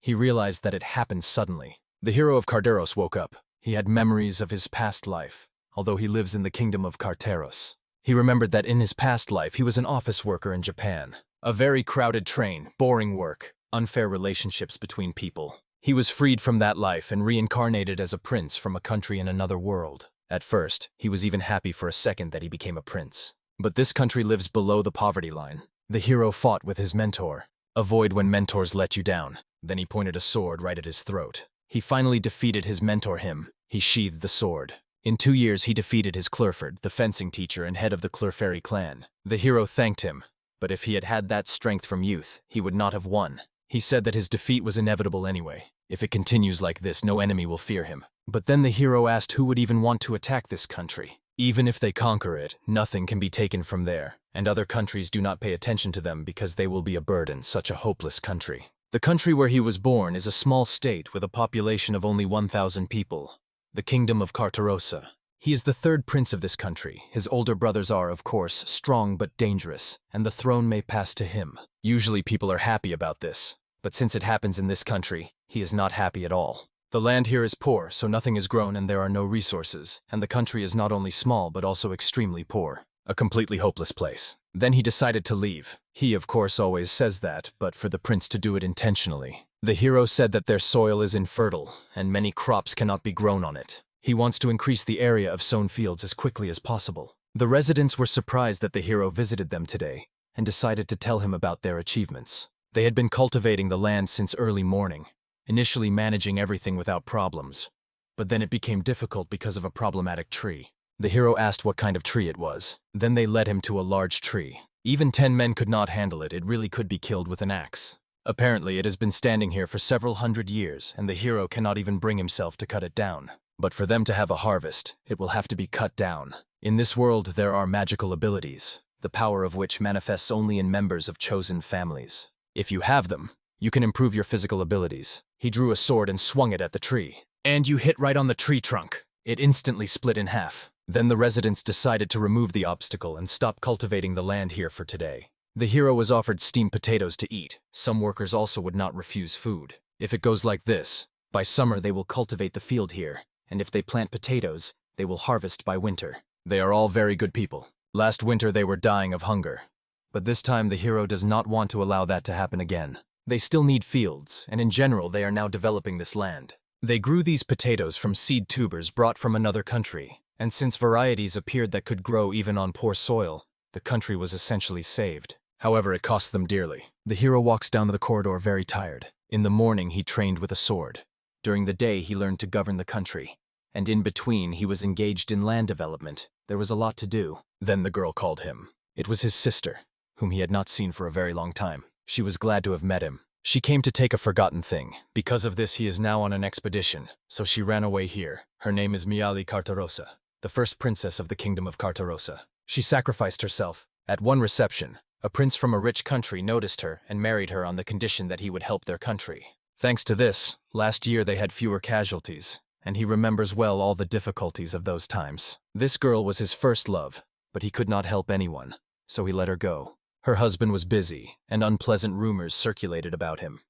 He realized that it happened suddenly. The hero of Carteros woke up. He had memories of his past life, although he lives in the kingdom of Carteros. He remembered that in his past life he was an office worker in Japan. A very crowded train, boring work, unfair relationships between people. He was freed from that life and reincarnated as a prince from a country in another world. At first, he was even happy for a second that he became a prince. But this country lives below the poverty line. The hero fought with his mentor. Avoid when mentors let you down. Then he pointed a sword right at his throat. He finally defeated his mentor him. He sheathed the sword. In 2 years he defeated his Clurford, the fencing teacher and head of the Clurfairy clan. The hero thanked him, but if he had had that strength from youth, he would not have won. He said that his defeat was inevitable anyway. If it continues like this, no enemy will fear him. But then the hero asked who would even want to attack this country. Even if they conquer it, nothing can be taken from there, and other countries do not pay attention to them because they will be a burden, such a hopeless country. The country where he was born is a small state with a population of only 1,000 people. The kingdom of Carterosa. He is the third prince of this country. His older brothers are, of course, strong but dangerous, and the throne may pass to him. Usually people are happy about this, but since it happens in this country, he is not happy at all. The land here is poor, so nothing is grown and there are no resources, and the country is not only small but also extremely poor. A completely hopeless place. Then he decided to leave. He, of course, always says that, but for the prince to do it intentionally. The hero said that their soil is infertile, and many crops cannot be grown on it. He wants to increase the area of sown fields as quickly as possible. The residents were surprised that the hero visited them today, and decided to tell him about their achievements. They had been cultivating the land since early morning, initially managing everything without problems. But then it became difficult because of a problematic tree. The hero asked what kind of tree it was. Then they led him to a large tree. Even 10 men could not handle it. It really could be killed with an axe. Apparently, it has been standing here for several hundred years, and the hero cannot even bring himself to cut it down. But for them to have a harvest, it will have to be cut down. In this world, there are magical abilities, the power of which manifests only in members of chosen families. If you have them, you can improve your physical abilities. He drew a sword and swung it at the tree. And you hit right on the tree trunk. It instantly split in half. Then the residents decided to remove the obstacle and stop cultivating the land here for today. The hero was offered steamed potatoes to eat. Some workers also would not refuse food. If it goes like this, by summer they will cultivate the field here, and if they plant potatoes, they will harvest by winter. They are all very good people. Last winter they were dying of hunger. But this time the hero does not want to allow that to happen again. They still need fields, and in general they are now developing this land. They grew these potatoes from seed tubers brought from another country. And since varieties appeared that could grow even on poor soil, the country was essentially saved. However, it cost them dearly. The hero walks down the corridor very tired. In the morning, he trained with a sword. During the day, he learned to govern the country. And in between, he was engaged in land development. There was a lot to do. Then the girl called him. It was his sister, whom he had not seen for a very long time. She was glad to have met him. She came to take a forgotten thing. Because of this, he is now on an expedition, so she ran away here. Her name is Miali Carterosa, the first princess of the kingdom of Carterosa. She sacrificed herself. At one reception, a prince from a rich country noticed her and married her on the condition that he would help their country. Thanks to this, last year they had fewer casualties, and he remembers well all the difficulties of those times. This girl was his first love, but he could not help anyone, so he let her go. Her husband was busy, and unpleasant rumors circulated about him.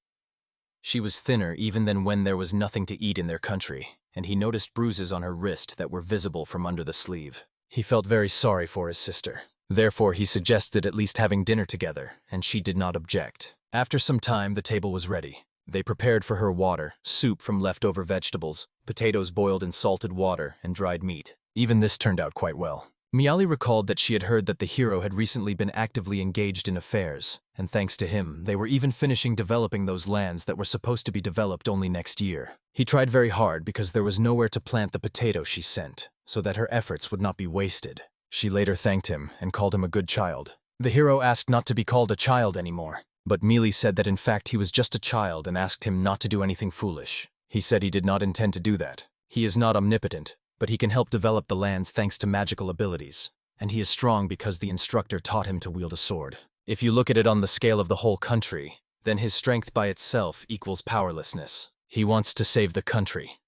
She was thinner even than when there was nothing to eat in their country, and he noticed bruises on her wrist that were visible from under the sleeve. He felt very sorry for his sister. Therefore, he suggested at least having dinner together, and she did not object. After some time, the table was ready. They prepared for her water, soup from leftover vegetables, potatoes boiled in salted water, and dried meat. Even this turned out quite well. Miali recalled that she had heard that the hero had recently been actively engaged in affairs, and thanks to him, they were even finishing developing those lands that were supposed to be developed only next year. He tried very hard because there was nowhere to plant the potato she sent, so that her efforts would not be wasted. She later thanked him and called him a good child. The hero asked not to be called a child anymore, but Miali said that in fact he was just a child and asked him not to do anything foolish. He said he did not intend to do that. He is not omnipotent, but he can help develop the lands thanks to magical abilities, and he is strong because the instructor taught him to wield a sword. If you look at it on the scale of the whole country, then his strength by itself equals powerlessness. He wants to save the country.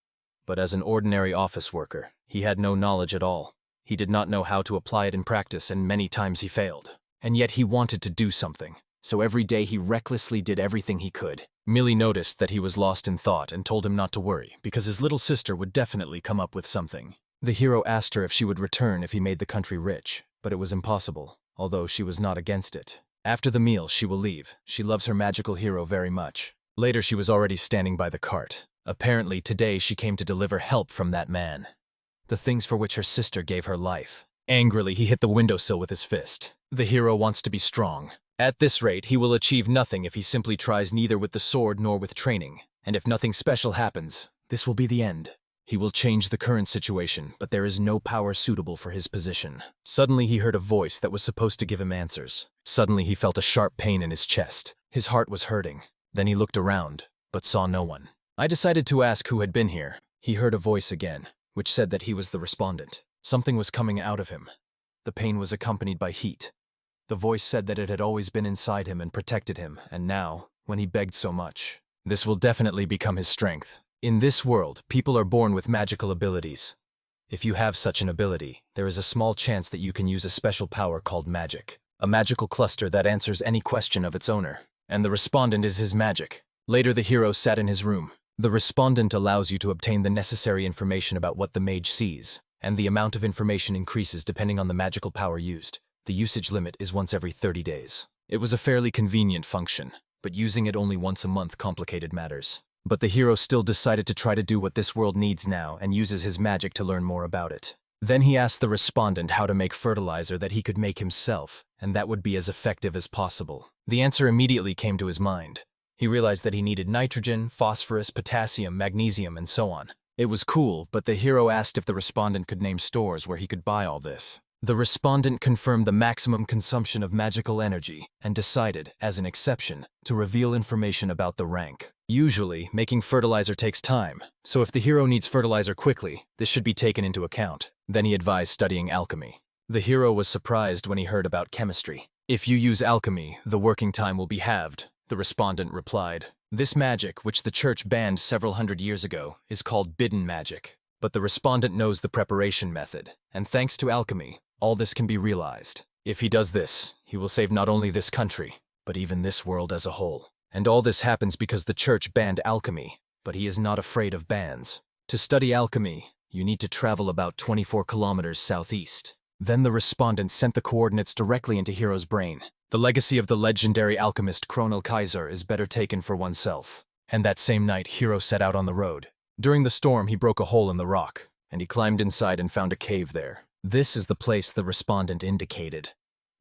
But as an ordinary office worker, he had no knowledge at all. He did not know how to apply it in practice, and many times he failed. And yet he wanted to do something, so every day he recklessly did everything he could. Millie noticed that he was lost in thought and told him not to worry, because his little sister would definitely come up with something. The hero asked her if she would return if he made the country rich, but it was impossible, although she was not against it. After the meal, she will leave. She loves her magical hero very much. Later, she was already standing by the cart. Apparently, today she came to deliver help from that man. The things for which her sister gave her life. Angrily, he hit the windowsill with his fist. The hero wants to be strong. At this rate, he will achieve nothing if he simply tries neither with the sword nor with training. And if nothing special happens, this will be the end. He will change the current situation, but there is no power suitable for his position. Suddenly, he heard a voice that was supposed to give him answers. Suddenly, he felt a sharp pain in his chest. His heart was hurting. Then he looked around, but saw no one. I decided to ask who had been here. He heard a voice again, which said that he was the respondent. Something was coming out of him. The pain was accompanied by heat. The voice said that it had always been inside him and protected him, and now, when he begged so much, this will definitely become his strength. In this world, people are born with magical abilities. If you have such an ability, there is a small chance that you can use a special power called magic. A magical cluster that answers any question of its owner. And the respondent is his magic. Later, the hero sat in his room. The respondent allows you to obtain the necessary information about what the mage sees, and the amount of information increases depending on the magical power used. The usage limit is once every 30 days. It was a fairly convenient function, but using it only once a month complicated matters. But the hero still decided to try to do what this world needs now and uses his magic to learn more about it. Then he asked the respondent how to make fertilizer that he could make himself, and that would be as effective as possible. The answer immediately came to his mind. He realized that he needed nitrogen, phosphorus, potassium, magnesium, and so on. It was cool, but the hero asked if the respondent could name stores where he could buy all this. The respondent confirmed the maximum consumption of magical energy and decided, as an exception, to reveal information about the rank. Usually, making fertilizer takes time, so if the hero needs fertilizer quickly, this should be taken into account. Then he advised studying alchemy. The hero was surprised when he heard about chemistry. If you use alchemy, the working time will be halved, the respondent replied. This magic, which the church banned several hundred years ago, is called bidden magic. But the respondent knows the preparation method, and thanks to alchemy, all this can be realized. If he does this, he will save not only this country, but even this world as a whole. And all this happens because the church banned alchemy, but he is not afraid of bans. To study alchemy, you need to travel about 24 kilometers southeast. Then the respondent sent the coordinates directly into Hero's brain. The legacy of the legendary alchemist Kaiser is better taken for oneself. And that same night, Hero set out on the road. During the storm, he broke a hole in the rock, and he climbed inside and found a cave there. This is the place the respondent indicated.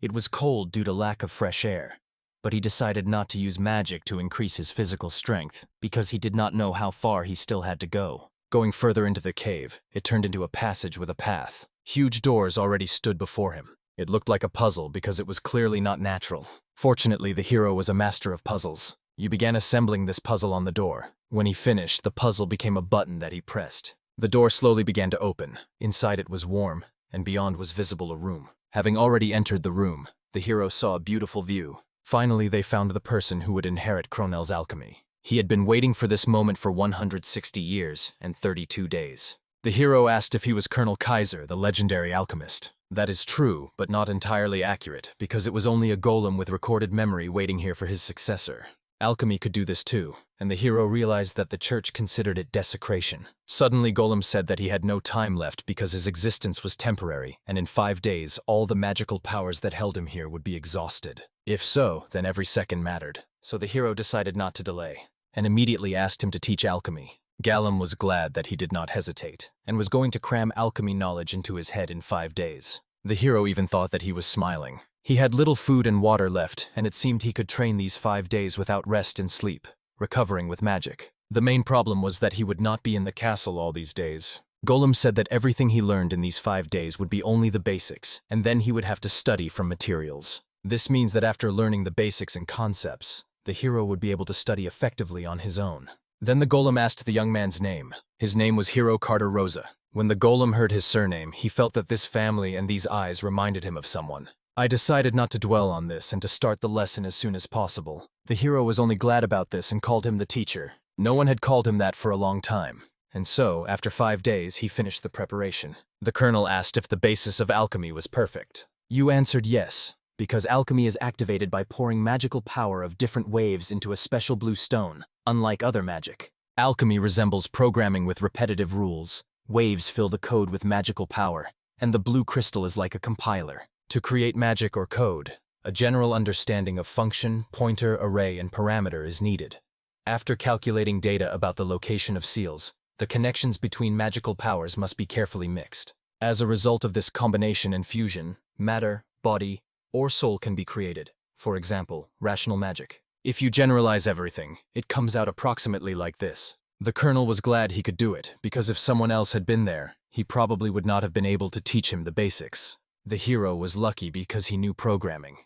It was cold due to lack of fresh air, but he decided not to use magic to increase his physical strength because he did not know how far he still had to go. Going further into the cave, it turned into a passage with a path. Huge doors already stood before him. It looked like a puzzle because it was clearly not natural. Fortunately, the hero was a master of puzzles. You began assembling this puzzle on the door. When he finished, the puzzle became a button that he pressed. The door slowly began to open. Inside it was warm, and beyond was visible a room. Having already entered the room, the hero saw a beautiful view. Finally, they found the person who would inherit Kronel's alchemy. He had been waiting for this moment for 160 years and 32 days. The hero asked if he was Colonel Kaiser, the legendary alchemist. That is true, but not entirely accurate, because it was only a golem with recorded memory waiting here for his successor. Alchemy could do this too, and the hero realized that the church considered it desecration. Suddenly, Golem said that he had no time left because his existence was temporary, and in 5 days, all the magical powers that held him here would be exhausted. If so, then every second mattered. So the hero decided not to delay, and immediately asked him to teach alchemy. Golem was glad that he did not hesitate, and was going to cram alchemy knowledge into his head in 5 days. The hero even thought that he was smiling. He had little food and water left, and it seemed he could train these 5 days without rest and sleep, recovering with magic. The main problem was that he would not be in the castle all these days. Golem said that everything he learned in these 5 days would be only the basics, and then he would have to study from materials. This means that after learning the basics and concepts, the hero would be able to study effectively on his own. Then the golem asked the young man's name. His name was Hiro Carter Rosa. When the golem heard his surname, he felt that this family and these eyes reminded him of someone. I decided not to dwell on this and to start the lesson as soon as possible. The hero was only glad about this and called him the teacher. No one had called him that for a long time. And so, after 5 days, he finished the preparation. The colonel asked if the basis of alchemy was perfect. You answered yes, because alchemy is activated by pouring magical power of different waves into a special blue stone. unlike other magic. Alchemy resembles programming with repetitive rules. Waves fill the code with magical power, and the blue crystal is like a compiler. To create magic or code, a general understanding of function, pointer, array, and parameter is needed. After calculating data about the location of seals, the connections between magical powers must be carefully mixed. As a result of this combination and fusion, matter, body, or soul can be created. For example, rational magic. If you generalize everything, it comes out approximately like this. The colonel was glad he could do it, because if someone else had been there, he probably would not have been able to teach him the basics. The hero was lucky because he knew programming.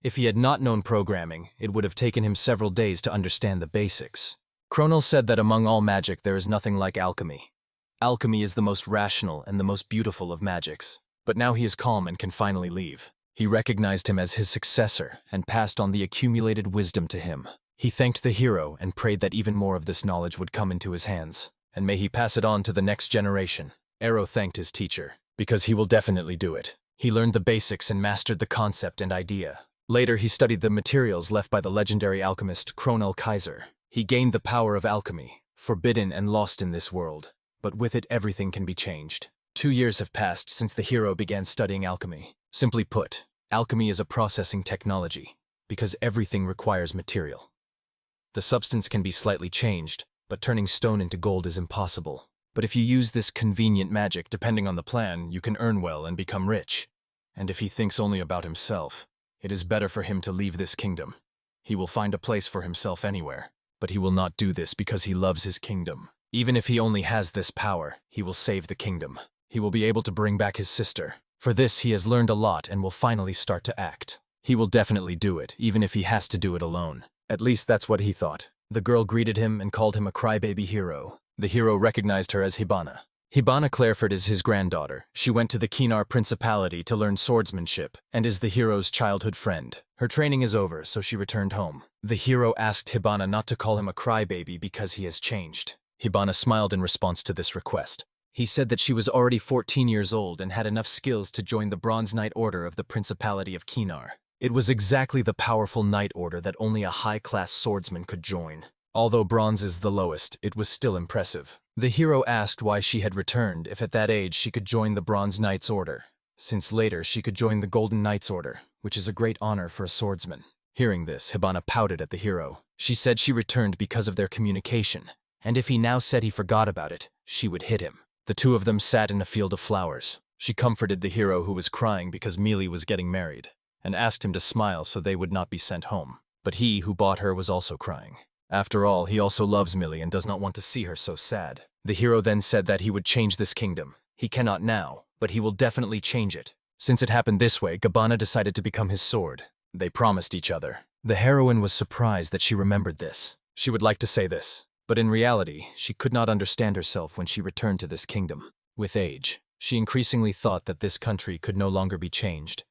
If he had not known programming, it would have taken him several days to understand the basics. Colonel said that among all magic there is nothing like alchemy. Alchemy is the most rational and the most beautiful of magics. But now he is calm and can finally leave. He recognized him as his successor and passed on the accumulated wisdom to him. He thanked the hero and prayed that even more of this knowledge would come into his hands, and may he pass it on to the next generation. Ero thanked his teacher, because he will definitely do it. He learned the basics and mastered the concept and idea. Later, he studied the materials left by the legendary alchemist Kronel Kaiser. He gained the power of alchemy, forbidden and lost in this world, but with it everything can be changed. 2 years have passed since the hero began studying alchemy. Simply put, alchemy is a processing technology, because everything requires material. The substance can be slightly changed, but turning stone into gold is impossible. But if you use this convenient magic depending on the plan, you can earn well and become rich. And if he thinks only about himself, it is better for him to leave this kingdom. He will find a place for himself anywhere, but he will not do this because he loves his kingdom. Even if he only has this power, he will save the kingdom. He will be able to bring back his sister. For this, he has learned a lot and will finally start to act. He will definitely do it, even if he has to do it alone. At least that's what he thought. The girl greeted him and called him a crybaby hero. The hero recognized her as Hibana. Hibana Clairford is his granddaughter. She went to the Kinar Principality to learn swordsmanship and is the hero's childhood friend. Her training is over, so she returned home. The hero asked Hibana not to call him a crybaby because he has changed. Hibana smiled in response to this request. He said that she was already 14 years old and had enough skills to join the Bronze Knight Order of the Principality of Kinar. It was exactly the powerful Knight Order that only a high-class swordsman could join. Although bronze is the lowest, it was still impressive. The hero asked why she had returned if at that age she could join the Bronze Knight's Order, since later she could join the Golden Knight's Order, which is a great honor for a swordsman. Hearing this, Hibana pouted at the hero. She said she returned because of their communication, and if he now said he forgot about it, she would hit him. The two of them sat in a field of flowers. She comforted the hero who was crying because Mealy was getting married, and asked him to smile so they would not be sent home. But he who bought her was also crying. After all, he also loves Millie and does not want to see her so sad. The hero then said that he would change this kingdom. He cannot now, but he will definitely change it. Since it happened this way, Gabbana decided to become his sword. They promised each other. The heroine was surprised that she remembered this. She would like to say this, but in reality, she could not understand herself when she returned to this kingdom. With age, she increasingly thought that this country could no longer be changed.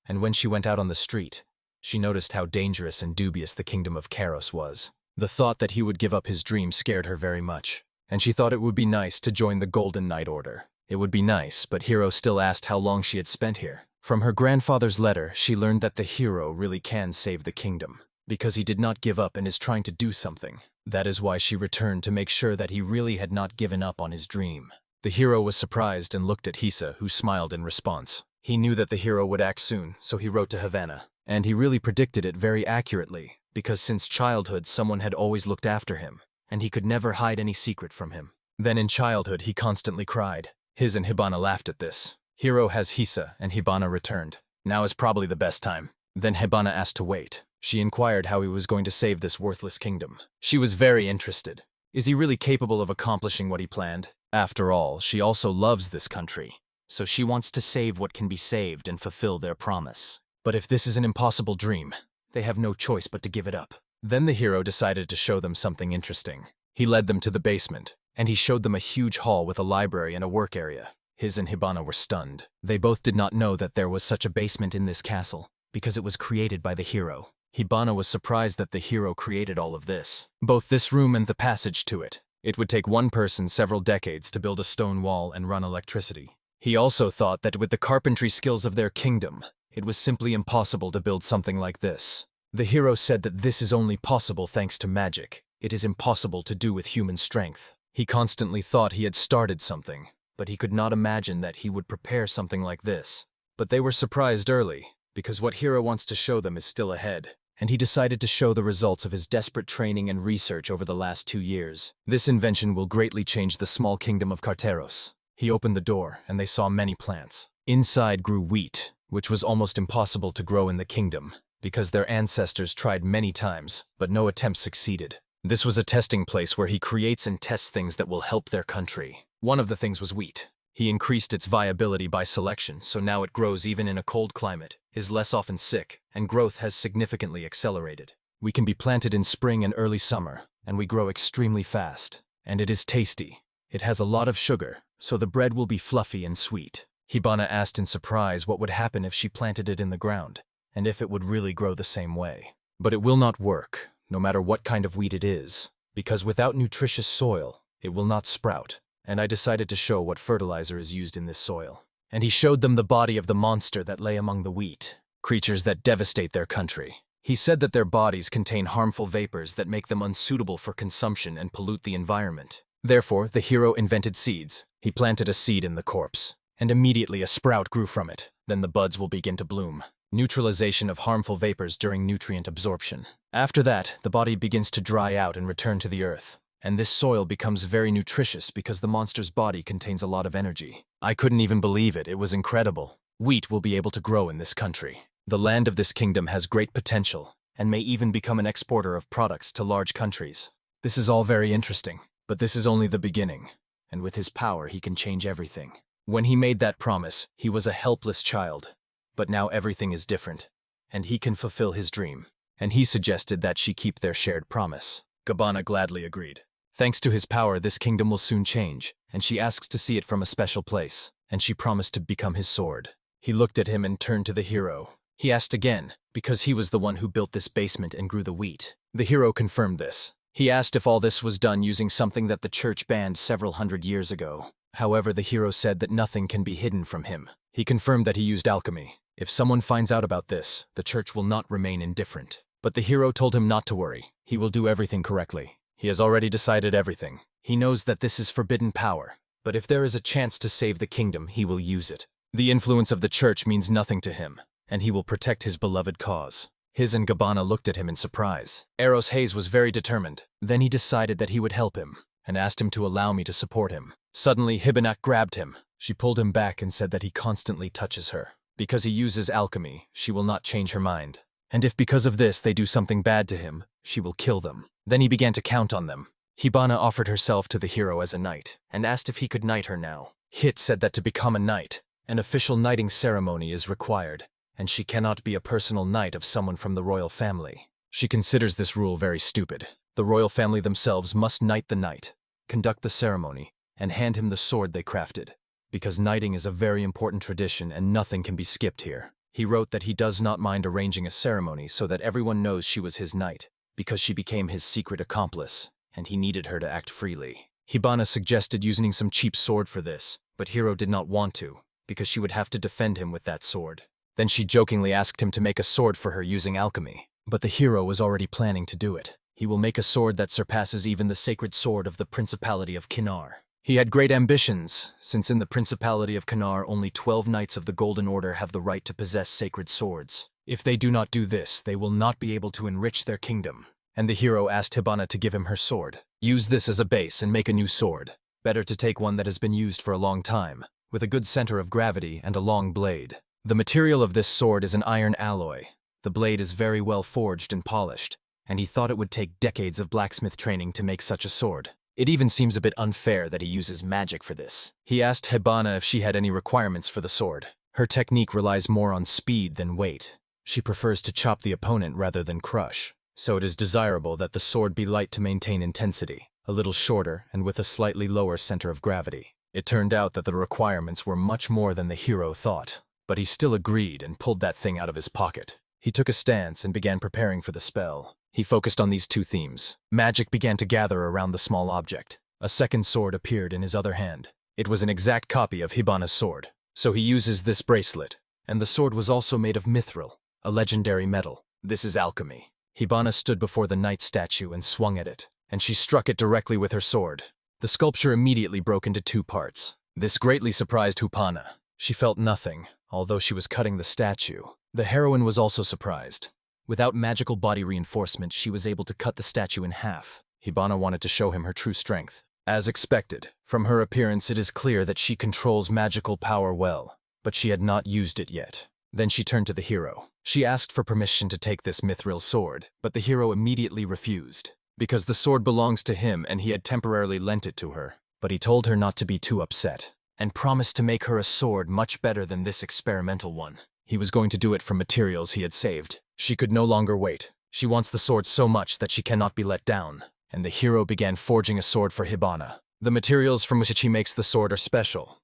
And when she went out on the street, she noticed how dangerous and dubious the kingdom of Karos was. The thought that he would give up his dream scared her very much, and she thought it would be nice to join the Golden Knight Order. It would be nice, but Hiro still asked how long she had spent here. From her grandfather's letter, she learned that the hero really can save the kingdom, because he did not give up and is trying to do something. That is why she returned to make sure that he really had not given up on his dream. The hero was surprised and looked at Hisa, who smiled in response. He knew that the hero would act soon, so he wrote to Havana. And he really predicted it very accurately, because since childhood someone had always looked after him, and he could never hide any secret from him. Then in childhood he constantly cried. His and Hibana laughed at this. Hiro has Hisa, and Hibana returned. Now is probably the best time. Then Hibana asked to wait. She inquired how he was going to save this worthless kingdom. She was very interested. Is he really capable of accomplishing what he planned? After all, she also loves this country, so she wants to save what can be saved and fulfill their promise. But if this is an impossible dream, they have no choice but to give it up. Then the hero decided to show them something interesting. He led them to the basement, and he showed them a huge hall with a library and a work area. His and Hibana were stunned. They both did not know that there was such a basement in this castle, because it was created by the hero. Hibana was surprised that the hero created all of this, both this room and the passage to it. It would take one person several decades to build a stone wall and run electricity. He also thought that with the carpentry skills of their kingdom, it was simply impossible to build something like this. The hero said that this is only possible thanks to magic. It is impossible to do with human strength. He constantly thought he had started something, but he could not imagine that he would prepare something like this. But they were surprised early, because what Hiro wants to show them is still ahead, and he decided to show the results of his desperate training and research over the last 2 years. This invention will greatly change the small kingdom of Carteros. He opened the door, and they saw many plants. Inside grew wheat, which was almost impossible to grow in the kingdom, because their ancestors tried many times, but no attempt succeeded. This was a testing place where he creates and tests things that will help their country. One of the things was wheat. He increased its viability by selection, so now it grows even in a cold climate, is less often sick, and growth has significantly accelerated. We can be planted in spring and early summer, and we grow extremely fast. And it is tasty. It has a lot of sugar, so the bread will be fluffy and sweet. Hibana asked in surprise what would happen if she planted it in the ground, and if it would really grow the same way. But it will not work, no matter what kind of wheat it is, because without nutritious soil, it will not sprout. And I decided to show what fertilizer is used in this soil. And he showed them the body of the monster that lay among the wheat, creatures that devastate their country. He said that their bodies contain harmful vapors that make them unsuitable for consumption and pollute the environment. Therefore, the hero invented seeds. He planted a seed in the corpse, and immediately a sprout grew from it. Then the buds will begin to bloom. Neutralization of harmful vapors during nutrient absorption. After that, the body begins to dry out and return to the earth. And this soil becomes very nutritious because the monster's body contains a lot of energy. I couldn't even believe it. It was incredible. Wheat will be able to grow in this country. The land of this kingdom has great potential and may even become an exporter of products to large countries. This is all very interesting, but this is only the beginning. And with his power, he can change everything. When he made that promise, he was a helpless child. But now everything is different, and he can fulfill his dream. And he suggested that she keep their shared promise. Gabbana gladly agreed. Thanks to his power, this kingdom will soon change, and she asks to see it from a special place, and she promised to become his sword. He looked at him and turned to the hero. He asked again, because he was the one who built this basement and grew the wheat. The hero confirmed this. He asked if all this was done using something that the church banned several hundred years ago. However, the hero said that nothing can be hidden from him. He confirmed that he used alchemy. If someone finds out about this, the church will not remain indifferent. But the hero told him not to worry. He will do everything correctly. He has already decided everything. He knows that this is forbidden power. But if there is a chance to save the kingdom, he will use it. The influence of the church means nothing to him, and he will protect his beloved cause. Hiz and Gabbana looked at him in surprise. Eros Hayes was very determined. Then he decided that he would help him, and asked him to allow me to support him. Suddenly, Hibanak grabbed him. She pulled him back and said that he constantly touches her. Because he uses alchemy, she will not change her mind. And if because of this they do something bad to him, she will kill them. Then he began to count on them. Hibana offered herself to the hero as a knight, and asked if he could knight her now. Hit said that to become a knight, an official knighting ceremony is required, and she cannot be a personal knight of someone from the royal family. She considers this rule very stupid. The royal family themselves must knight the knight, conduct the ceremony, and hand him the sword they crafted. Because knighting is a very important tradition and nothing can be skipped here. He wrote that he does not mind arranging a ceremony so that everyone knows she was his knight, because she became his secret accomplice, and he needed her to act freely. Hibana suggested using some cheap sword for this, but Hiro did not want to, because she would have to defend him with that sword. Then she jokingly asked him to make a sword for her using alchemy, but the hero was already planning to do it. He will make a sword that surpasses even the sacred sword of the Principality of Kinar. He had great ambitions, since in the Principality of Kinar only 12 knights of the Golden Order have the right to possess sacred swords. If they do not do this, they will not be able to enrich their kingdom. And the hero asked Hibana to give him her sword. Use this as a base and make a new sword. Better to take one that has been used for a long time, with a good center of gravity and a long blade. The material of this sword is an iron alloy. The blade is very well forged and polished, and he thought it would take decades of blacksmith training to make such a sword. It even seems a bit unfair that he uses magic for this. He asked Hibana if she had any requirements for the sword. Her technique relies more on speed than weight. She prefers to chop the opponent rather than crush. So it is desirable that the sword be light to maintain intensity, a little shorter and with a slightly lower center of gravity. It turned out that the requirements were much more than the hero thought, but he still agreed and pulled that thing out of his pocket. He took a stance and began preparing for the spell. He focused on these two themes. Magic began to gather around the small object. A second sword appeared in his other hand. It was an exact copy of Hibana's sword. So he uses this bracelet. And the sword was also made of mithril, a legendary metal. This is alchemy. Hibana stood before the knight statue and swung at it. and she struck it directly with her sword. The sculpture immediately broke into 2 parts. This greatly surprised Hupana. She felt nothing, although she was cutting the statue. The heroine was also surprised. Without magical body reinforcement, she was able to cut the statue in half. Hibana wanted to show him her true strength. As expected, from her appearance it is clear that she controls magical power well, but she had not used it yet. Then she turned to the hero. She asked for permission to take this mithril sword, but the hero immediately refused, because the sword belongs to him and he had temporarily lent it to her. But he told her not to be too upset, and promised to make her a sword much better than this experimental one. He was going to do it from materials he had saved. She could no longer wait. She wants the sword so much that she cannot be let down. And the hero began forging a sword for Hibana. The materials from which he makes the sword are special.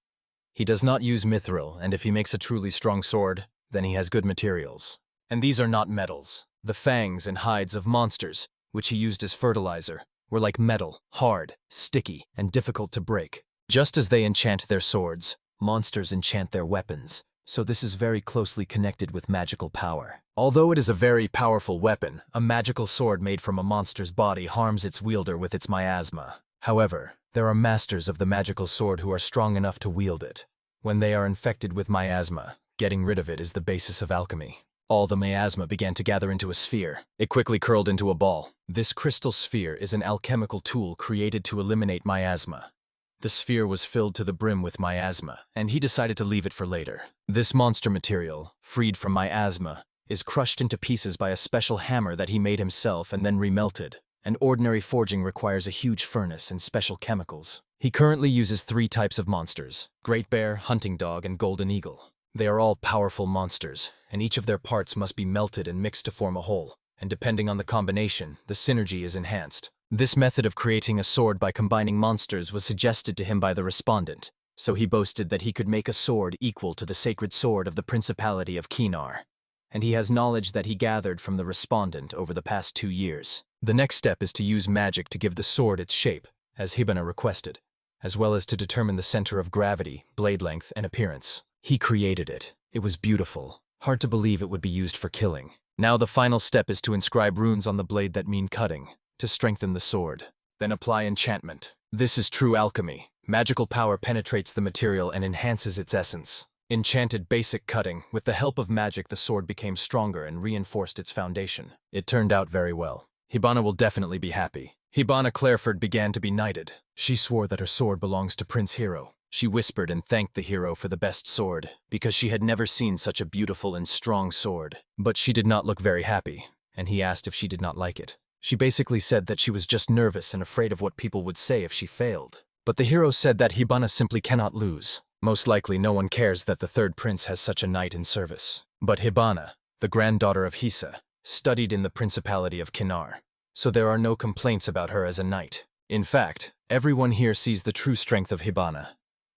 He does not use mithril, and if he makes a truly strong sword, then he has good materials. And these are not metals. The fangs and hides of monsters, which he used as fertilizer, were like metal, hard, sticky, and difficult to break. Just as they enchant their swords, monsters enchant their weapons, so this is very closely connected with magical power. Although it is a very powerful weapon, a magical sword made from a monster's body harms its wielder with its miasma. However, there are masters of the magical sword who are strong enough to wield it. When they are infected with miasma, getting rid of it is the basis of alchemy. All the miasma began to gather into a sphere. It quickly curled into a ball. This crystal sphere is an alchemical tool created to eliminate miasma. The sphere was filled to the brim with miasma, and he decided to leave it for later. This monster material, freed from miasma, is crushed into pieces by a special hammer that he made himself and then remelted. An ordinary forging requires a huge furnace and special chemicals. He currently uses 3 types of monsters: Great Bear, Hunting Dog, and Golden Eagle. They are all powerful monsters, and each of their parts must be melted and mixed to form a whole, and depending on the combination, the synergy is enhanced. This method of creating a sword by combining monsters was suggested to him by the respondent, so he boasted that he could make a sword equal to the sacred sword of the Principality of Kinar. And he has knowledge that he gathered from the respondent over the past 2 years. The next step is to use magic to give the sword its shape, as Hibana requested, as well as to determine the center of gravity, blade length, and appearance. He created it. It was beautiful. Hard to believe it would be used for killing. Now the final step is to inscribe runes on the blade that mean cutting, to strengthen the sword. Then apply enchantment. This is true alchemy. Magical power penetrates the material and enhances its essence. Enchanted basic cutting. With the help of magic, the sword became stronger and reinforced its foundation. It turned out very well. Hibana will definitely be happy. Hibana Clareford began to be knighted. She swore that her sword belongs to Prince Hero. She whispered and thanked the hero for the best sword, because she had never seen such a beautiful and strong sword. But she did not look very happy, and he asked if she did not like it. She basically said that she was just nervous and afraid of what people would say if she failed. But the hero said that Hibana simply cannot lose. Most likely no one cares that the third prince has such a knight in service. But Hibana, the granddaughter of Hisa, studied in the Principality of Kinar, so there are no complaints about her as a knight. In fact, everyone here sees the true strength of Hibana.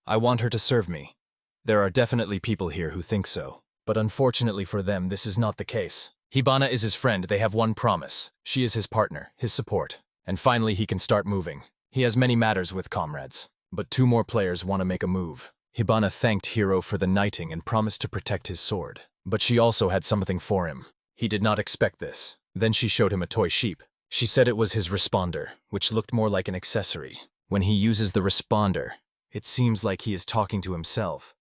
I want her to serve me. There are definitely people here who think so, but unfortunately for them this is not the case. Hibana is his friend. They have one promise. She is his partner, his support. And finally he can start moving. He has many matters with comrades, but 2 more players want to make a move. Hibana thanked Hiro for the knighting and promised to protect his sword. But she also had something for him. He did not expect this. Then she showed him a toy sheep. She said it was his responder, which looked more like an accessory. When he uses the responder, it seems like he is talking to himself,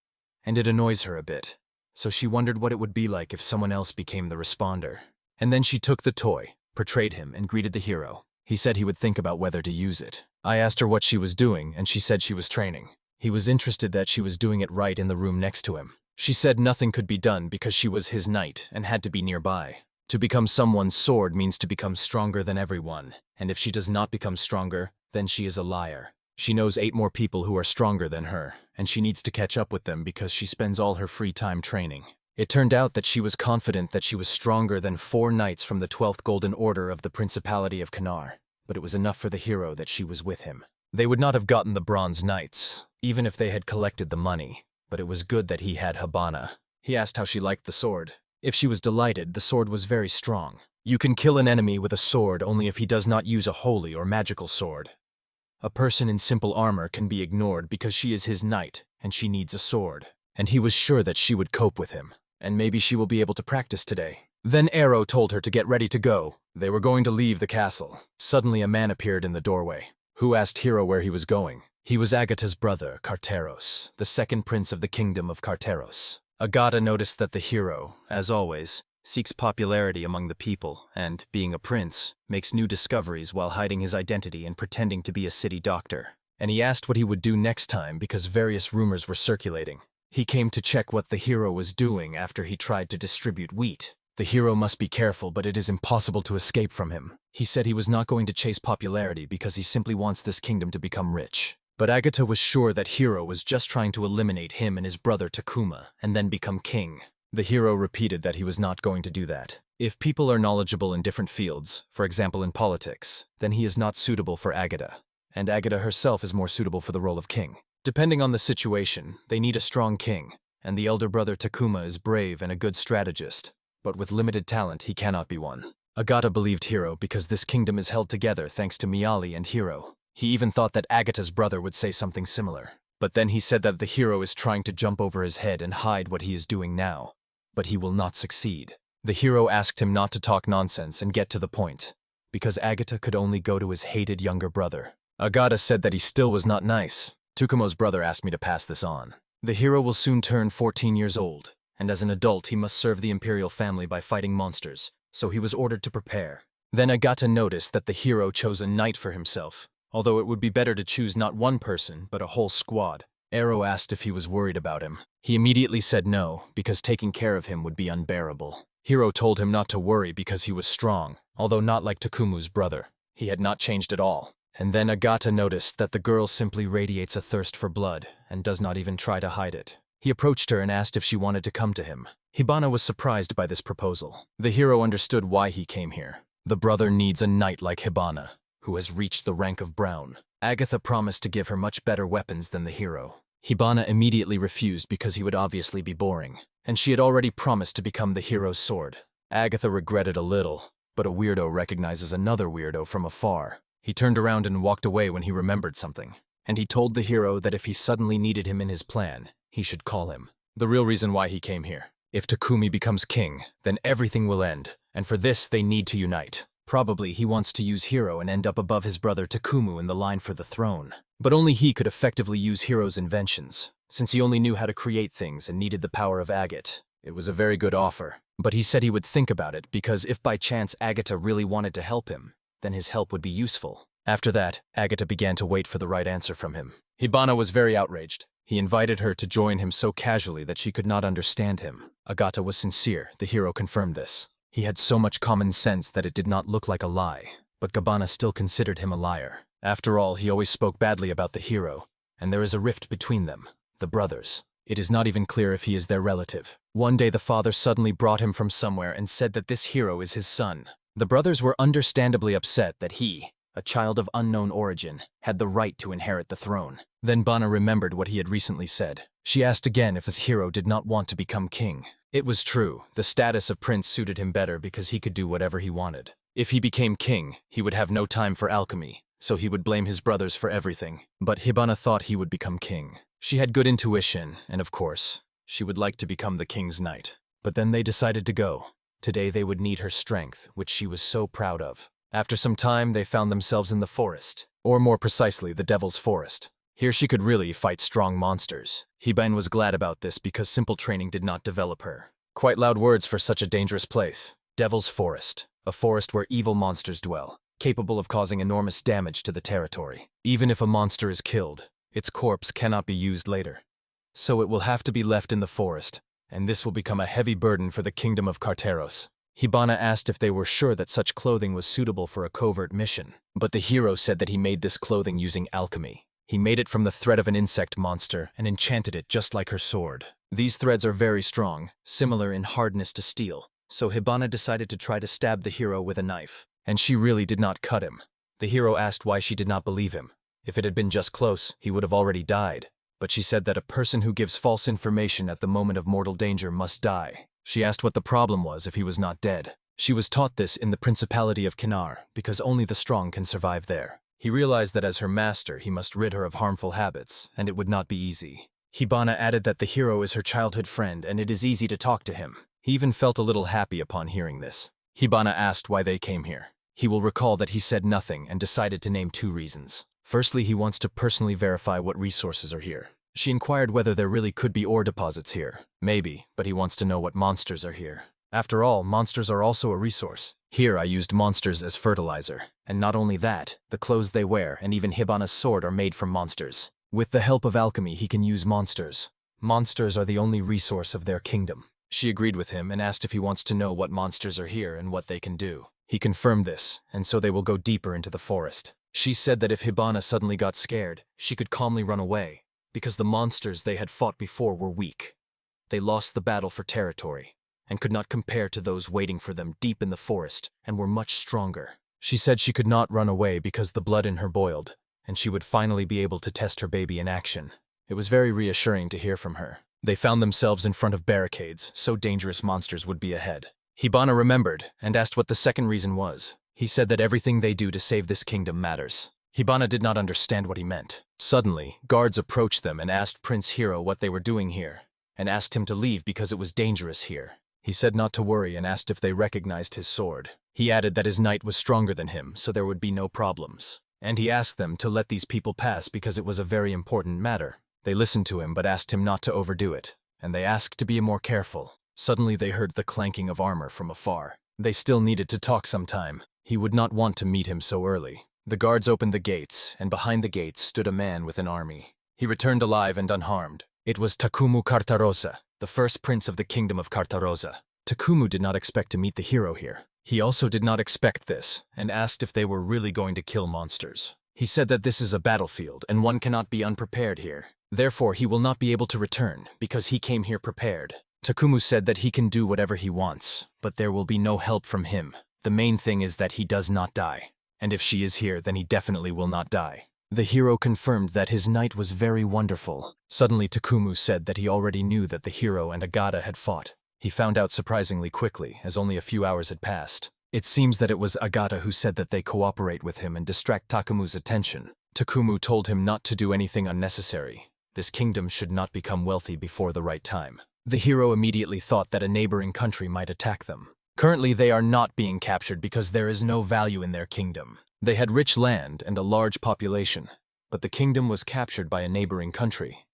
and it annoys her a bit. So she wondered what it would be like if someone else became the responder. And then she took the toy, portrayed him, and greeted the hero. He said he would think about whether to use it. I asked her what she was doing, and she said she was training. He was interested that she was doing it right in the room next to him. She said nothing could be done because she was his knight and had to be nearby. To become someone's sword means to become stronger than everyone, and if she does not become stronger, then she is a liar. She knows 8 more people who are stronger than her, and she needs to catch up with them because she spends all her free time training. It turned out that she was confident that she was stronger than 4 knights from the 12th Golden Order of the Principality of Kinar, but it was enough for the hero that she was with him. They would not have gotten the Bronze Knights, even if they had collected the money, but it was good that he had Hibana. He asked how she liked the sword. If she was delighted, the sword was very strong. You can kill an enemy with a sword only if he does not use a holy or magical sword. A person in simple armor can be ignored because she is his knight and she needs a sword. And he was sure that she would cope with him. And maybe she will be able to practice today. Then Ero told her to get ready to go. They were going to leave the castle. Suddenly a man appeared in the doorway, who asked Hiro where he was going. He was Agata's brother, Carteros, the second prince of the kingdom of Carteros. Agata noticed that the hero, as always, seeks popularity among the people and, being a prince, makes new discoveries while hiding his identity and pretending to be a city doctor. And he asked what he would do next time because various rumors were circulating. He came to check what the hero was doing after he tried to distribute wheat. The hero must be careful, but it is impossible to escape from him. He said he was not going to chase popularity because he simply wants this kingdom to become rich. But Agata was sure that Hiro was just trying to eliminate him and his brother Takuma and then become king. The hero repeated that he was not going to do that. If people are knowledgeable in different fields, for example in politics, then he is not suitable for Agata. And Agata herself is more suitable for the role of king. Depending on the situation, they need a strong king, and the elder brother Takuma is brave and a good strategist. But with limited talent, he cannot be one. Agata believed Hiro because this kingdom is held together thanks to Miyali and Hiro. He even thought that Agata's brother would say something similar. But then he said that the hero is trying to jump over his head and hide what he is doing now. But he will not succeed. The hero asked him not to talk nonsense and get to the point, because Agata could only go to his hated younger brother. Agata said that he still was not nice. Tsukumo's brother asked me to pass this on. The hero will soon turn 14 years old, and as an adult he must serve the imperial family by fighting monsters, so he was ordered to prepare. Then Agata noticed that the hero chose a knight for himself, although it would be better to choose not one person, but a whole squad. Ero asked if he was worried about him. He immediately said no, because taking care of him would be unbearable. Hiro told him not to worry because he was strong, although not like Takumu's brother. He had not changed at all. And then Agata noticed that the girl simply radiates a thirst for blood, and does not even try to hide it. He approached her and asked if she wanted to come to him. Hibana was surprised by this proposal. The hero understood why he came here. The brother needs a knight like Hibana, who has reached the rank of Brown. Agatha promised to give her much better weapons than the hero. Hibana immediately refused because he would obviously be boring, and she had already promised to become the hero's sword. Agatha regretted a little, but a weirdo recognizes another weirdo from afar. He turned around and walked away when he remembered something, and he told the hero that if he suddenly needed him in his plan, he should call him. The real reason why he came here. If Takumi becomes king, then everything will end, and for this they need to unite. Probably he wants to use Hiro and end up above his brother Takumu in the line for the throne. But only he could effectively use Hiro's inventions, since he only knew how to create things and needed the power of agate. It was a very good offer, but he said he would think about it because if by chance Agata really wanted to help him, then his help would be useful. After that, Agata began to wait for the right answer from him. Hibana was very outraged. He invited her to join him so casually that she could not understand him. Agata was sincere, the hero confirmed this. He had so much common sense that it did not look like a lie, but Gabana still considered him a liar. After all, he always spoke badly about the hero, and there is a rift between them, the brothers. It is not even clear if he is their relative. One day the father suddenly brought him from somewhere and said that this hero is his son. The brothers were understandably upset that he, a child of unknown origin, had the right to inherit the throne. Then Bana remembered what he had recently said. She asked again if his hero did not want to become king. It was true, the status of prince suited him better because he could do whatever he wanted. If he became king, he would have no time for alchemy, so he would blame his brothers for everything. But Hibana thought he would become king. She had good intuition, and of course, she would like to become the king's knight. But then they decided to go. Today they would need her strength, which she was so proud of. After some time, they found themselves in the forest, or more precisely, the Devil's Forest. Here she could really fight strong monsters. Hiban was glad about this because simple training did not develop her. Quite loud words for such a dangerous place. Devil's Forest, a forest where evil monsters dwell, capable of causing enormous damage to the territory. Even if a monster is killed, its corpse cannot be used later. So it will have to be left in the forest, and this will become a heavy burden for the kingdom of Carteros. Hibana asked if they were sure that such clothing was suitable for a covert mission, but the hero said that he made this clothing using alchemy. He made it from the thread of an insect monster and enchanted it just like her sword. These threads are very strong, similar in hardness to steel, so Hibana decided to try to stab the hero with a knife, and she really did not cut him. The hero asked why she did not believe him. If it had been just close, he would have already died, but she said that a person who gives false information at the moment of mortal danger must die. She asked what the problem was if he was not dead. She was taught this in the Principality of Kinar, because only the strong can survive there. He realized that as her master, he must rid her of harmful habits, and it would not be easy. Hibana added that the hero is her childhood friend and it is easy to talk to him. He even felt a little happy upon hearing this. Hibana asked why they came here. He will recall that he said nothing and decided to name 2 reasons. Firstly, he wants to personally verify what resources are here. She inquired whether there really could be ore deposits here. Maybe, but he wants to know what monsters are here. After all, monsters are also a resource. Here I used monsters as fertilizer. And not only that, the clothes they wear and even Hibana's sword are made from monsters. With the help of alchemy, he can use monsters. Monsters are the only resource of their kingdom. She agreed with him and asked if he wants to know what monsters are here and what they can do. He confirmed this, and so they will go deeper into the forest. She said that if Hibana suddenly got scared, she could calmly run away, because the monsters they had fought before were weak. They lost the battle for territory, and could not compare to those waiting for them deep in the forest, and were much stronger. She said she could not run away because the blood in her boiled, and she would finally be able to test her baby in action. It was very reassuring to hear from her. They found themselves in front of barricades, so dangerous monsters would be ahead. Hibana remembered, and asked what the second reason was. He said that everything they do to save this kingdom matters. Hibana did not understand what he meant. Suddenly, guards approached them and asked Prince Hiro what they were doing here, and asked him to leave because it was dangerous here. He said not to worry and asked if they recognized his sword. He added that his knight was stronger than him, so there would be no problems. And he asked them to let these people pass because it was a very important matter. They listened to him but asked him not to overdo it, and they asked to be more careful. Suddenly they heard the clanking of armor from afar. They still needed to talk some time. He would not want to meet him so early. The guards opened the gates, and behind the gates stood a man with an army. He returned alive and unharmed. It was Takumu Kartarosa, the first prince of the kingdom of Kartarosa. Takumu did not expect to meet the hero here. He also did not expect this, and asked if they were really going to kill monsters. He said that this is a battlefield, and one cannot be unprepared here. Therefore, he will not be able to return, because he came here prepared. Takumu said that he can do whatever he wants, but there will be no help from him. The main thing is that he does not die. And if she is here, then he definitely will not die. The hero confirmed that his knight was very wonderful. Suddenly Takumu said that he already knew that the hero and Agata had fought. He found out surprisingly quickly, as only a few hours had passed. It seems that it was Agata who said that they cooperate with him and distract Takumu's attention. Takumu told him not to do anything unnecessary. This kingdom should not become wealthy before the right time. The hero immediately thought that a neighboring country might attack them. Currently they are not being captured because there is no value in their kingdom. They had rich land and a large population, but the kingdom was captured by a neighboring country.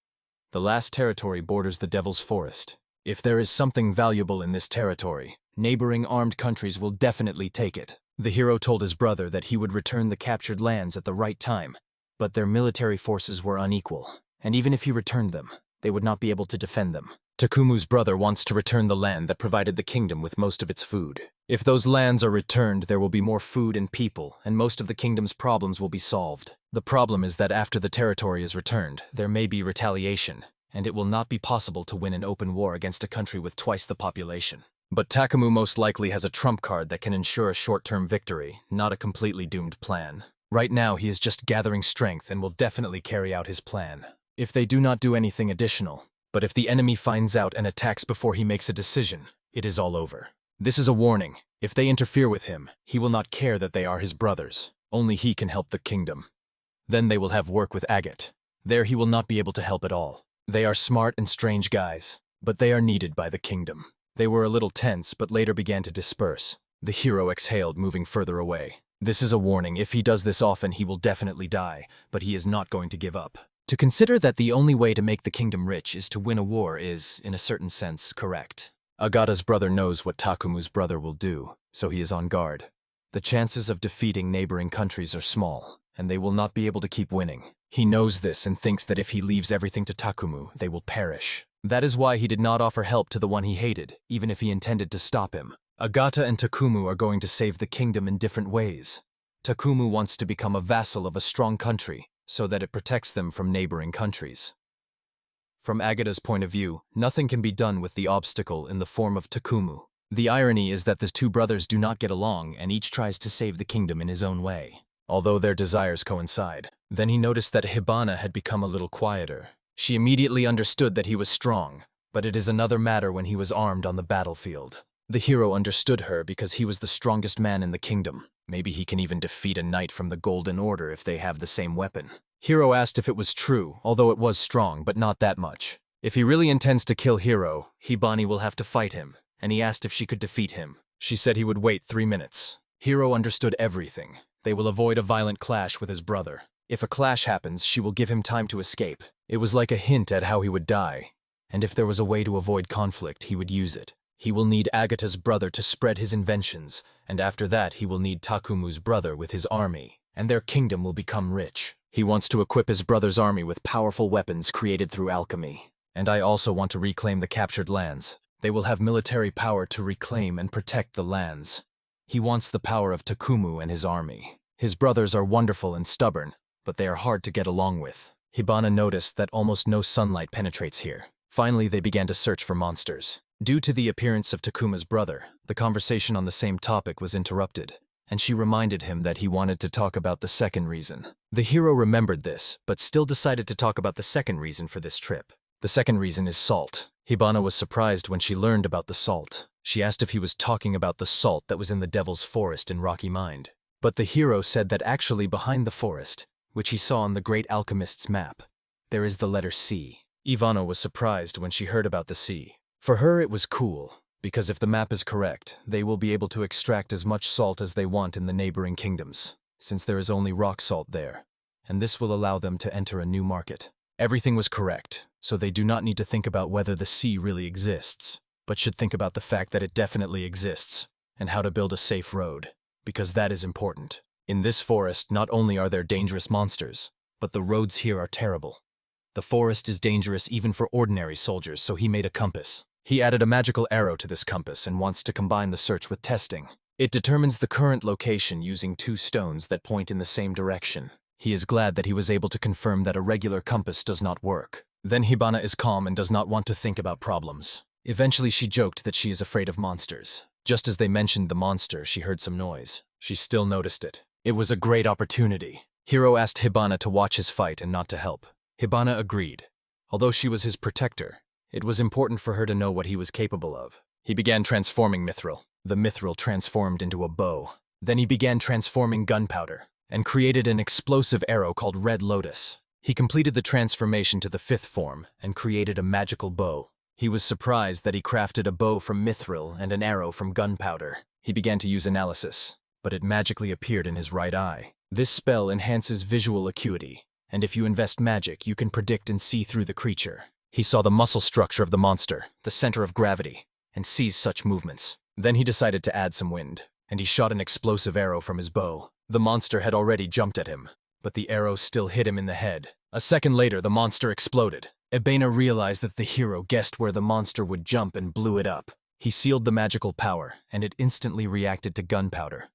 The last territory borders the Devil's Forest. If there is something valuable in this territory, neighboring armed countries will definitely take it. The hero told his brother that he would return the captured lands at the right time, but their military forces were unequal, and even if he returned them, they would not be able to defend them. Takumu's brother wants to return the land that provided the kingdom with most of its food. If those lands are returned, there will be more food and people, and most of the kingdom's problems will be solved. The problem is that after the territory is returned, there may be retaliation, and it will not be possible to win an open war against a country with twice the population. But Takumu most likely has a trump card that can ensure a short-term victory, not a completely doomed plan. Right now, he is just gathering strength and will definitely carry out his plan. If they do not do anything additional, but if the enemy finds out and attacks before he makes a decision, it is all over. This is a warning. If they interfere with him, he will not care that they are his brothers. Only he can help the kingdom. Then they will have work with Agate. There he will not be able to help at all. They are smart and strange guys, but they are needed by the kingdom. They were a little tense, but later began to disperse. The hero exhaled, moving further away. This is a warning. If he does this often, he will definitely die, but he is not going to give up. To consider that the only way to make the kingdom rich is to win a war is, in a certain sense, correct. Agata's brother knows what Takumu's brother will do, so he is on guard. The chances of defeating neighboring countries are small, and they will not be able to keep winning. He knows this and thinks that if he leaves everything to Takumu, they will perish. That is why he did not offer help to the one he hated, even if he intended to stop him. Agata and Takumu are going to save the kingdom in different ways. Takumu wants to become a vassal of a strong country, so that it protects them from neighboring countries. From Agata's point of view, nothing can be done with the obstacle in the form of Takumu. The irony is that the two brothers do not get along and each tries to save the kingdom in his own way, although their desires coincide. Then he noticed that Hibana had become a little quieter. She immediately understood that he was strong, but it is another matter when he was armed on the battlefield. The hero understood her because he was the strongest man in the kingdom. Maybe he can even defeat a knight from the Golden Order if they have the same weapon. Hiro asked if it was true, although it was strong, but not that much. If he really intends to kill Hiro, Hibani will have to fight him, and he asked if she could defeat him. She said he would wait 3 minutes. Hiro understood everything. They will avoid a violent clash with his brother. If a clash happens, she will give him time to escape. It was like a hint at how he would die. And if there was a way to avoid conflict, he would use it. He will need Agata's brother to spread his inventions, and after that he will need Takumu's brother with his army, and their kingdom will become rich. He wants to equip his brother's army with powerful weapons created through alchemy. And I also want to reclaim the captured lands. They will have military power to reclaim and protect the lands. He wants the power of Takumu and his army. His brothers are wonderful and stubborn, but they are hard to get along with. Hibana noticed that almost no sunlight penetrates here. Finally, they began to search for monsters. Due to the appearance of Takuma's brother, the conversation on the same topic was interrupted, and she reminded him that he wanted to talk about the second reason. The hero remembered this, but still decided to talk about the second reason for this trip. The second reason is salt. Hibana was surprised when she learned about the salt. She asked if he was talking about the salt that was in the Devil's Forest in Rocky Mind. But the hero said that actually behind the forest, which he saw on the great alchemist's map, there is the letter C. Ivana was surprised when she heard about the C. For her it was cool, because if the map is correct, they will be able to extract as much salt as they want in the neighboring kingdoms, since there is only rock salt there, and this will allow them to enter a new market. Everything was correct, so they do not need to think about whether the sea really exists, but should think about the fact that it definitely exists, and how to build a safe road, because that is important. In this forest, not only are there dangerous monsters, but the roads here are terrible. The forest is dangerous even for ordinary soldiers, so he made a compass. He added a magical arrow to this compass and wants to combine the search with testing. It determines the current location using 2 stones that point in the same direction. He is glad that he was able to confirm that a regular compass does not work. Then Hibana is calm and does not want to think about problems. Eventually she joked that she is afraid of monsters. Just as they mentioned the monster, she heard some noise. She still noticed it. It was a great opportunity. Hiro asked Hibana to watch his fight and not to help. Hibana agreed. Although she was his protector, it was important for her to know what he was capable of. He began transforming mithril. The mithril transformed into a bow. Then he began transforming gunpowder, and created an explosive arrow called Red Lotus. He completed the transformation to the 5th form, and created a magical bow. He was surprised that he crafted a bow from mithril and an arrow from gunpowder. He began to use analysis, but it magically appeared in his right eye. This spell enhances visual acuity, and if you invest magic, you can predict and see through the creature. He saw the muscle structure of the monster, the center of gravity, and sees such movements. Then he decided to add some wind, and he shot an explosive arrow from his bow. The monster had already jumped at him, but the arrow still hit him in the head. A second later, the monster exploded. Ebena realized that the hero guessed where the monster would jump and blew it up. He sealed the magical power, and it instantly reacted to gunpowder.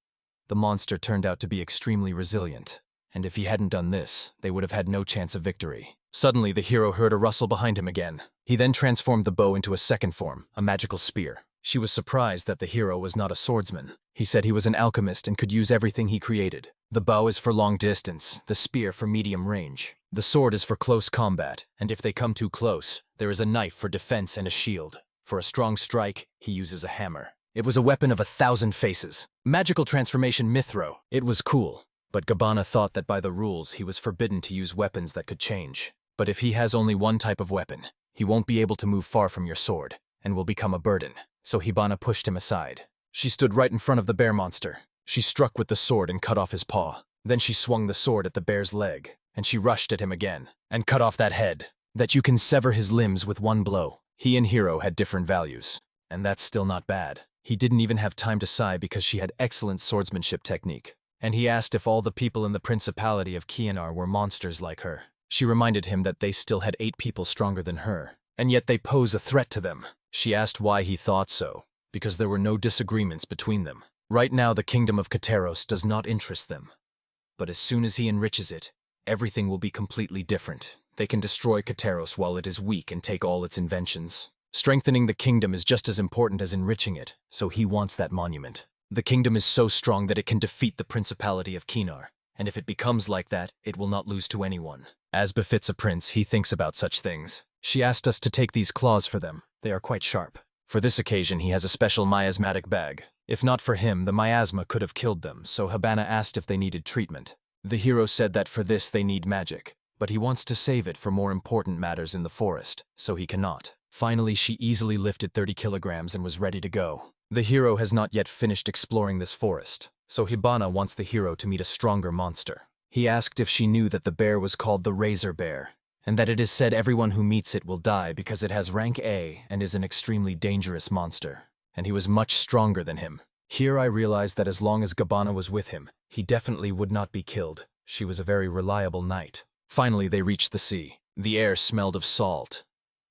The monster turned out to be extremely resilient, and if he hadn't done this, they would have had no chance of victory. Suddenly, the hero heard a rustle behind him again. He then transformed the bow into a 2nd form, a magical spear. She was surprised that the hero was not a swordsman. He said he was an alchemist and could use everything he created. The bow is for long distance, the spear for medium range. The sword is for close combat, and if they come too close, there is a knife for defense and a shield. For a strong strike, he uses a hammer. It was a weapon of 1,000 faces. Magical transformation Mithro. It was cool. But Gabbana thought that by the rules he was forbidden to use weapons that could change. But if he has only one type of weapon, he won't be able to move far from your sword, and will become a burden. So Hibana pushed him aside. She stood right in front of the bear monster. She struck with the sword and cut off his paw. Then she swung the sword at the bear's leg, and she rushed at him again, and cut off that head. That you can sever his limbs with one blow. He and Hiro had different values, and that's still not bad. He didn't even have time to sigh because she had excellent swordsmanship technique. And he asked if all the people in the Principality of Kienar were monsters like her. She reminded him that they still had 8 people stronger than her, and yet they pose a threat to them. She asked why he thought so, because there were no disagreements between them. Right now the kingdom of Kateros does not interest them. But as soon as he enriches it, everything will be completely different. They can destroy Kateros while it is weak and take all its inventions. Strengthening the kingdom is just as important as enriching it, so he wants that monument. The kingdom is so strong that it can defeat the Principality of Kienar, and if it becomes like that, it will not lose to anyone. As befits a prince, he thinks about such things. She asked us to take these claws for them. They are quite sharp. For this occasion, he has a special miasmatic bag. If not for him, the miasma could have killed them, so Habana asked if they needed treatment. The hero said that for this they need magic, but he wants to save it for more important matters in the forest, so he cannot. Finally, she easily lifted 30 kilograms and was ready to go. The hero has not yet finished exploring this forest, so Hibana wants the hero to meet a stronger monster. He asked if she knew that the bear was called the Razor Bear, and that it is said everyone who meets it will die because it has rank A and is an extremely dangerous monster. And he was much stronger than him. Here I realized that as long as Hibana was with him, he definitely would not be killed. She was a very reliable knight. Finally, they reached the sea. The air smelled of salt.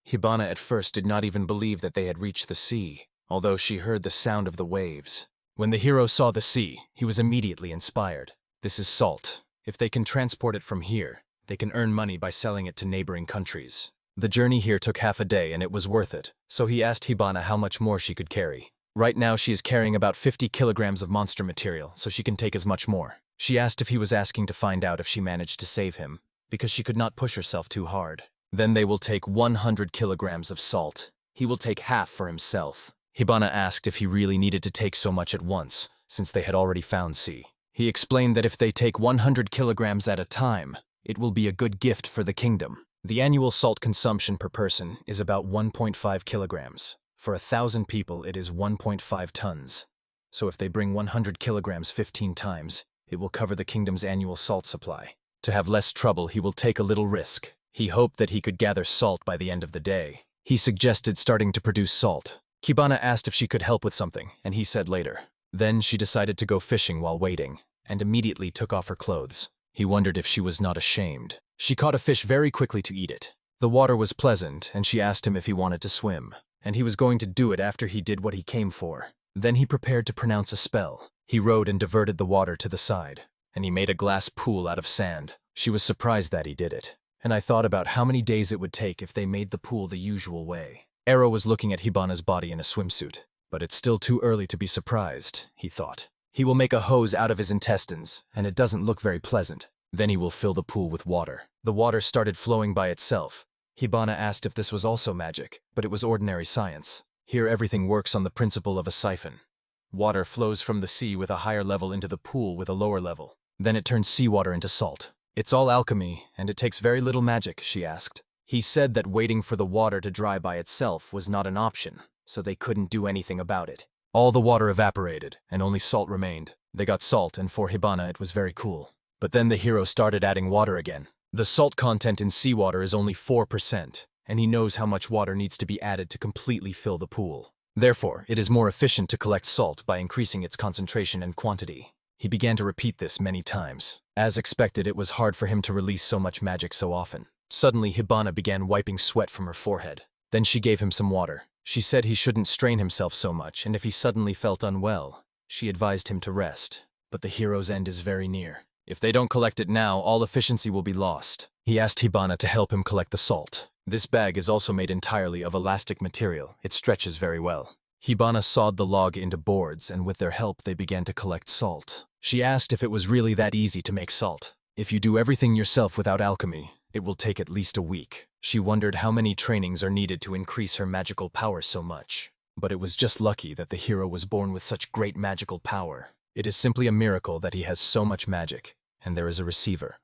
Hibana at first did not even believe that they had reached the sea, although she heard the sound of the waves. When the hero saw the sea, he was immediately inspired. This is salt. If they can transport it from here, they can earn money by selling it to neighboring countries. The journey here took half a day and it was worth it, so he asked Hibana how much more she could carry. Right now she is carrying about 50 kilograms of monster material, so she can take as much more. She asked if he was asking to find out if she managed to save him, because she could not push herself too hard. Then they will take 100 kilograms of salt. He will take half for himself. Hibana asked if he really needed to take so much at once, since they had already found sea. He explained that if they take 100 kilograms at a time, it will be a good gift for the kingdom. The annual salt consumption per person is about 1.5 kilograms. For 1,000 people, it is 1.5 tons. So if they bring 100 kilograms 15 times, it will cover the kingdom's annual salt supply. To have less trouble, he will take a little risk. He hoped that he could gather salt by the end of the day. He suggested starting to produce salt. Hibana asked if she could help with something, and he said later. Then she decided to go fishing while waiting, and immediately took off her clothes. He wondered if she was not ashamed. She caught a fish very quickly to eat it. The water was pleasant, and she asked him if he wanted to swim, and he was going to do it after he did what he came for. Then he prepared to pronounce a spell. He rowed and diverted the water to the side, and he made a glass pool out of sand. She was surprised that he did it, and I thought about how many days it would take if they made the pool the usual way. Ero was looking at Hibana's body in a swimsuit. But it's still too early to be surprised, he thought. He will make a hose out of his intestines, and it doesn't look very pleasant. Then he will fill the pool with water. The water started flowing by itself. Hibana asked if this was also magic, but it was ordinary science. Here everything works on the principle of a siphon. Water flows from the sea with a higher level into the pool with a lower level. Then it turns seawater into salt. It's all alchemy, and it takes very little magic, she asked. He said that waiting for the water to dry by itself was not an option, so they couldn't do anything about it. All the water evaporated, and only salt remained. They got salt, and for Hibana it was very cool. But then the hero started adding water again. The salt content in seawater is only 4%, and he knows how much water needs to be added to completely fill the pool. Therefore, it is more efficient to collect salt by increasing its concentration and quantity. He began to repeat this many times. As expected, it was hard for him to release so much magic so often. Suddenly, Hibana began wiping sweat from her forehead. Then she gave him some water. She said he shouldn't strain himself so much, and if he suddenly felt unwell, she advised him to rest. But the hero's end is very near. If they don't collect it now, all efficiency will be lost. He asked Hibana to help him collect the salt. This bag is also made entirely of elastic material. It stretches very well. Hibana sawed the log into boards, and with their help they began to collect salt. She asked if it was really that easy to make salt. If you do everything yourself without alchemy, it will take at least a week. She wondered how many trainings are needed to increase her magical power so much. But it was just lucky that the hero was born with such great magical power. It is simply a miracle that he has so much magic, and there is a receiver.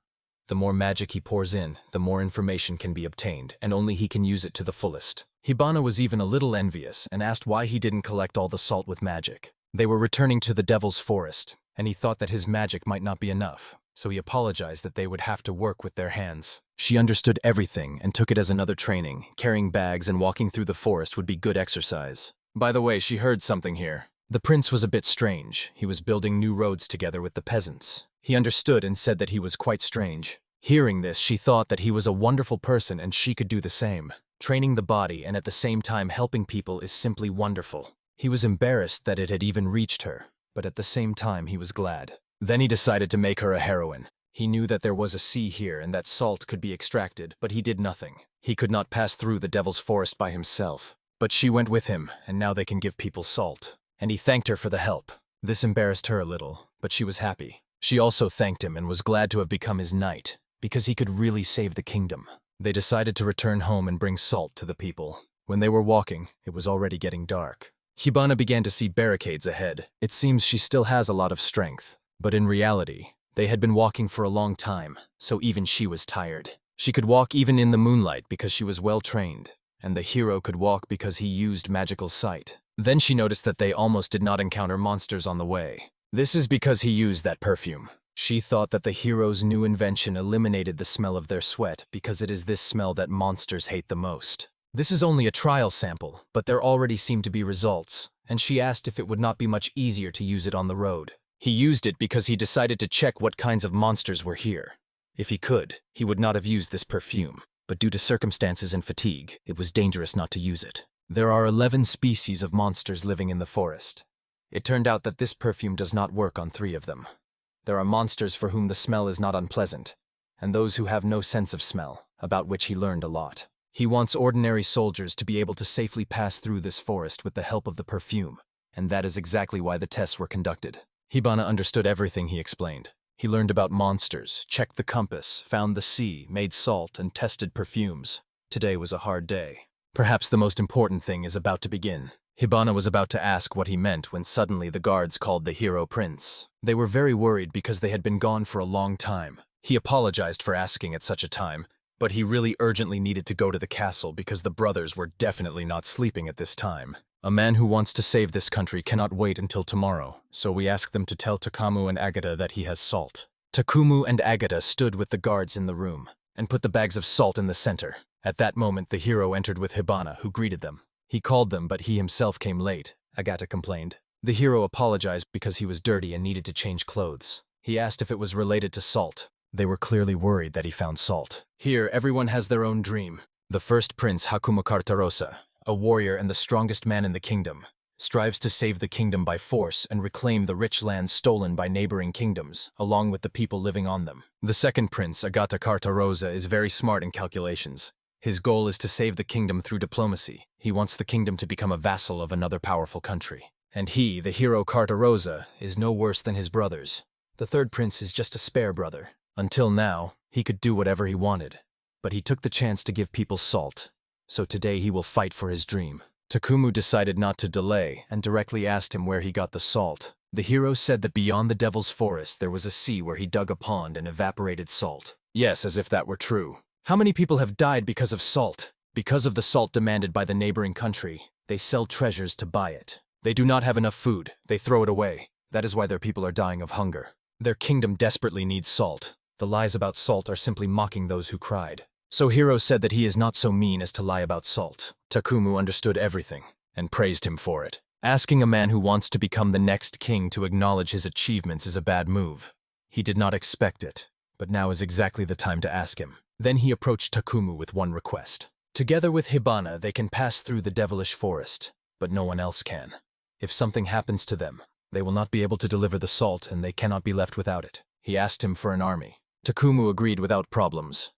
The more magic he pours in, the more information can be obtained, and only he can use it to the fullest. Hibana was even a little envious and asked why he didn't collect all the salt with magic. They were returning to the Devil's Forest, and he thought that his magic might not be enough, so he apologized that they would have to work with their hands. She understood everything and took it as another training. Carrying bags and walking through the forest would be good exercise. By the way, she heard something here. The prince was a bit strange. He was building new roads together with the peasants. He understood and said that he was quite strange. Hearing this, she thought that he was a wonderful person and she could do the same. Training the body and at the same time helping people is simply wonderful. He was embarrassed that it had even reached her, but at the same time he was glad. Then he decided to make her a heroine. He knew that there was a sea here and that salt could be extracted, but he did nothing. He could not pass through the Devil's Forest by himself. But she went with him, and now they can give people salt. And he thanked her for the help. This embarrassed her a little, but she was happy. She also thanked him and was glad to have become his knight, because he could really save the kingdom. They decided to return home and bring salt to the people. When they were walking, it was already getting dark. Hibana began to see barricades ahead. It seems she still has a lot of strength, but in reality, they had been walking for a long time, so even she was tired. She could walk even in the moonlight because she was well trained, and the hero could walk because he used magical sight. Then she noticed that they almost did not encounter monsters on the way. This is because he used that perfume. She thought that the hero's new invention eliminated the smell of their sweat because it is this smell that monsters hate the most. This is only a trial sample, but there already seemed to be results, and she asked if it would not be much easier to use it on the road. He used it because he decided to check what kinds of monsters were here. If he could, he would not have used this perfume, but due to circumstances and fatigue, it was dangerous not to use it. There are 11 species of monsters living in the forest. It turned out that this perfume does not work on 3 of them. There are monsters for whom the smell is not unpleasant, and those who have no sense of smell, about which he learned a lot. He wants ordinary soldiers to be able to safely pass through this forest with the help of the perfume, and that is exactly why the tests were conducted. Hibana understood everything he explained. He learned about monsters, checked the compass, found the sea, made salt, and tested perfumes. Today was a hard day. Perhaps the most important thing is about to begin. Hibana was about to ask what he meant when suddenly the guards called the hero prince. They were very worried because they had been gone for a long time. He apologized for asking at such a time, but he really urgently needed to go to the castle because the brothers were definitely not sleeping at this time. A man who wants to save this country cannot wait until tomorrow, so we ask them to tell Takamu and Agata that he has salt. Takumu and Agata stood with the guards in the room and put the bags of salt in the center. At that moment, the hero entered with Hibana, who greeted them. He called them, but he himself came late, Agata complained. The hero apologized because he was dirty and needed to change clothes. He asked if it was related to salt. They were clearly worried that he found salt. Here, everyone has their own dream. The first prince, Hakuma Kartarosa, a warrior and the strongest man in the kingdom, strives to save the kingdom by force and reclaim the rich lands stolen by neighboring kingdoms, along with the people living on them. The second prince, Agata Kartarosa, is very smart in calculations. His goal is to save the kingdom through diplomacy. He wants the kingdom to become a vassal of another powerful country. And he, the hero Kartarosa, is no worse than his brothers. The third prince is just a spare brother. Until now, he could do whatever he wanted. But he took the chance to give people salt. So today he will fight for his dream. Takumu decided not to delay and directly asked him where he got the salt. The hero said that beyond the Devil's Forest there was a sea where he dug a pond and evaporated salt. Yes, as if that were true. How many people have died because of salt? Because of the salt demanded by the neighboring country, they sell treasures to buy it. They do not have enough food, they throw it away. That is why their people are dying of hunger. Their kingdom desperately needs salt. The lies about salt are simply mocking those who cried. So Hiro said that he is not so mean as to lie about salt. Takumu understood everything and praised him for it. Asking a man who wants to become the next king to acknowledge his achievements is a bad move. He did not expect it, but now is exactly the time to ask him. Then he approached Takumu with one request. Together with Hibana, they can pass through the devilish forest, but no one else can. If something happens to them, they will not be able to deliver the salt and they cannot be left without it. He asked him for an army. Takumu agreed without problems.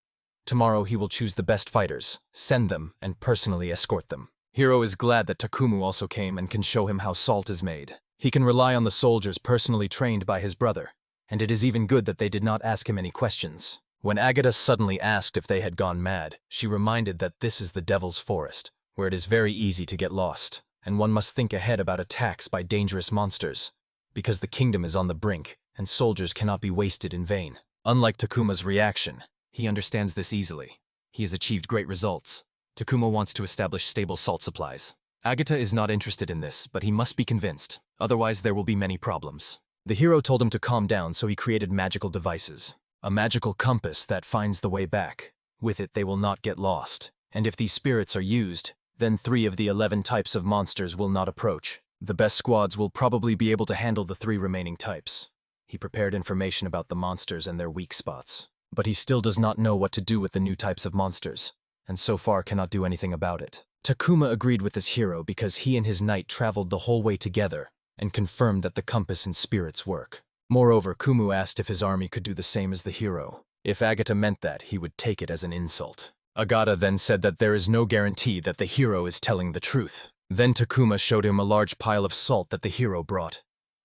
Tomorrow he will choose the best fighters, send them, and personally escort them. Hiro is glad that Takumu also came and can show him how salt is made. He can rely on the soldiers personally trained by his brother, and it is even good that they did not ask him any questions. When Agata suddenly asked if they had gone mad, she reminded that this is the Devil's Forest, where it is very easy to get lost, and one must think ahead about attacks by dangerous monsters, because the kingdom is on the brink, and soldiers cannot be wasted in vain. Unlike Takuma's reaction, he understands this easily. He has achieved great results. Takuma wants to establish stable salt supplies. Agata is not interested in this, but he must be convinced, otherwise there will be many problems. The hero told him to calm down, so he created magical devices. A magical compass that finds the way back. With it they will not get lost, and if these spirits are used, then 3 of the 11 types of monsters will not approach. The best squads will probably be able to handle the 3 remaining types. He prepared information about the monsters and their weak spots. But he still does not know what to do with the new types of monsters, and so far cannot do anything about it. Takuma agreed with his hero because he and his knight traveled the whole way together and confirmed that the compass and spirits work. Moreover, Kumu asked if his army could do the same as the hero. If Agata meant that, he would take it as an insult. Agata then said that there is no guarantee that the hero is telling the truth. Then Takuma showed him a large pile of salt that the hero brought.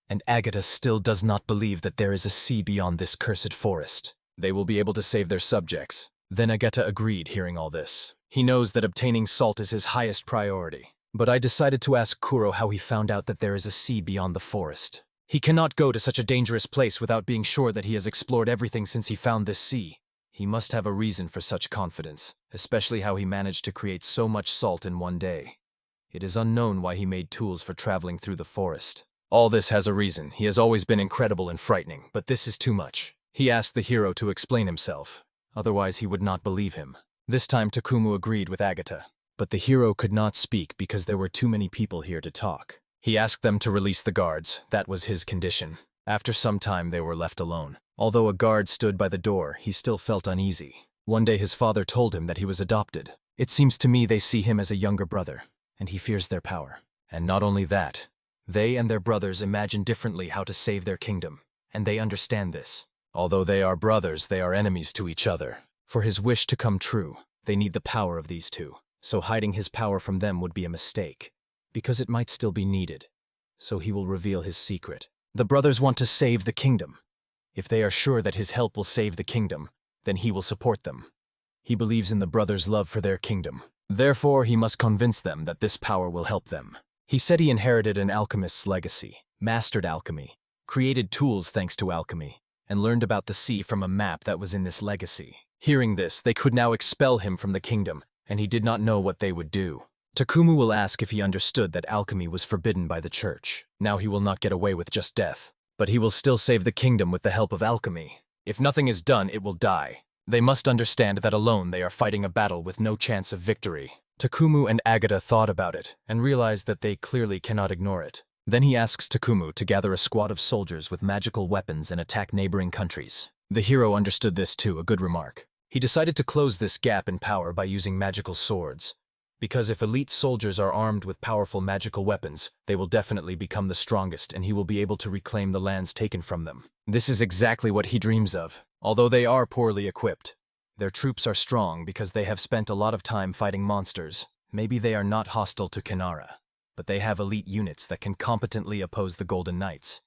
And Agata still does not believe that there is a sea beyond this cursed forest. They will be able to save their subjects. Then Agata agreed, hearing all this. He knows that obtaining salt is his highest priority. But I decided to ask Kuro how he found out that there is a sea beyond the forest. He cannot go to such a dangerous place without being sure that he has explored everything since he found this sea. He must have a reason for such confidence, especially how he managed to create so much salt in one day. It is unknown why he made tools for traveling through the forest. All this has a reason. He has always been incredible and frightening, but this is too much. He asked the hero to explain himself. Otherwise he would not believe him. This time Takumu agreed with Agata. But the hero could not speak because there were too many people here to talk. He asked them to release the guards. That was his condition. After some time they were left alone. Although a guard stood by the door, he still felt uneasy. One day his father told him that he was adopted. It seems to me they see him as a younger brother, and he fears their power. And not only that, they and their brothers imagine differently how to save their kingdom, and they understand this. Although they are brothers, they are enemies to each other. For his wish to come true, they need the power of these two. So hiding his power from them would be a mistake, because it might still be needed. So he will reveal his secret. The brothers want to save the kingdom. If they are sure that his help will save the kingdom, then he will support them. He believes in the brothers' love for their kingdom. Therefore, he must convince them that this power will help them. He said he inherited an alchemist's legacy, mastered alchemy, created tools thanks to alchemy, and learned about the sea from a map that was in this legacy. Hearing this, they could now expel him from the kingdom, and he did not know what they would do. Takumu will ask if he understood that alchemy was forbidden by the church. Now he will not get away with just death, but he will still save the kingdom with the help of alchemy. If nothing is done, it will die. They must understand that alone they are fighting a battle with no chance of victory. Takumu and Agata thought about it, and realized that they clearly cannot ignore it. Then he asks Takumu to gather a squad of soldiers with magical weapons and attack neighboring countries. The hero understood this too, a good remark. He decided to close this gap in power by using magical swords. Because if elite soldiers are armed with powerful magical weapons, they will definitely become the strongest and he will be able to reclaim the lands taken from them. This is exactly what he dreams of. Although they are poorly equipped, their troops are strong because they have spent a lot of time fighting monsters. Maybe they are not hostile to Kinara, but they have elite units that can competently oppose the Golden Knights.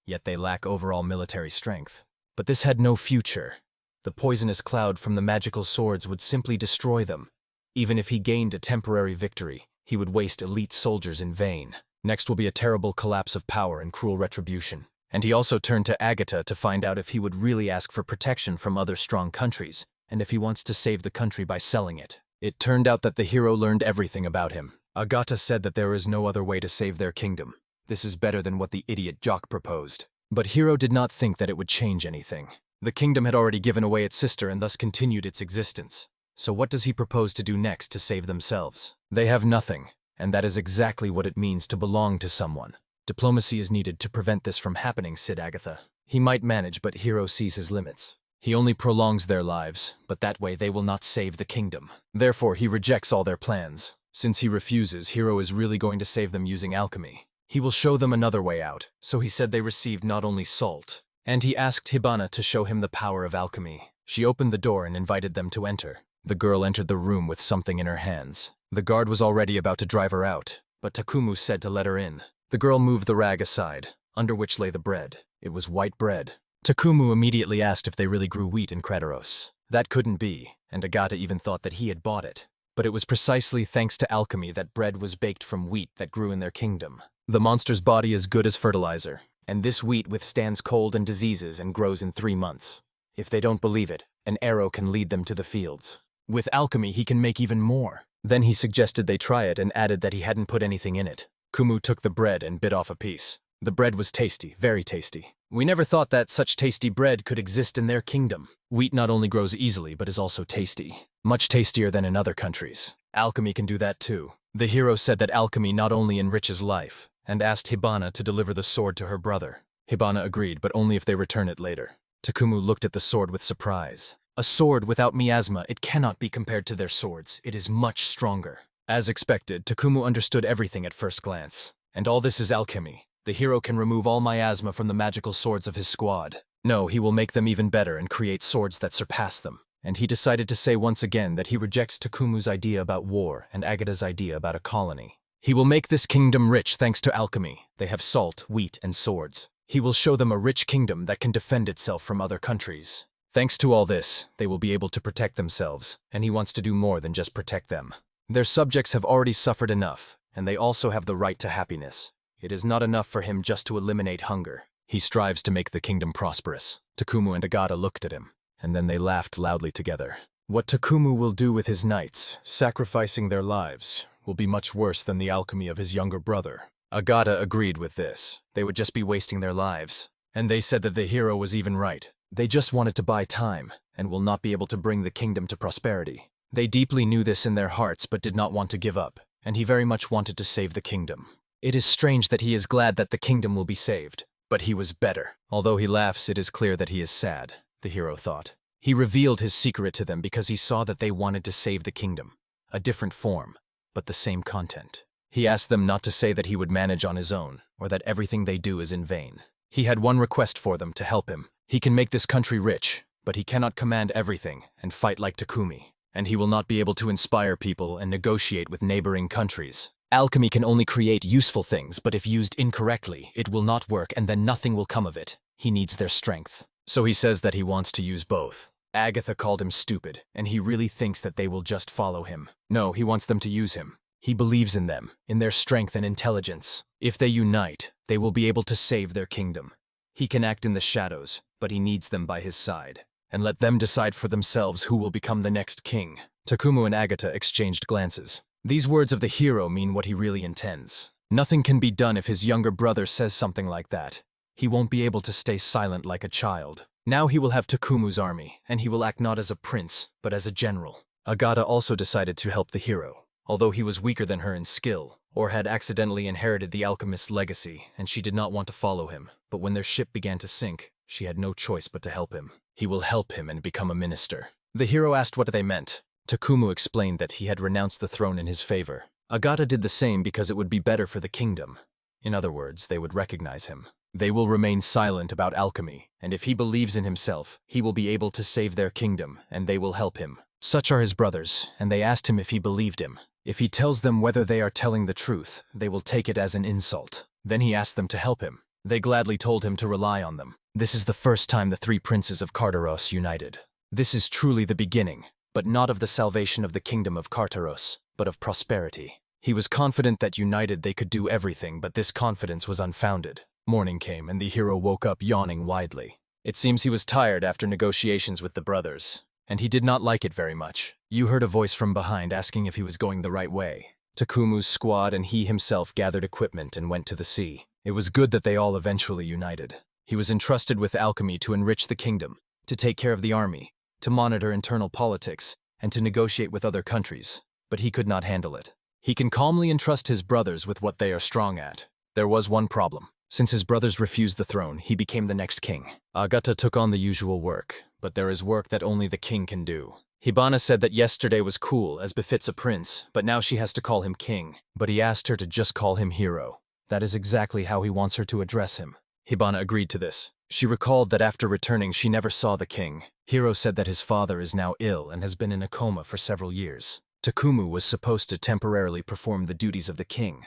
Yet they lack overall military strength. But this had no future. The poisonous cloud from the magical swords would simply destroy them. Even if he gained a temporary victory, he would waste elite soldiers in vain. Next will be a terrible collapse of power and cruel retribution. And he also turned to Agata to find out if he would really ask for protection from other strong countries, and if he wants to save the country by selling it. It turned out that the hero learned everything about him. Agata said that there is no other way to save their kingdom. This is better than what the idiot jock proposed. But Hiro did not think that it would change anything. The kingdom had already given away its sister and thus continued its existence. So what does he propose to do next to save themselves? They have nothing, and that is exactly what it means to belong to someone. Diplomacy is needed to prevent this from happening, said Agatha. He might manage, but Hiro sees his limits. He only prolongs their lives, but that way they will not save the kingdom. Therefore, he rejects all their plans. Since he refuses, Hiro is really going to save them using alchemy. He will show them another way out, so he said they received not only salt, and he asked Hibana to show him the power of alchemy. She opened the door and invited them to enter. The girl entered the room with something in her hands. The guard was already about to drive her out, but Takumu said to let her in. The girl moved the rag aside, under which lay the bread. It was white bread. Takumu immediately asked if they really grew wheat in Krateros. That couldn't be, and Agata even thought that he had bought it. But it was precisely thanks to alchemy that bread was baked from wheat that grew in their kingdom. The monster's body is good as fertilizer, and this wheat withstands cold and diseases and grows in 3 months. If they don't believe it, an arrow can lead them to the fields. With alchemy, he can make even more. Then he suggested they try it and added that he hadn't put anything in it. Kumu took the bread and bit off a piece. The bread was tasty, very tasty. We never thought that such tasty bread could exist in their kingdom. Wheat not only grows easily, but is also tasty. Much tastier than in other countries. Alchemy can do that too. The hero said that alchemy not only enriches life, and asked Hibana to deliver the sword to her brother. Hibana agreed, but only if they return it later. Takumu looked at the sword with surprise. A sword without miasma, it cannot be compared to their swords. It is much stronger. As expected, Takumu understood everything at first glance. And all this is alchemy. The hero can remove all miasma from the magical swords of his squad. No, he will make them even better and create swords that surpass them. And he decided to say once again that he rejects Takumu's idea about war and Agata's idea about a colony. He will make this kingdom rich thanks to alchemy. They have salt, wheat, and swords. He will show them a rich kingdom that can defend itself from other countries. Thanks to all this, they will be able to protect themselves, and he wants to do more than just protect them. Their subjects have already suffered enough, and they also have the right to happiness. It is not enough for him just to eliminate hunger. He strives to make the kingdom prosperous. Takumu and Agata looked at him. and then they laughed loudly together. What Takumu will do with his knights, sacrificing their lives, will be much worse than the alchemy of his younger brother. Agata agreed with this. They would just be wasting their lives. And they said that the hero was even right. They just wanted to buy time, and will not be able to bring the kingdom to prosperity. They deeply knew this in their hearts but did not want to give up, and he very much wanted to save the kingdom. It is strange that he is glad that the kingdom will be saved, but he was better. Although he laughs, it is clear that he is sad, the hero thought. He revealed his secret to them because he saw that they wanted to save the kingdom. A different form, but the same content. He asked them not to say that he would manage on his own, or that everything they do is in vain. He had one request for them to help him. He can make this country rich, but he cannot command everything and fight like Takumi. And he will not be able to inspire people and negotiate with neighboring countries. Alchemy can only create useful things, but if used incorrectly, it will not work and then nothing will come of it. He needs their strength. So he says that he wants to use both. Agatha called him stupid, and he really thinks that they will just follow him. No, he wants them to use him. He believes in them, in their strength and intelligence. If they unite, they will be able to save their kingdom. He can act in the shadows, but he needs them by his side. And let them decide for themselves who will become the next king. Takumu and Agatha exchanged glances. These words of the hero mean what he really intends. Nothing can be done if his younger brother says something like that. He won't be able to stay silent like a child. Now he will have Takumu's army, and he will act not as a prince, but as a general. Agata also decided to help the hero. Although he was weaker than her in skill, or had accidentally inherited the alchemist's legacy, and she did not want to follow him. But when their ship began to sink, she had no choice but to help him. He will help him and become a minister. The hero asked what they meant. Takumu explained that he had renounced the throne in his favor. Agata did the same because it would be better for the kingdom. In other words, they would recognize him. They will remain silent about alchemy, and if he believes in himself, he will be able to save their kingdom, and they will help him. Such are his brothers, and they asked him if he believed him. If he tells them whether they are telling the truth, they will take it as an insult. Then he asked them to help him. They gladly told him to rely on them. This is the first time the three princes of Carteros united. This is truly the beginning, but not of the salvation of the kingdom of Carteros, but of prosperity. He was confident that united they could do everything, but this confidence was unfounded. Morning came, and the hero woke up yawning widely. It seems he was tired after negotiations with the brothers, and he did not like it very much. You heard a voice from behind asking if he was going the right way. Takumu's squad and he himself gathered equipment and went to the sea. It was good that they all eventually united. He was entrusted with alchemy to enrich the kingdom, to take care of the army, to monitor internal politics, and to negotiate with other countries, but he could not handle it. He can calmly entrust his brothers with what they are strong at. There was one problem. Since his brothers refused the throne, he became the next king. Agata took on the usual work, but there is work that only the king can do. Hibana said that yesterday was cool, as befits a prince, but now she has to call him king. But he asked her to just call him hero. That is exactly how he wants her to address him. Hibana agreed to this. She recalled that after returning she never saw the king. Hiro said that his father is now ill and has been in a coma for several years. Takumu was supposed to temporarily perform the duties of the king,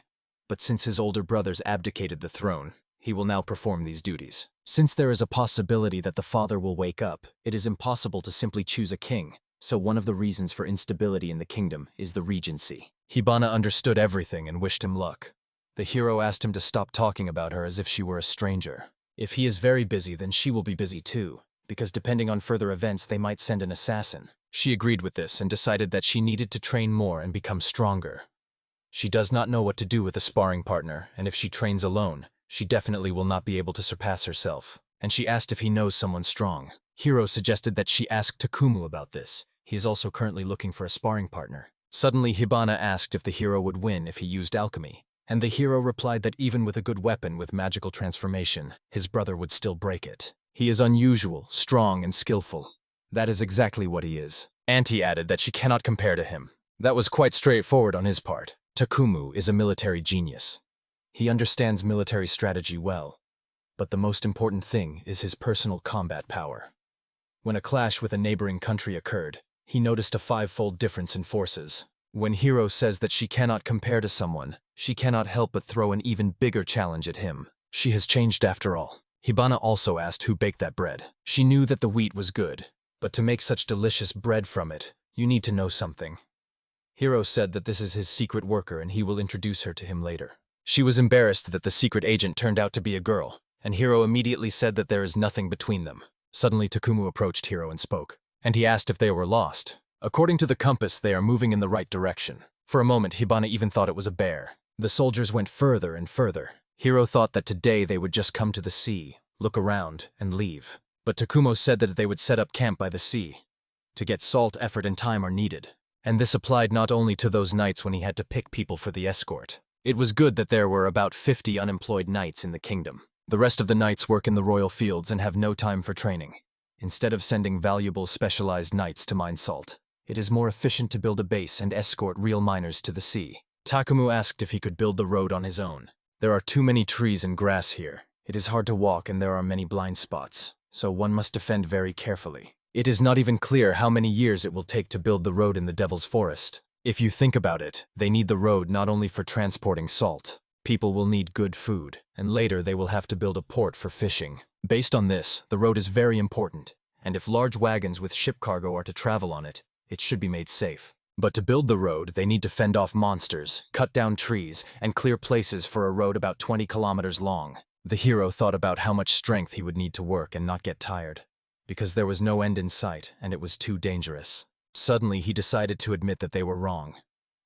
but since his older brothers abdicated the throne, he will now perform these duties. Since there is a possibility that the father will wake up, it is impossible to simply choose a king, so one of the reasons for instability in the kingdom is the regency. Hibana understood everything and wished him luck. The hero asked him to stop talking about her as if she were a stranger. If he is very busy, then she will be busy too, because depending on further events they might send an assassin. She agreed with this and decided that she needed to train more and become stronger. She does not know what to do with a sparring partner, and if she trains alone, she definitely will not be able to surpass herself. And she asked if he knows someone strong. Hiro suggested that she ask Takumu about this. He is also currently looking for a sparring partner. Suddenly Hibana asked if the hero would win if he used alchemy, and the hero replied that even with a good weapon with magical transformation, his brother would still break it. He is unusual, strong, and skillful. That is exactly what he is. Auntie added that she cannot compare to him. That was quite straightforward on his part. Takumu is a military genius. He understands military strategy well, but the most important thing is his personal combat power. When a clash with a neighboring country occurred, he noticed a five-fold difference in forces. When Hiro says that she cannot compare to someone, she cannot help but throw an even bigger challenge at him. She has changed after all. Hibana also asked who baked that bread. She knew that the wheat was good, but to make such delicious bread from it, you need to know something. Hiro said that this is his secret worker and he will introduce her to him later. She was embarrassed that the secret agent turned out to be a girl, and Hiro immediately said that there is nothing between them. Suddenly Takumu approached Hiro and spoke, and he asked if they were lost. According to the compass, they are moving in the right direction. For a moment, Hibana even thought it was a bear. The soldiers went further and further. Hiro thought that today they would just come to the sea, look around, and leave. But Takumo said that they would set up camp by the sea. To get salt, effort, and time are needed. And this applied not only to those nights when he had to pick people for the escort. It was good that there were about 50 unemployed knights in the kingdom. The rest of the knights work in the royal fields and have no time for training. Instead of sending valuable specialized knights to mine salt, it is more efficient to build a base and escort real miners to the sea. Takumu asked if he could build the road on his own. There are too many trees and grass here. It is hard to walk and there are many blind spots, so one must defend very carefully. It is not even clear how many years it will take to build the road in the Devil's Forest. If you think about it, they need the road not only for transporting salt. People will need good food, and later they will have to build a port for fishing. Based on this, the road is very important, and if large wagons with ship cargo are to travel on it, it should be made safe. But to build the road, they need to fend off monsters, cut down trees, and clear places for a road about 20 kilometers long. The hero thought about how much strength he would need to work and not get tired, because there was no end in sight and it was too dangerous. Suddenly, he decided to admit that they were wrong.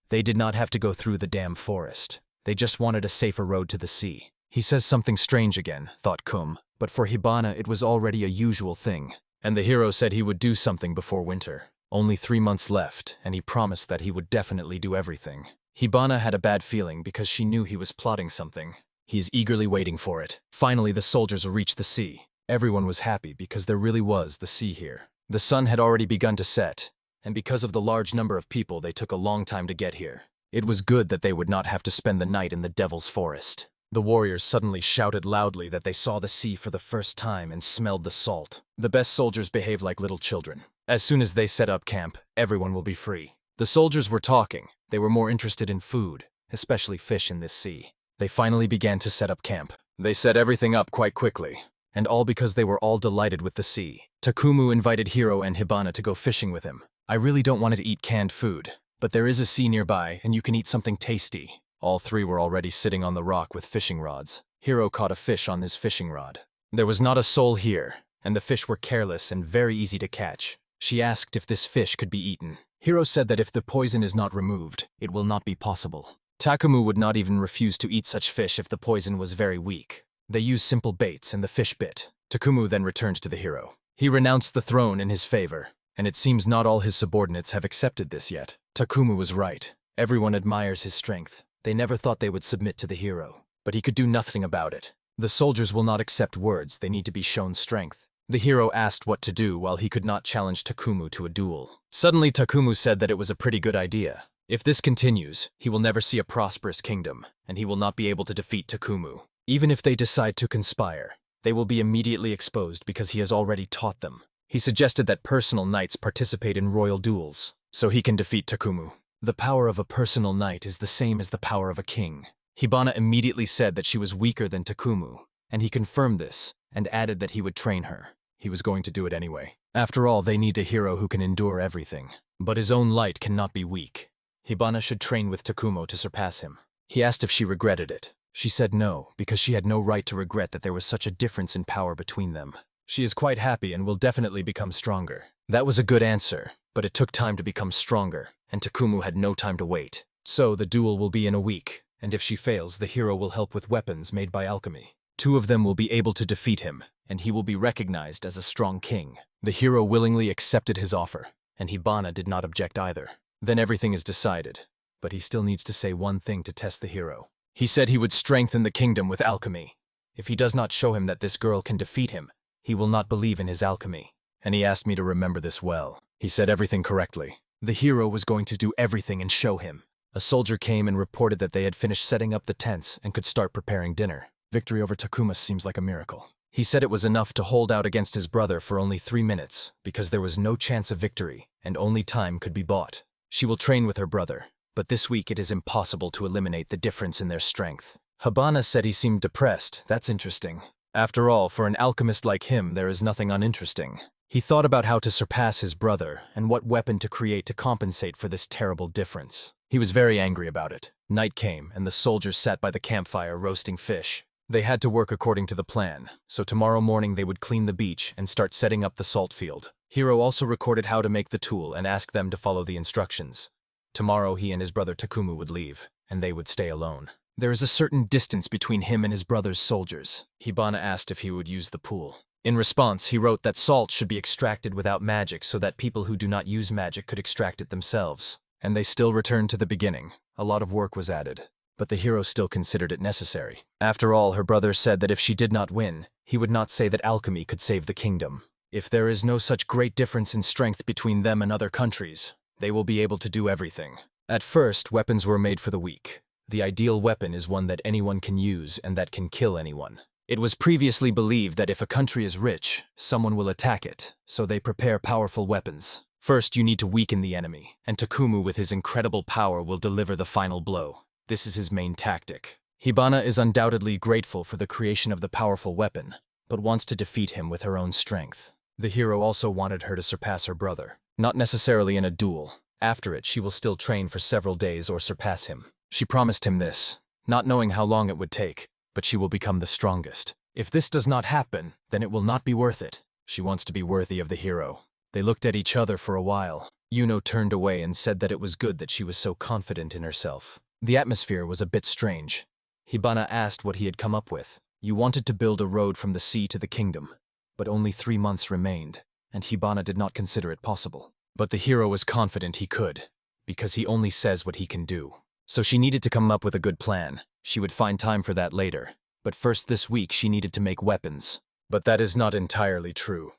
They did not have to go through the damn forest. They just wanted a safer road to the sea. He says something strange again, thought Kum, but for Hibana it was already a usual thing. And the hero said he would do something before winter. Only 3 months left, and he promised that he would definitely do everything. Hibana had a bad feeling because she knew he was plotting something. He is eagerly waiting for it. Finally, the soldiers reached the sea. Everyone was happy because there really was the sea here. The sun had already begun to set, and because of the large number of people, they took a long time to get here. It was good that they would not have to spend the night in the Devil's Forest. The warriors suddenly shouted loudly that they saw the sea for the first time and smelled the salt. The best soldiers behaved like little children. As soon as they set up camp, everyone will be free. The soldiers were talking. They were more interested in food, especially fish in this sea. They finally began to set up camp. They set everything up quite quickly, and all because they were all delighted with the sea. Takumu invited Hiro and Hibana to go fishing with him. I really don't want to eat canned food, but there is a sea nearby and you can eat something tasty. All three were already sitting on the rock with fishing rods. Hiro caught a fish on his fishing rod. There was not a soul here, and the fish were careless and very easy to catch. She asked if this fish could be eaten. Hiro said that if the poison is not removed, it will not be possible. Takumu would not even refuse to eat such fish if the poison was very weak. They used simple baits and the fish bit. Takumu then returned to the hero. He renounced the throne in his favor, and it seems not all his subordinates have accepted this yet. Takumu was right. Everyone admires his strength. They never thought they would submit to the hero, but he could do nothing about it. The soldiers will not accept words, they need to be shown strength. The hero asked what to do while he could not challenge Takumu to a duel. Suddenly Takumu said that it was a pretty good idea. If this continues, he will never see a prosperous kingdom, and he will not be able to defeat Takumu. Even if they decide to conspire, they will be immediately exposed because he has already taught them. He suggested that personal knights participate in royal duels, so he can defeat Takumu. The power of a personal knight is the same as the power of a king. Hibana immediately said that she was weaker than Takumu, and he confirmed this and added that he would train her. He was going to do it anyway. After all, they need a hero who can endure everything. But his own light cannot be weak. Hibana should train with Takumo to surpass him. He asked if she regretted it. She said no, because she had no right to regret that there was such a difference in power between them. She is quite happy and will definitely become stronger. That was a good answer, but it took time to become stronger, and Takumu had no time to wait. So the duel will be in a week, and if she fails, the hero will help with weapons made by alchemy. 2 of them will be able to defeat him, and he will be recognized as a strong king. The hero willingly accepted his offer, and Hibana did not object either. Then everything is decided, but he still needs to say one thing to test the hero. He said he would strengthen the kingdom with alchemy. If he does not show him that this girl can defeat him, he will not believe in his alchemy. And he asked me to remember this well. He said everything correctly. The hero was going to do everything and show him. A soldier came and reported that they had finished setting up the tents and could start preparing dinner. Victory over Takuma seems like a miracle. He said it was enough to hold out against his brother for only 3 minutes, because there was no chance of victory, and only time could be bought. She will train with her brother, but this week it is impossible to eliminate the difference in their strength. Hibana said he seemed depressed. That's interesting. After all, for an alchemist like him, there is nothing uninteresting. He thought about how to surpass his brother, and what weapon to create to compensate for this terrible difference. He was very angry about it. Night came, and the soldiers sat by the campfire roasting fish. They had to work according to the plan, so tomorrow morning they would clean the beach and start setting up the salt field. Hiro also recorded how to make the tool and asked them to follow the instructions. Tomorrow he and his brother Takumu would leave, and they would stay alone. There is a certain distance between him and his brother's soldiers. Hibana asked if he would use the pool. In response, he wrote that salt should be extracted without magic so that people who do not use magic could extract it themselves. And they still returned to the beginning. A lot of work was added, but the hero still considered it necessary. After all, her brother said that if she did not win, he would not say that alchemy could save the kingdom. If there is no such great difference in strength between them and other countries, they will be able to do everything. At first, weapons were made for the weak. The ideal weapon is one that anyone can use and that can kill anyone. It was previously believed that if a country is rich, someone will attack it, so they prepare powerful weapons. First, you need to weaken the enemy, and Takumu with his incredible power will deliver the final blow. This is his main tactic. Hibana is undoubtedly grateful for the creation of the powerful weapon, but wants to defeat him with her own strength. The hero also wanted her to surpass her brother, not necessarily in a duel. After it, she will still train for several days or surpass him. She promised him this, not knowing how long it would take, but she will become the strongest. If this does not happen, then it will not be worth it. She wants to be worthy of the hero. They looked at each other for a while. Yuno turned away and said that it was good that she was so confident in herself. The atmosphere was a bit strange. Hibana asked what he had come up with. You wanted to build a road from the sea to the kingdom, but only 3 months remained, and Hibana did not consider it possible. But the hero was confident he could, because he only says what he can do. So she needed to come up with a good plan. She would find time for that later. But first this week she needed to make weapons. But that is not entirely true.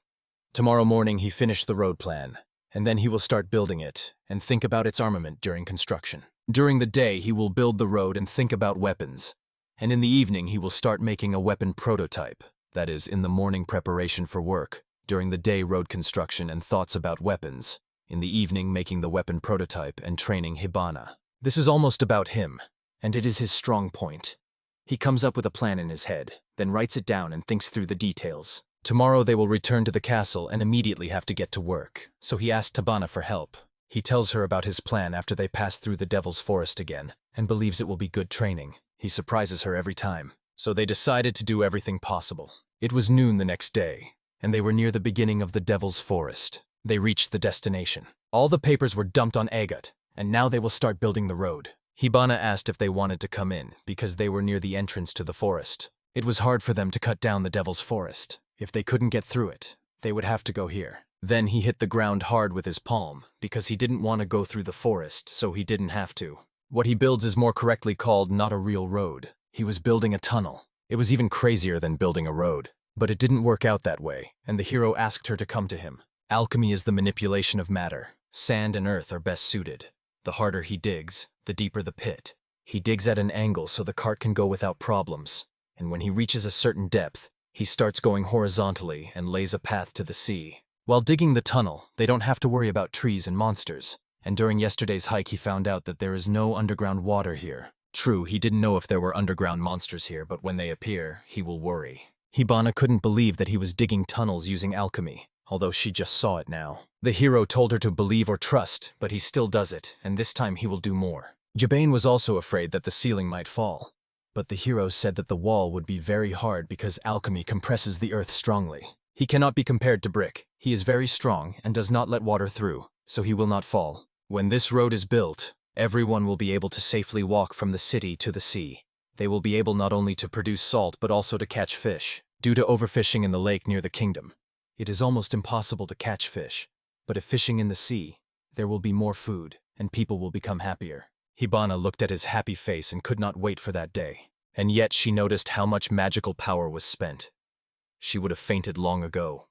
Tomorrow morning he finished the road plan, and then he will start building it and think about its armament during construction. During the day he will build the road and think about weapons. And in the evening he will start making a weapon prototype. That is, in the morning preparation for work. During the day road construction and thoughts about weapons. In the evening making the weapon prototype and training Hibana. This is almost about him, and it is his strong point. He comes up with a plan in his head, then writes it down and thinks through the details. Tomorrow they will return to the castle and immediately have to get to work, so he asks Tabana for help. He tells her about his plan after they pass through the Devil's Forest again, and believes it will be good training. He surprises her every time, so they decided to do everything possible. It was noon the next day, and they were near the beginning of the Devil's Forest. They reached the destination. All the papers were dumped on Agat, and now they will start building the road. Hibana asked if they wanted to come in, because they were near the entrance to the forest. It was hard for them to cut down the Devil's Forest. If they couldn't get through it, they would have to go here. Then he hit the ground hard with his palm, because he didn't want to go through the forest, so he didn't have to. What he builds is more correctly called not a real road. He was building a tunnel. It was even crazier than building a road. But it didn't work out that way, and the hero asked her to come to him. Alchemy is the manipulation of matter. Sand and earth are best suited. The harder he digs, the deeper the pit. He digs at an angle so the cart can go without problems, and when he reaches a certain depth, he starts going horizontally and lays a path to the sea. While digging the tunnel, they don't have to worry about trees and monsters, and during yesterday's hike he found out that there is no underground water here. True, he didn't know if there were underground monsters here, but when they appear, he will worry. Hibana couldn't believe that he was digging tunnels using alchemy, although she just saw it now. The hero told her to believe or trust, but he still does it, and this time he will do more. Jabane was also afraid that the ceiling might fall, but the hero said that the wall would be very hard because alchemy compresses the earth strongly. He cannot be compared to brick. He is very strong and does not let water through, so he will not fall. When this road is built, everyone will be able to safely walk from the city to the sea. They will be able not only to produce salt but also to catch fish. Due to overfishing in the lake near the kingdom, it is almost impossible to catch fish. But if fishing in the sea, there will be more food, and people will become happier. Hibana looked at his happy face and could not wait for that day. And yet she noticed how much magical power was spent. She would have fainted long ago.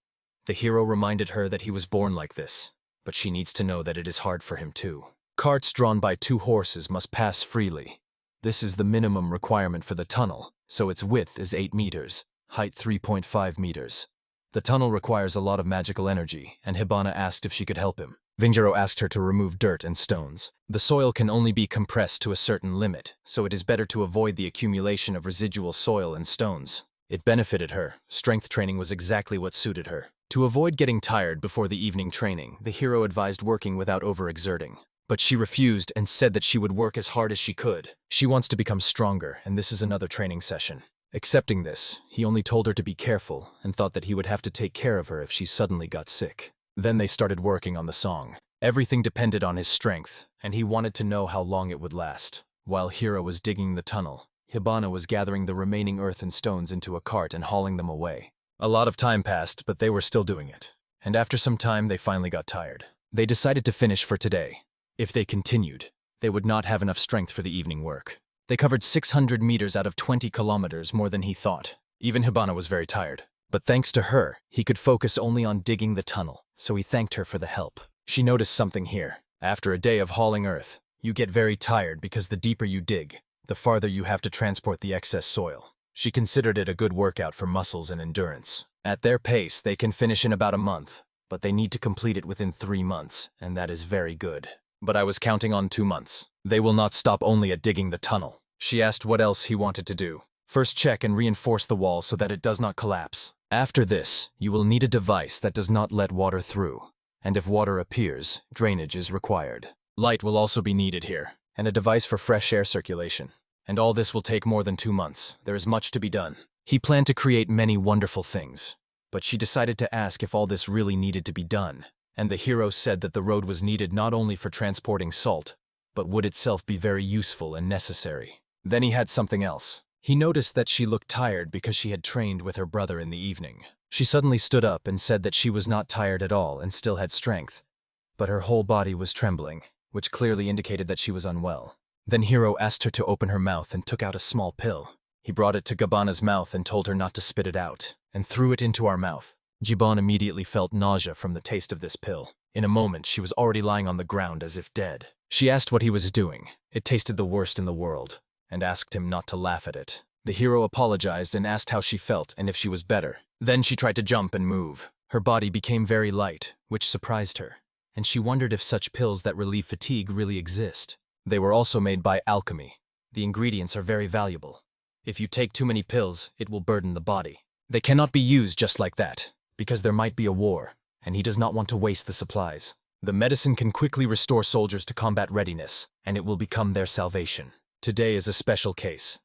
The hero reminded her that he was born like this, but she needs to know that it is hard for him too. Carts drawn by 2 horses must pass freely. This is the minimum requirement for the tunnel, so its width is 8 meters, height 3.5 meters. The tunnel requires a lot of magical energy, and Hibana asked if she could help him. Vinjiro asked her to remove dirt and stones. The soil can only be compressed to a certain limit, so it is better to avoid the accumulation of residual soil and stones. It benefited her. Strength training was exactly what suited her. To avoid getting tired before the evening training, the hero advised working without overexerting. But she refused and said that she would work as hard as she could. She wants to become stronger, and this is another training session. Accepting this, he only told her to be careful and thought that he would have to take care of her if she suddenly got sick. Then they started working on the song. Everything depended on his strength, and he wanted to know how long it would last. While Hiro was digging the tunnel, Hibana was gathering the remaining earth and stones into a cart and hauling them away. A lot of time passed, but they were still doing it. And after some time, they finally got tired. They decided to finish for today. If they continued, they would not have enough strength for the evening work. They covered 600 meters out of 20 kilometers, more than he thought. Even Hibana was very tired. But thanks to her, he could focus only on digging the tunnel, so he thanked her for the help. She noticed something here. After a day of hauling earth, you get very tired because the deeper you dig, the farther you have to transport the excess soil. She considered it a good workout for muscles and endurance. At their pace, they can finish in about a month, but they need to complete it within 3 months, and that is very good. But I was counting on 2 months. They will not stop only at digging the tunnel. She asked what else he wanted to do. First, check and reinforce the wall so that it does not collapse. After this, you will need a device that does not let water through. And if water appears, drainage is required. Light will also be needed here, and a device for fresh air circulation. And all this will take more than 2 months. There is much to be done. He planned to create many wonderful things, but she decided to ask if all this really needed to be done. And the hero said that the road was needed not only for transporting salt, but would itself be very useful and necessary. Then he had something else. He noticed that she looked tired because she had trained with her brother in the evening. She suddenly stood up and said that she was not tired at all and still had strength, but her whole body was trembling, which clearly indicated that she was unwell. Then Hiro asked her to open her mouth and took out a small pill. He brought it to Gabana's mouth and told her not to spit it out, and threw it into our mouth. Jiban immediately felt nausea from the taste of this pill. In a moment, she was already lying on the ground as if dead. She asked what he was doing. It tasted the worst in the world, and asked him not to laugh at it. The hero apologized and asked how she felt and if she was better. Then she tried to jump and move. Her body became very light, which surprised her, and she wondered if such pills that relieve fatigue really exist. They were also made by alchemy. The ingredients are very valuable. If you take too many pills, it will burden the body. They cannot be used just like that, because there might be a war, and he does not want to waste the supplies. The medicine can quickly restore soldiers to combat readiness, and it will become their salvation. Today is a special case.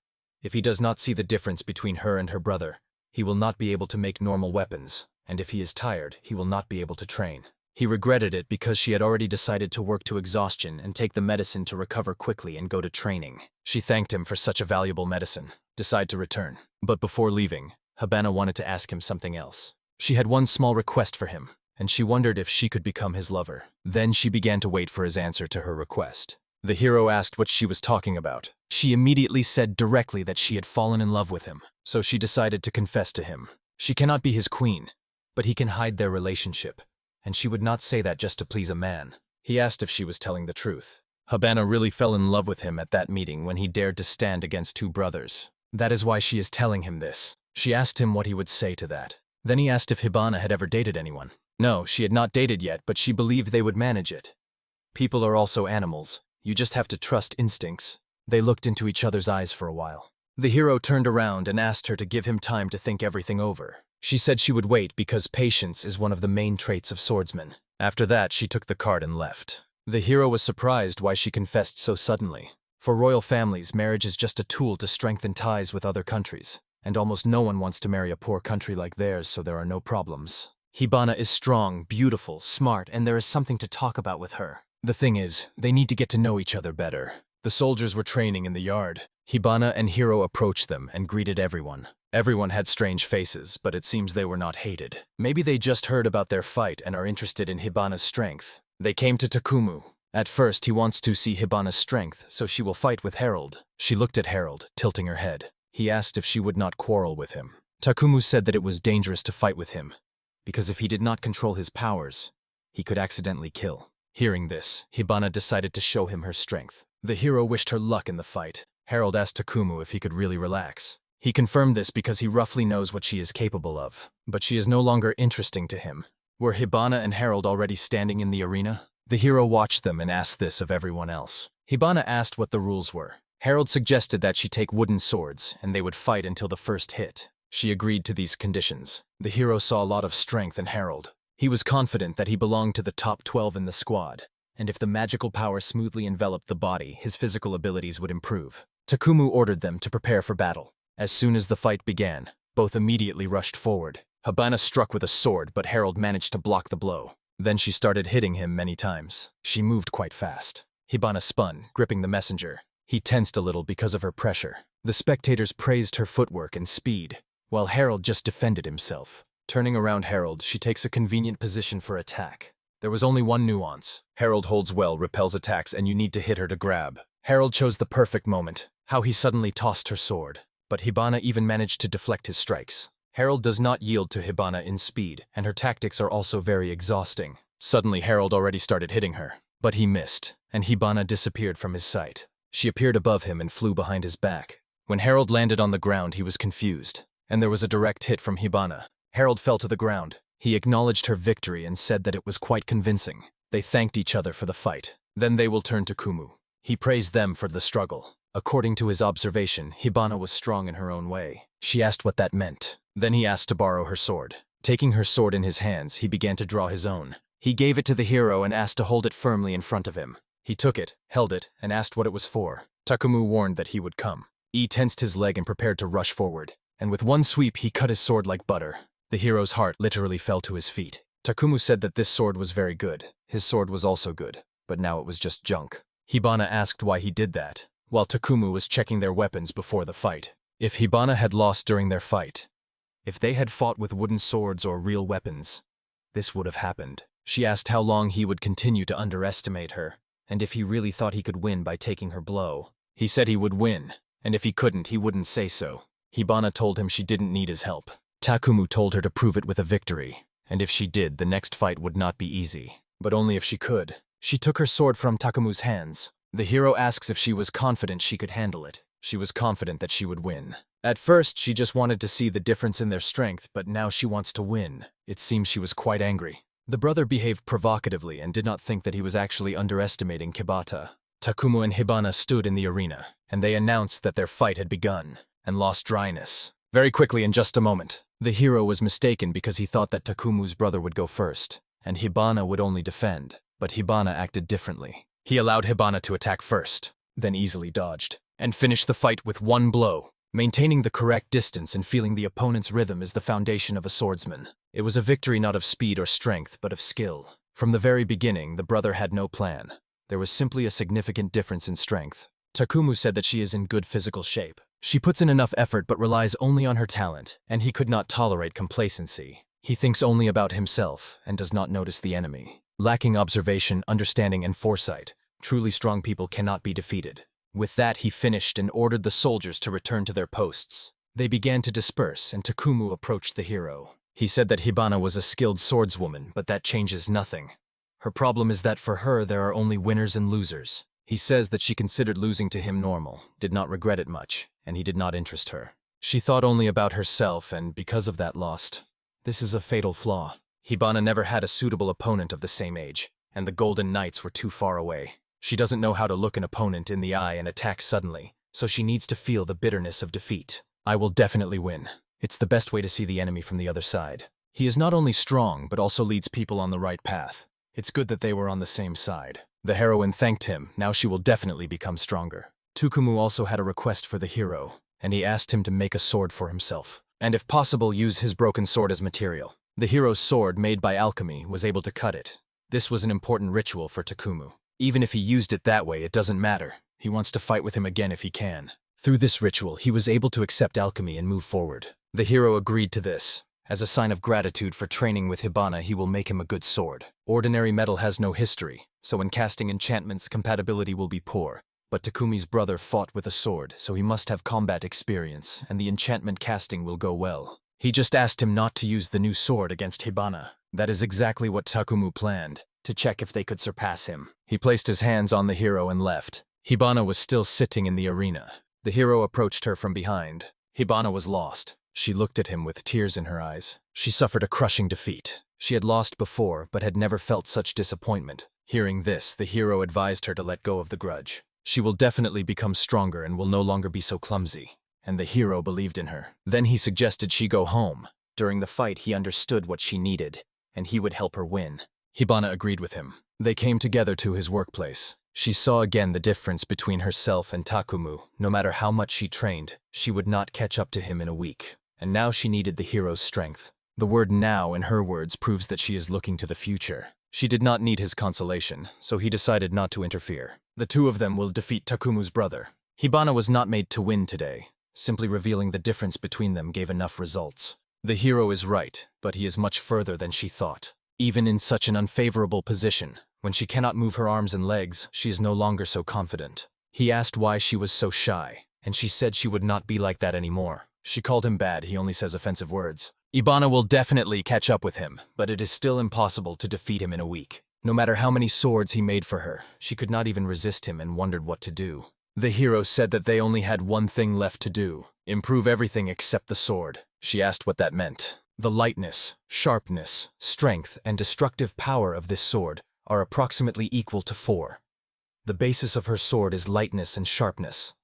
If he does not see the difference between her and her brother, he will not be able to make normal weapons, and if he is tired, he will not be able to train. He regretted it because she had already decided to work to exhaustion and take the medicine to recover quickly and go to training. She thanked him for such a valuable medicine. Decide to return. But before leaving, Hibana wanted to ask him something else. She had one small request for him, and she wondered if she could become his lover. Then she began to wait for his answer to her request. The hero asked what she was talking about. She immediately said directly that she had fallen in love with him, so she decided to confess to him. She cannot be his queen, but he can hide their relationship, and she would not say that just to please a man. He asked if she was telling the truth. Hibana really fell in love with him at that meeting when he dared to stand against 2 brothers. That is why she is telling him this. She asked him what he would say to that. Then he asked if Hibana had ever dated anyone. No, she had not dated yet, but she believed they would manage it. People are also animals. You just have to trust instincts. They looked into each other's eyes for a while. The hero turned around and asked her to give him time to think everything over. She said she would wait because patience is one of the main traits of swordsmen. After that, she took the card and left. The hero was surprised why she confessed so suddenly. For royal families, marriage is just a tool to strengthen ties with other countries, and almost no one wants to marry a poor country like theirs, so there are no problems. Hibana is strong, beautiful, smart, and there is something to talk about with her. The thing is, they need to get to know each other better. The soldiers were training in the yard. Hibana and Hiro approached them and greeted everyone. Everyone had strange faces, but it seems they were not hated. Maybe they just heard about their fight and are interested in Hibana's strength. They came to Takumu. At first, he wants to see Hibana's strength, so she will fight with Harold. She looked at Harold, tilting her head. He asked if she would not quarrel with him. Takumu said that it was dangerous to fight with him, because if he did not control his powers, he could accidentally kill. Hearing this, Hibana decided to show him her strength. The hero wished her luck in the fight. Harold asked Takumu if he could really relax. He confirmed this because he roughly knows what she is capable of, but she is no longer interesting to him. Were Hibana and Harold already standing in the arena? The hero watched them and asked this of everyone else. Hibana asked what the rules were. Harold suggested that she take wooden swords, and they would fight until the first hit. She agreed to these conditions. The hero saw a lot of strength in Harold. He was confident that he belonged to the top 12 in the squad, and if the magical power smoothly enveloped the body, his physical abilities would improve. Takumu ordered them to prepare for battle. As soon as the fight began, both immediately rushed forward. Hibana struck with a sword, but Harold managed to block the blow. Then she started hitting him many times. She moved quite fast. Hibana spun, gripping the messenger. He tensed a little because of her pressure. The spectators praised her footwork and speed, while Harold just defended himself. Turning around Harold, she takes a convenient position for attack. There was only one nuance. Harold holds well, repels attacks, and you need to hit her to grab. Harold chose the perfect moment, how he suddenly tossed her sword. But Hibana even managed to deflect his strikes. Harold does not yield to Hibana in speed, and her tactics are also very exhausting. Suddenly Harold already started hitting her, but he missed, and Hibana disappeared from his sight. She appeared above him and flew behind his back. When Harold landed on the ground, he was confused, and there was a direct hit from Hibana. Harold fell to the ground. He acknowledged her victory and said that it was quite convincing. They thanked each other for the fight. Then they will turn to Kumu. He praised them for the struggle. According to his observation, Hibana was strong in her own way. She asked what that meant. Then he asked to borrow her sword. Taking her sword in his hands, he began to draw his own. He gave it to the hero and asked to hold it firmly in front of him. He took it, held it, and asked what it was for. Takumu warned that he would come. He tensed his leg and prepared to rush forward. And with one sweep, he cut his sword like butter. The hero's heart literally fell to his feet. Takumu said that this sword was very good. His sword was also good, but now it was just junk. Hibana asked why he did that, while Takumu was checking their weapons before the fight. If Hibana had lost during their fight, if they had fought with wooden swords or real weapons, this would have happened. She asked how long he would continue to underestimate her, and if he really thought he could win by taking her blow. He said he would win, and if he couldn't, he wouldn't say so. Hibana told him she didn't need his help. Takumu told her to prove it with a victory, and if she did, the next fight would not be easy. But only if she could. She took her sword from Takumu's hands. The hero asks if she was confident she could handle it. She was confident that she would win. At first, she just wanted to see the difference in their strength, but now she wants to win. It seems she was quite angry. The brother behaved provocatively and did not think that he was actually underestimating Kibata. Takumu and Hibana stood in the arena, and they announced that their fight had begun, and lost dryness. Very quickly, in just a moment. The hero was mistaken because he thought that Takumu's brother would go first, and Hibana would only defend. But Hibana acted differently. He allowed Hibana to attack first, then easily dodged, and finished the fight with one blow. Maintaining the correct distance and feeling the opponent's rhythm is the foundation of a swordsman. It was a victory not of speed or strength, but of skill. From the very beginning, the brother had no plan. There was simply a significant difference in strength. Takumu said that she is in good physical shape. She puts in enough effort but relies only on her talent, and he could not tolerate complacency. He thinks only about himself and does not notice the enemy. Lacking observation, understanding, and foresight, truly strong people cannot be defeated. With that, he finished and ordered the soldiers to return to their posts. They began to disperse, and Takumu approached the hero. He said that Hibana was a skilled swordswoman, but that changes nothing. Her problem is that for her, there are only winners and losers. He says that she considered losing to him normal, did not regret it much, and he did not interest her. She thought only about herself, and because of that lost. This is a fatal flaw. Hibana never had a suitable opponent of the same age, and the Golden Knights were too far away. She doesn't know how to look an opponent in the eye and attack suddenly, so she needs to feel the bitterness of defeat. I will definitely win. It's the best way to see the enemy from the other side. He is not only strong, but also leads people on the right path. It's good that they were on the same side. The heroine thanked him. Now she will definitely become stronger. Takumu also had a request for the hero, and he asked him to make a sword for himself, and if possible use his broken sword as material. The hero's sword, made by alchemy, was able to cut it. This was an important ritual for Takumu. Even if he used it that way, it doesn't matter. He wants to fight with him again if he can. Through this ritual, he was able to accept alchemy and move forward. The hero agreed to this. As a sign of gratitude for training with Hibana, he will make him a good sword. Ordinary metal has no history, so when casting enchantments, compatibility will be poor. But Takumi's brother fought with a sword, so he must have combat experience, and the enchantment casting will go well. He just asked him not to use the new sword against Hibana. That is exactly what Takumu planned, to check if they could surpass him. He placed his hands on the hero and left. Hibana was still sitting in the arena. The hero approached her from behind. Hibana was lost. She looked at him with tears in her eyes. She suffered a crushing defeat. She had lost before, but had never felt such disappointment. Hearing this, the hero advised her to let go of the grudge. She will definitely become stronger and will no longer be so clumsy. And the hero believed in her. Then he suggested she go home. During the fight, he understood what she needed, and he would help her win. Hibana agreed with him. They came together to his workplace. She saw again the difference between herself and Takumu. No matter how much she trained, she would not catch up to him in a week. And now she needed the hero's strength. The word now in her words proves that she is looking to the future. She did not need his consolation, so he decided not to interfere. The two of them will defeat Takumu's brother. Hibana was not made to win today. Simply revealing the difference between them gave enough results. The hero is right, but he is much further than she thought. Even in such an unfavorable position, when she cannot move her arms and legs, she is no longer so confident. He asked why she was so shy, and she said she would not be like that anymore. She called him bad, he only says offensive words. Hibana will definitely catch up with him, but it is still impossible to defeat him in a week. No matter how many swords he made for her, she could not even resist him and wondered what to do. The hero said that they only had one thing left to do: improve everything except the sword. She asked what that meant. The lightness, sharpness, strength, and destructive power of this sword are approximately equal to 4. The basis of her sword is lightness and sharpness.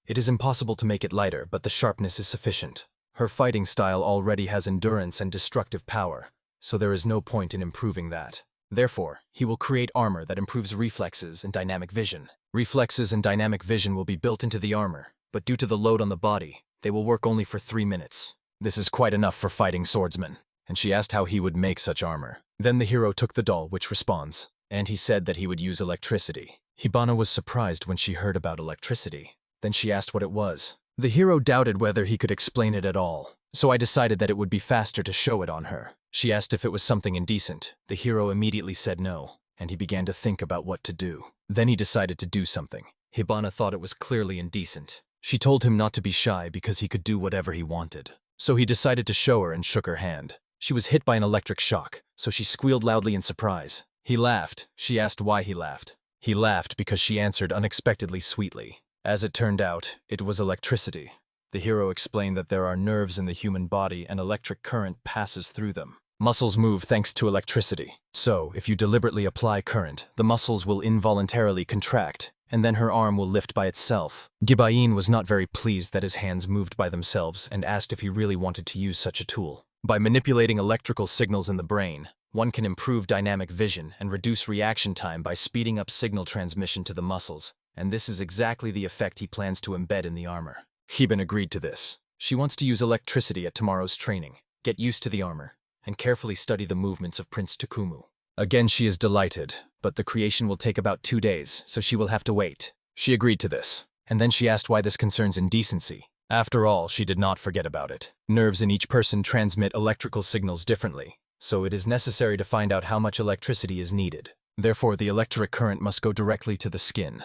It is impossible to make it lighter, but the sharpness is sufficient. Her fighting style already has endurance and destructive power, so there is no point in improving that. Therefore, he will create armor that improves reflexes and dynamic vision. Reflexes and dynamic vision will be built into the armor, but due to the load on the body, they will work only for 3 minutes. This is quite enough for fighting swordsmen, and she asked how he would make such armor. Then the hero took the doll, which responds, and he said that he would use electricity. Hibana was surprised when she heard about electricity. Then she asked what it was. The hero doubted whether he could explain it at all, so I decided that it would be faster to show it on her. She asked if it was something indecent. The hero immediately said no, and he began to think about what to do. Then he decided to do something. Hibana thought it was clearly indecent. She told him not to be shy because he could do whatever he wanted. So he decided to show her and shook her hand. She was hit by an electric shock, so she squealed loudly in surprise. He laughed. She asked why he laughed. He laughed because she answered unexpectedly sweetly. As it turned out, it was electricity. The hero explained that there are nerves in the human body and electric current passes through them. Muscles move thanks to electricity. So, if you deliberately apply current, the muscles will involuntarily contract, and then her arm will lift by itself. Gibain was not very pleased that his hands moved by themselves and asked if he really wanted to use such a tool. By manipulating electrical signals in the brain, one can improve dynamic vision and reduce reaction time by speeding up signal transmission to the muscles, and this is exactly the effect he plans to embed in the armor. Hibana agreed to this. She wants to use electricity at tomorrow's training, get used to the armor, and carefully study the movements of Prince Takumu. Again she is delighted, but the creation will take about 2 days, so she will have to wait. She agreed to this, and then she asked why this concerns indecency. After all, she did not forget about it. Nerves in each person transmit electrical signals differently, so it is necessary to find out how much electricity is needed. Therefore, the electric current must go directly to the skin.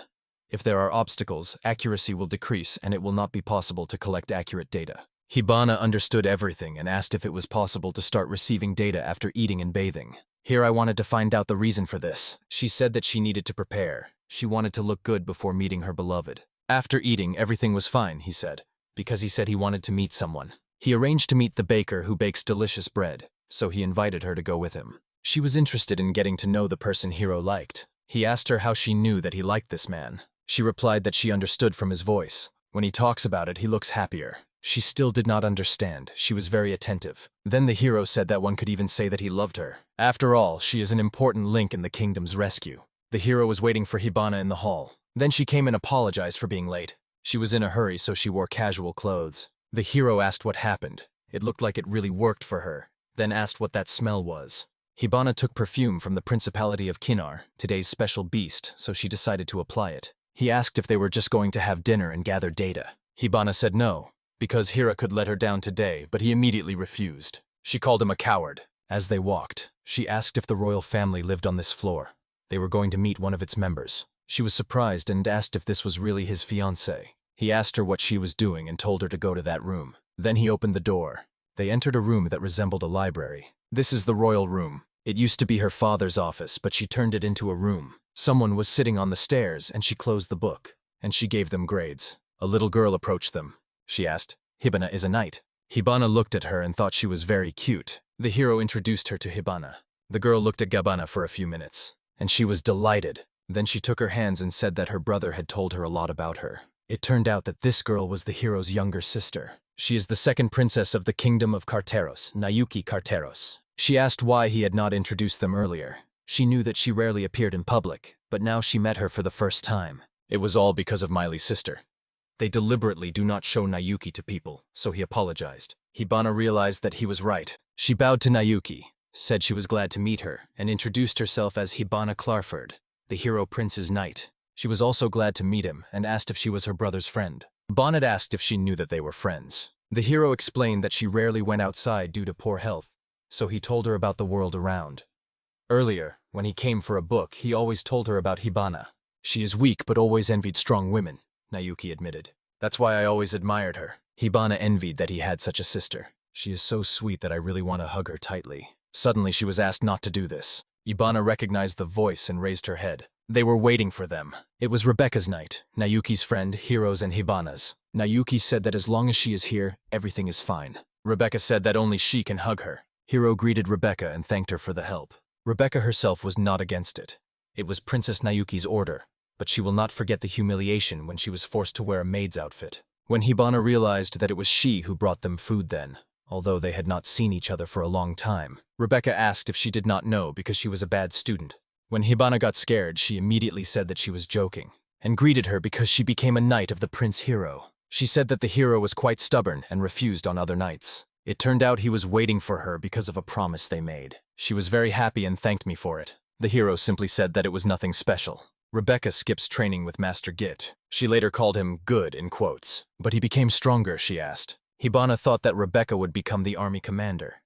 If there are obstacles, accuracy will decrease and it will not be possible to collect accurate data. Hibana understood everything and asked if it was possible to start receiving data after eating and bathing. Here I wanted to find out the reason for this. She said that she needed to prepare. She wanted to look good before meeting her beloved. After eating, everything was fine, he said, because he said he wanted to meet someone. He arranged to meet the baker who bakes delicious bread, so he invited her to go with him. She was interested in getting to know the person Hiro liked. He asked her how she knew that he liked this man. She replied that she understood from his voice. When he talks about it, he looks happier. She still did not understand. She was very attentive. Then the hero said that one could even say that he loved her. After all, she is an important link in the kingdom's rescue. The hero was waiting for Hibana in the hall. Then she came and apologized for being late. She was in a hurry, so she wore casual clothes. The hero asked what happened. It looked like it really worked for her. Then asked what that smell was. Hibana took perfume from the Principality of Kinar, today's special beast, so she decided to apply it. He asked if they were just going to have dinner and gather data. Hibana said no, because Hira could let her down today, but he immediately refused. She called him a coward. As they walked, she asked if the royal family lived on this floor. They were going to meet one of its members. She was surprised and asked if this was really his fiancée. He asked her what she was doing and told her to go to that room. Then he opened the door. They entered a room that resembled a library. This is the royal room. It used to be her father's office, but she turned it into a room. Someone was sitting on the stairs, and she closed the book, and she gave them grades. A little girl approached them. She asked, "Hibana is a knight." Hibana looked at her and thought she was very cute. The hero introduced her to Hibana. The girl looked at Gabana for a few minutes, and she was delighted. Then she took her hands and said that her brother had told her a lot about her. It turned out that this girl was the hero's younger sister. She is the second princess of the kingdom of Carteros, Nayuki Carteros. She asked why he had not introduced them earlier. She knew that she rarely appeared in public, but now she met her for the first time. It was all because of Miley's sister. They deliberately do not show Nayuki to people, so he apologized. Hibana realized that he was right. She bowed to Nayuki, said she was glad to meet her, and introduced herself as Hibana Clarford, the hero prince's knight. She was also glad to meet him and asked if she was her brother's friend. Bonnet asked if she knew that they were friends. The hero explained that she rarely went outside due to poor health, so he told her about the world around. Earlier, when he came for a book, he always told her about Hibana. She is weak but always envied strong women, Nayuki admitted. That's why I always admired her. Hibana envied that he had such a sister. She is so sweet that I really want to hug her tightly. Suddenly she was asked not to do this. Hibana recognized the voice and raised her head. They were waiting for them. It was Rebecca's night, Nayuki's friend, Hiro's and Hibana's. Nayuki said that as long as she is here, everything is fine. Rebecca said that only she can hug her. Hiro greeted Rebecca and thanked her for the help. Rebecca herself was not against it. It was Princess Nayuki's order, but she will not forget the humiliation when she was forced to wear a maid's outfit. When Hibana realized that it was she who brought them food then, although they had not seen each other for a long time, Rebecca asked if she did not know because she was a bad student. When Hibana got scared, she immediately said that she was joking, and greeted her because she became a knight of the Prince Hiro. She said that the hero was quite stubborn and refused on other nights. It turned out he was waiting for her because of a promise they made. She was very happy and thanked me for it. The hero simply said that it was nothing special. Rebecca skips training with Master Git. She later called him good in quotes. But he became stronger, she asked. Hibana thought that Rebecca would become the army commander.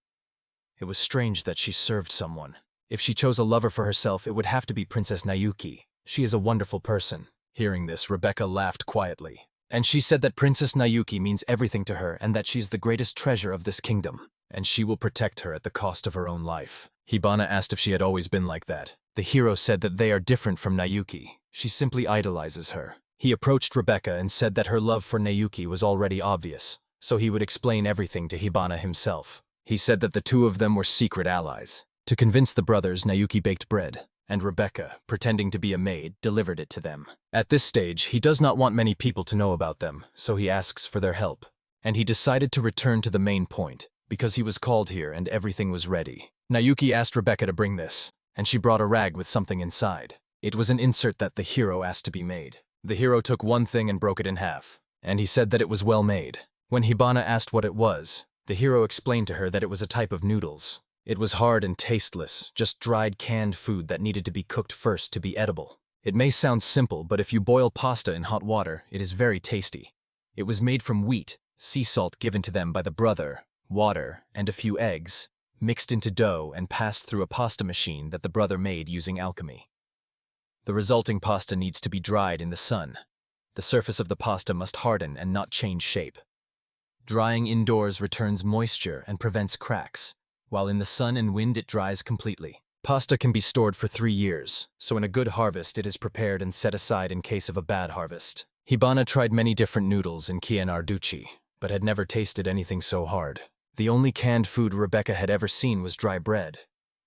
It was strange that she served someone. If she chose a lover for herself, it would have to be Princess Nayuki. She is a wonderful person. Hearing this, Rebecca laughed quietly. And she said that Princess Nayuki means everything to her and that she's the greatest treasure of this kingdom. And she will protect her at the cost of her own life. Hibana asked if she had always been like that. The hero said that they are different from Nayuki. She simply idolizes her. He approached Rebecca and said that her love for Nayuki was already obvious, so he would explain everything to Hibana himself. He said that the two of them were secret allies. To convince the brothers, Nayuki baked bread, and Rebecca, pretending to be a maid, delivered it to them. At this stage, he does not want many people to know about them, so he asks for their help. And he decided to return to the main point, because he was called here and everything was ready. Nayuki asked Rebecca to bring this, and she brought a rag with something inside. It was an insert that the hero asked to be made. The hero took one thing and broke it in half, and he said that it was well made. When Hibana asked what it was, the hero explained to her that it was a type of noodles. It was hard and tasteless, just dried canned food that needed to be cooked first to be edible. It may sound simple, but if you boil pasta in hot water, it is very tasty. It was made from wheat, sea salt given to them by the brother, water, and a few eggs, mixed into dough and passed through a pasta machine that the brother made using alchemy. The resulting pasta needs to be dried in the sun. The surface of the pasta must harden and not change shape. Drying indoors returns moisture and prevents cracks, while in the sun and wind it dries completely. Pasta can be stored for 3 years, so in a good harvest it is prepared and set aside in case of a bad harvest. Hibana tried many different noodles in Kienarduchi, but had never tasted anything so hard. The only canned food Rebecca had ever seen was dry bread,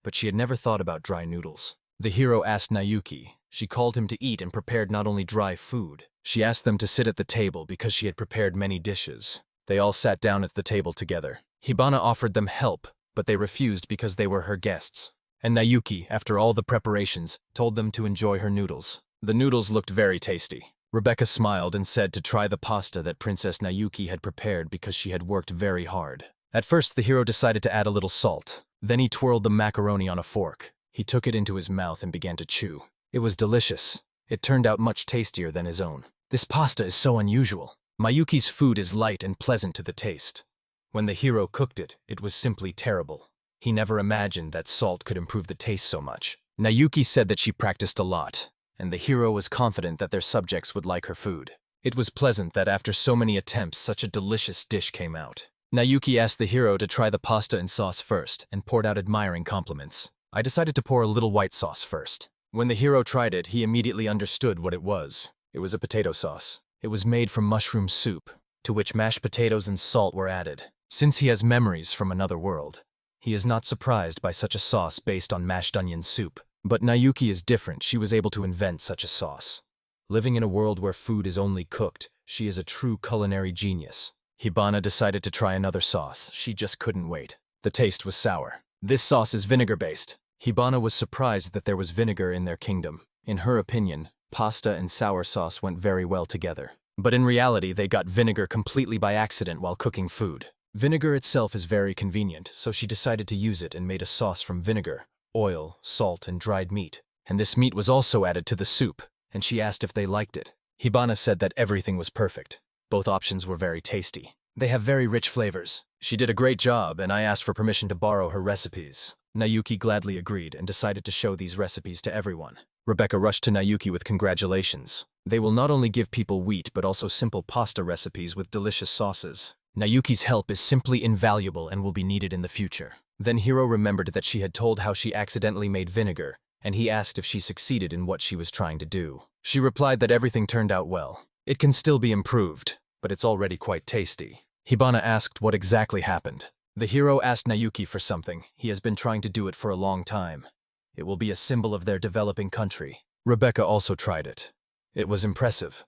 but she had never thought about dry noodles. The hero asked Nayuki. She called him to eat and prepared not only dry food. She asked them to sit at the table because she had prepared many dishes. They all sat down at the table together. Hibana offered them help, but they refused because they were her guests. And Nayuki, after all the preparations, told them to enjoy her noodles. The noodles looked very tasty. Rebecca smiled and said to try the pasta that Princess Nayuki had prepared because she had worked very hard. At first, the hero decided to add a little salt. Then he twirled the macaroni on a fork. He took it into his mouth and began to chew. It was delicious. It turned out much tastier than his own. This pasta is so unusual. Mayuki's food is light and pleasant to the taste. When the hero cooked it, it was simply terrible. He never imagined that salt could improve the taste so much. Nayuki said that she practiced a lot, and the hero was confident that their subjects would like her food. It was pleasant that after so many attempts, such a delicious dish came out. Nayuki asked the hero to try the pasta and sauce first, and poured out admiring compliments. I decided to pour a little white sauce first. When the hero tried it, he immediately understood what it was. It was a potato sauce. It was made from mushroom soup, to which mashed potatoes and salt were added. Since he has memories from another world, he is not surprised by such a sauce based on mashed onion soup. But Nayuki is different. She was able to invent such a sauce. Living in a world where food is only cooked, she is a true culinary genius. Hibana decided to try another sauce. She just couldn't wait. The taste was sour. This sauce is vinegar-based. Hibana was surprised that there was vinegar in their kingdom. In her opinion, pasta and sour sauce went very well together. But in reality, they got vinegar completely by accident while cooking food. Vinegar itself is very convenient, so she decided to use it and made a sauce from vinegar, oil, salt, and dried meat. And this meat was also added to the soup, and she asked if they liked it. Hibana said that everything was perfect. Both options were very tasty. They have very rich flavors. She did a great job, and I asked for permission to borrow her recipes. Nayuki gladly agreed and decided to show these recipes to everyone. Rebecca rushed to Nayuki with congratulations. They will not only give people wheat but also simple pasta recipes with delicious sauces. Nayuki's help is simply invaluable and will be needed in the future. Then Hiro remembered that she had told how she accidentally made vinegar, and he asked if she succeeded in what she was trying to do. She replied that everything turned out well. It can still be improved, but it's already quite tasty. Hibana asked what exactly happened. The hero asked Nayuki for something. He has been trying to do it for a long time. It will be a symbol of their developing country. Rebecca also tried it. It was impressive.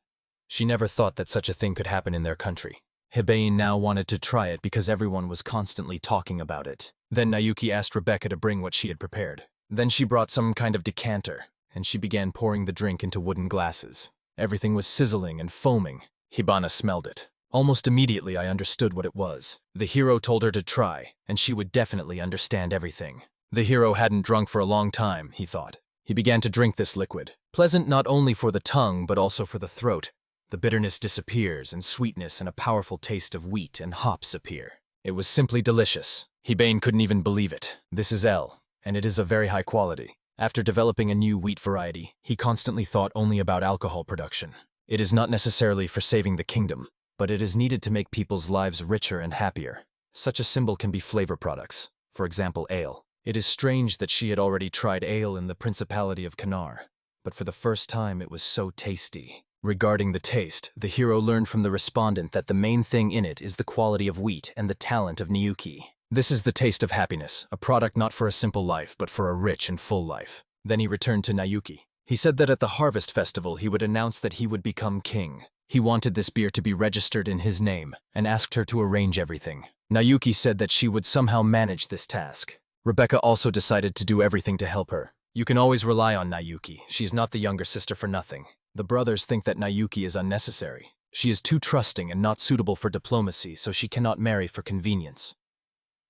She never thought that such a thing could happen in their country. Hibane now wanted to try it because everyone was constantly talking about it. Then Nayuki asked Rebecca to bring what she had prepared. Then she brought some kind of decanter, and she began pouring the drink into wooden glasses. Everything was sizzling and foaming. Hibana smelled it. Almost immediately I understood what it was. The hero told her to try, and she would definitely understand everything. The hero hadn't drunk for a long time, he thought. He began to drink this liquid. Pleasant not only for the tongue, but also for the throat. The bitterness disappears, and sweetness and a powerful taste of wheat and hops appear. It was simply delicious. Hibane couldn't even believe it. This is L, and it is of very high quality. After developing a new wheat variety, he constantly thought only about alcohol production. It is not necessarily for saving the kingdom, but it is needed to make people's lives richer and happier. Such a symbol can be flavor products, for example, ale. It is strange that she had already tried ale in the Principality of Kanar, but for the first time it was so tasty. Regarding the taste, the hero learned from the respondent that the main thing in it is the quality of wheat and the talent of Nayuki. This is the taste of happiness, a product not for a simple life, but for a rich and full life. Then he returned to Nayuki. He said that at the Harvest Festival he would announce that he would become king. He wanted this beer to be registered in his name, and asked her to arrange everything. Nayuki said that she would somehow manage this task. Rebecca also decided to do everything to help her. You can always rely on Nayuki. She's not the younger sister for nothing. The brothers think that Nayuki is unnecessary. She is too trusting and not suitable for diplomacy, so she cannot marry for convenience.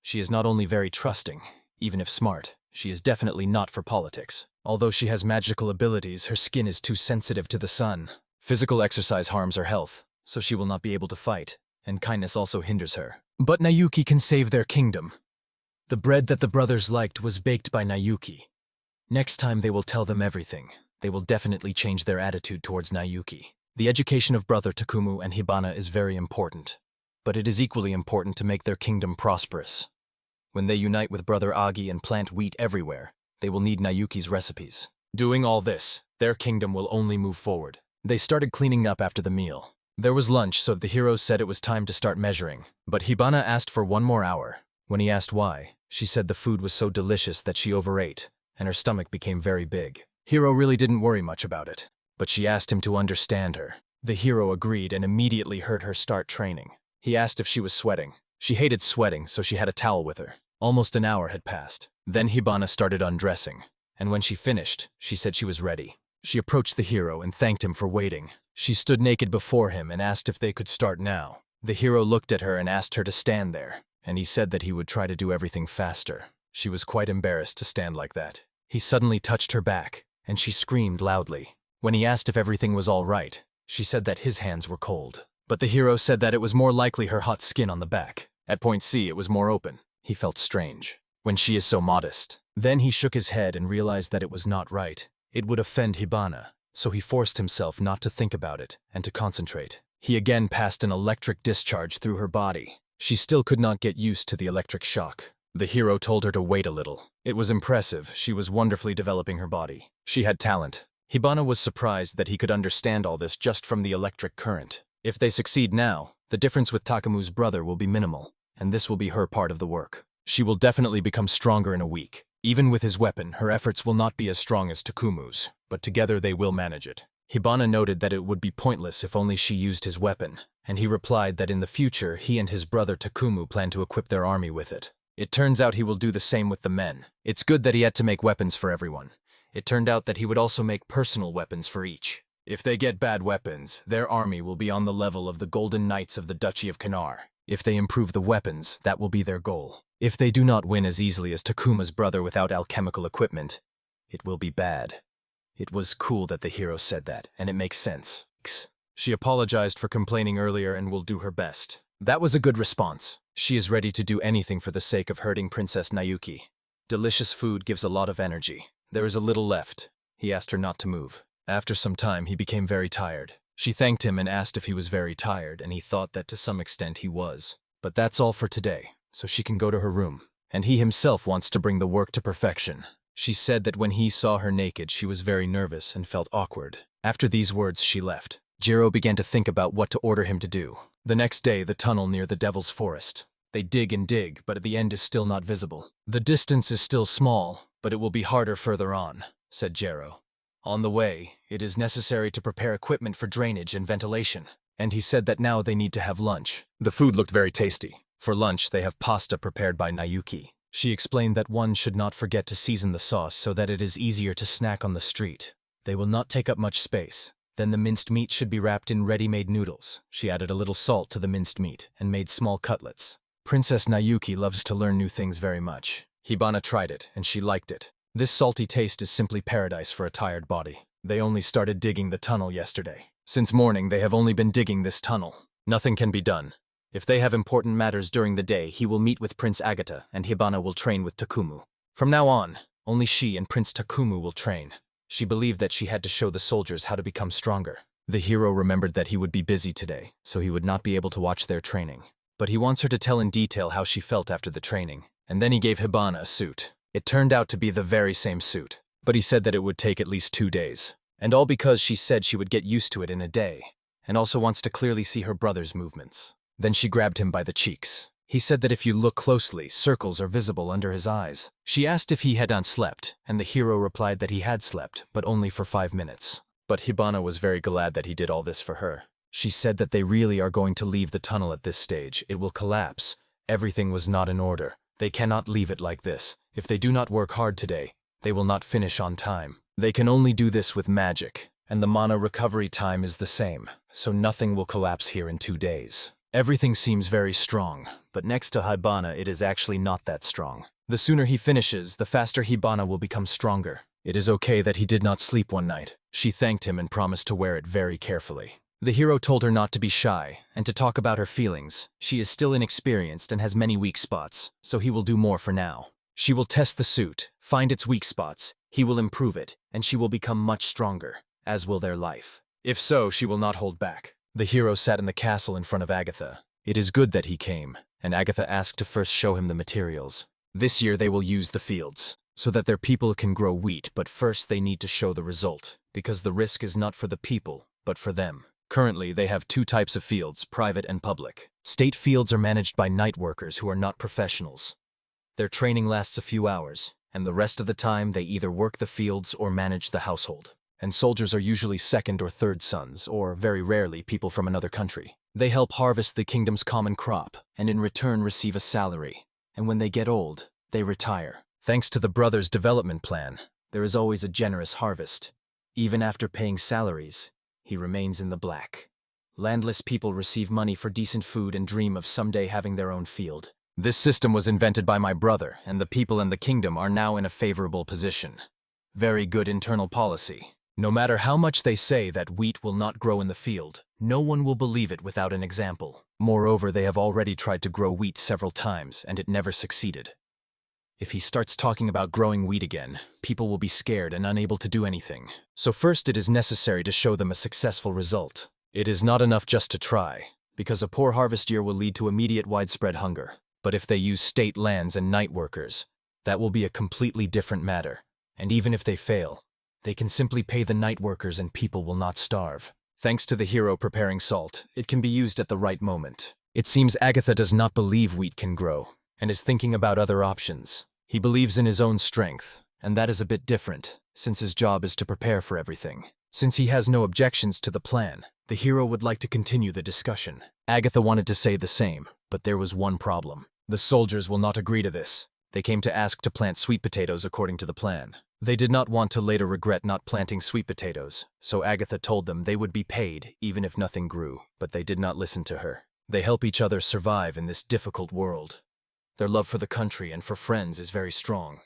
She is not only very trusting, even if smart, she is definitely not for politics. Although she has magical abilities, her skin is too sensitive to the sun. Physical exercise harms her health, so she will not be able to fight, and kindness also hinders her. But Nayuki can save their kingdom. The bread that the brothers liked was baked by Nayuki. Next time they will tell them everything. They will definitely change their attitude towards Nayuki. The education of Brother Takumu and Hibana is very important, but it is equally important to make their kingdom prosperous. When they unite with Brother Agi and plant wheat everywhere, they will need Nayuki's recipes. Doing all this, their kingdom will only move forward. They started cleaning up after the meal. There was lunch, so the heroes said it was time to start measuring. But Hibana asked for 1 more hour. When he asked why, she said the food was so delicious that she overate, and her stomach became very big. Hiro really didn't worry much about it, but she asked him to understand her. The hero agreed and immediately heard her start training. He asked if she was sweating. She hated sweating, so she had a towel with her. Almost an hour had passed. Then Hibana started undressing, and when she finished, she said she was ready. She approached the hero and thanked him for waiting. She stood naked before him and asked if they could start now. The hero looked at her and asked her to stand there, and he said that he would try to do everything faster. She was quite embarrassed to stand like that. He suddenly touched her back, and she screamed loudly. When he asked if everything was all right, she said that his hands were cold. But the hero said that it was more likely her hot skin on the back. At point C, it was more open. He felt strange. When she is so modest. Then he shook his head and realized that it was not right. It would offend Hibana, so he forced himself not to think about it and to concentrate. He again passed an electric discharge through her body. She still could not get used to the electric shock. The hero told her to wait a little. It was impressive. She was wonderfully developing her body. She had talent. Hibana was surprised that he could understand all this just from the electric current. If they succeed now, the difference with Takamu's brother will be minimal, and this will be her part of the work. She will definitely become stronger in a week. Even with his weapon, her efforts will not be as strong as Takumu's, but together they will manage it. Hibana noted that it would be pointless if only she used his weapon, and he replied that in the future he and his brother Takumu plan to equip their army with it. It turns out he will do the same with the men. It's good that he had to make weapons for everyone. It turned out that he would also make personal weapons for each. If they get bad weapons, their army will be on the level of the Golden Knights of the Duchy of Kanar. If they improve the weapons, that will be their goal. If they do not win as easily as Takuma's brother without alchemical equipment, it will be bad. It was cool that the hero said that, and it makes sense. She apologized for complaining earlier and will do her best. That was a good response. She is ready to do anything for the sake of hurting Princess Nayuki. Delicious food gives a lot of energy. There is a little left. He asked her not to move. After some time, he became very tired. She thanked him and asked if he was very tired, and he thought that to some extent he was. But that's all for today, so she can go to her room. And he himself wants to bring the work to perfection. She said that when he saw her naked, she was very nervous and felt awkward. After these words, she left. Jiro began to think about what to order him to do. The next day, the tunnel near the Devil's Forest. They dig and dig, but at the end is still not visible. The distance is still small, but it will be harder further on, said Jiro. On the way, it is necessary to prepare equipment for drainage and ventilation. And he said that now they need to have lunch. The food looked very tasty. For lunch, they have pasta prepared by Nayuki. She explained that one should not forget to season the sauce so that it is easier to snack on the street. They will not take up much space. Then the minced meat should be wrapped in ready-made noodles. She added a little salt to the minced meat and made small cutlets. Princess Nayuki loves to learn new things very much. Hibana tried it, and she liked it. This salty taste is simply paradise for a tired body. They only started digging the tunnel yesterday. Since morning, they have only been digging this tunnel. Nothing can be done. If they have important matters during the day, he will meet with Prince Agata, and Hibana will train with Takumu. From now on, only she and Prince Takumu will train. She believed that she had to show the soldiers how to become stronger. The hero remembered that he would be busy today, so he would not be able to watch their training. But he wants her to tell in detail how she felt after the training. And then he gave Hibana a suit. It turned out to be the very same suit. But he said that it would take at least 2 days. And all because she said she would get used to it in a day. And also wants to clearly see her brother's movements. Then she grabbed him by the cheeks. He said that if you look closely, circles are visible under his eyes. She asked if he had not slept, and the hero replied that he had slept, but only for 5 minutes. But Hibana was very glad that he did all this for her. She said that they really are going to leave the tunnel at this stage. It will collapse. Everything was not in order. They cannot leave it like this. If they do not work hard today, they will not finish on time. They can only do this with magic, and the mana recovery time is the same, so nothing will collapse here in 2 days. Everything seems very strong, but next to Hibana it is actually not that strong. The sooner he finishes, the faster Hibana will become stronger. It is okay that he did not sleep one night. She thanked him and promised to wear it very carefully. The hero told her not to be shy, and to talk about her feelings. She is still inexperienced and has many weak spots, so he will do more for now. She will test the suit, find its weak spots, he will improve it, and she will become much stronger, as will their life. If so, she will not hold back. The hero sat in the castle in front of Agatha. It is good that he came, and Agatha asked to first show him the materials. This year they will use the fields, so that their people can grow wheat, but first they need to show the result, because the risk is not for the people, but for them. Currently, they have 2 types of fields, private and public. State fields are managed by night workers who are not professionals. Their training lasts a few hours, and the rest of the time they either work the fields or manage the household. And soldiers are usually 2nd or 3rd sons, or very rarely people from another country. They help harvest the kingdom's common crop, and in return receive a salary. And when they get old, they retire. Thanks to the brothers' development plan, there is always a generous harvest. Even after paying salaries, he remains in the black. Landless people receive money for decent food and dream of someday having their own field. This system was invented by my brother, and the people in the kingdom are now in a favorable position. Very good internal policy. No matter how much they say that wheat will not grow in the field, no one will believe it without an example. Moreover, they have already tried to grow wheat several times, and it never succeeded. If he starts talking about growing wheat again, people will be scared and unable to do anything. So first it is necessary to show them a successful result. It is not enough just to try, because a poor harvest year will lead to immediate widespread hunger. But if they use state lands and night workers, that will be a completely different matter. And even if they fail, they can simply pay the night workers and people will not starve. Thanks to the hero preparing salt, it can be used at the right moment. It seems Agatha does not believe wheat can grow, and is thinking about other options. He believes in his own strength, and that is a bit different, since his job is to prepare for everything. Since he has no objections to the plan, the hero would like to continue the discussion. Agatha wanted to say the same, but there was one problem. The soldiers will not agree to this. They came to ask to plant sweet potatoes according to the plan. They did not want to later regret not planting sweet potatoes, so Agatha told them they would be paid even if nothing grew, but they did not listen to her. They help each other survive in this difficult world. Their love for the country and for friends is very strong.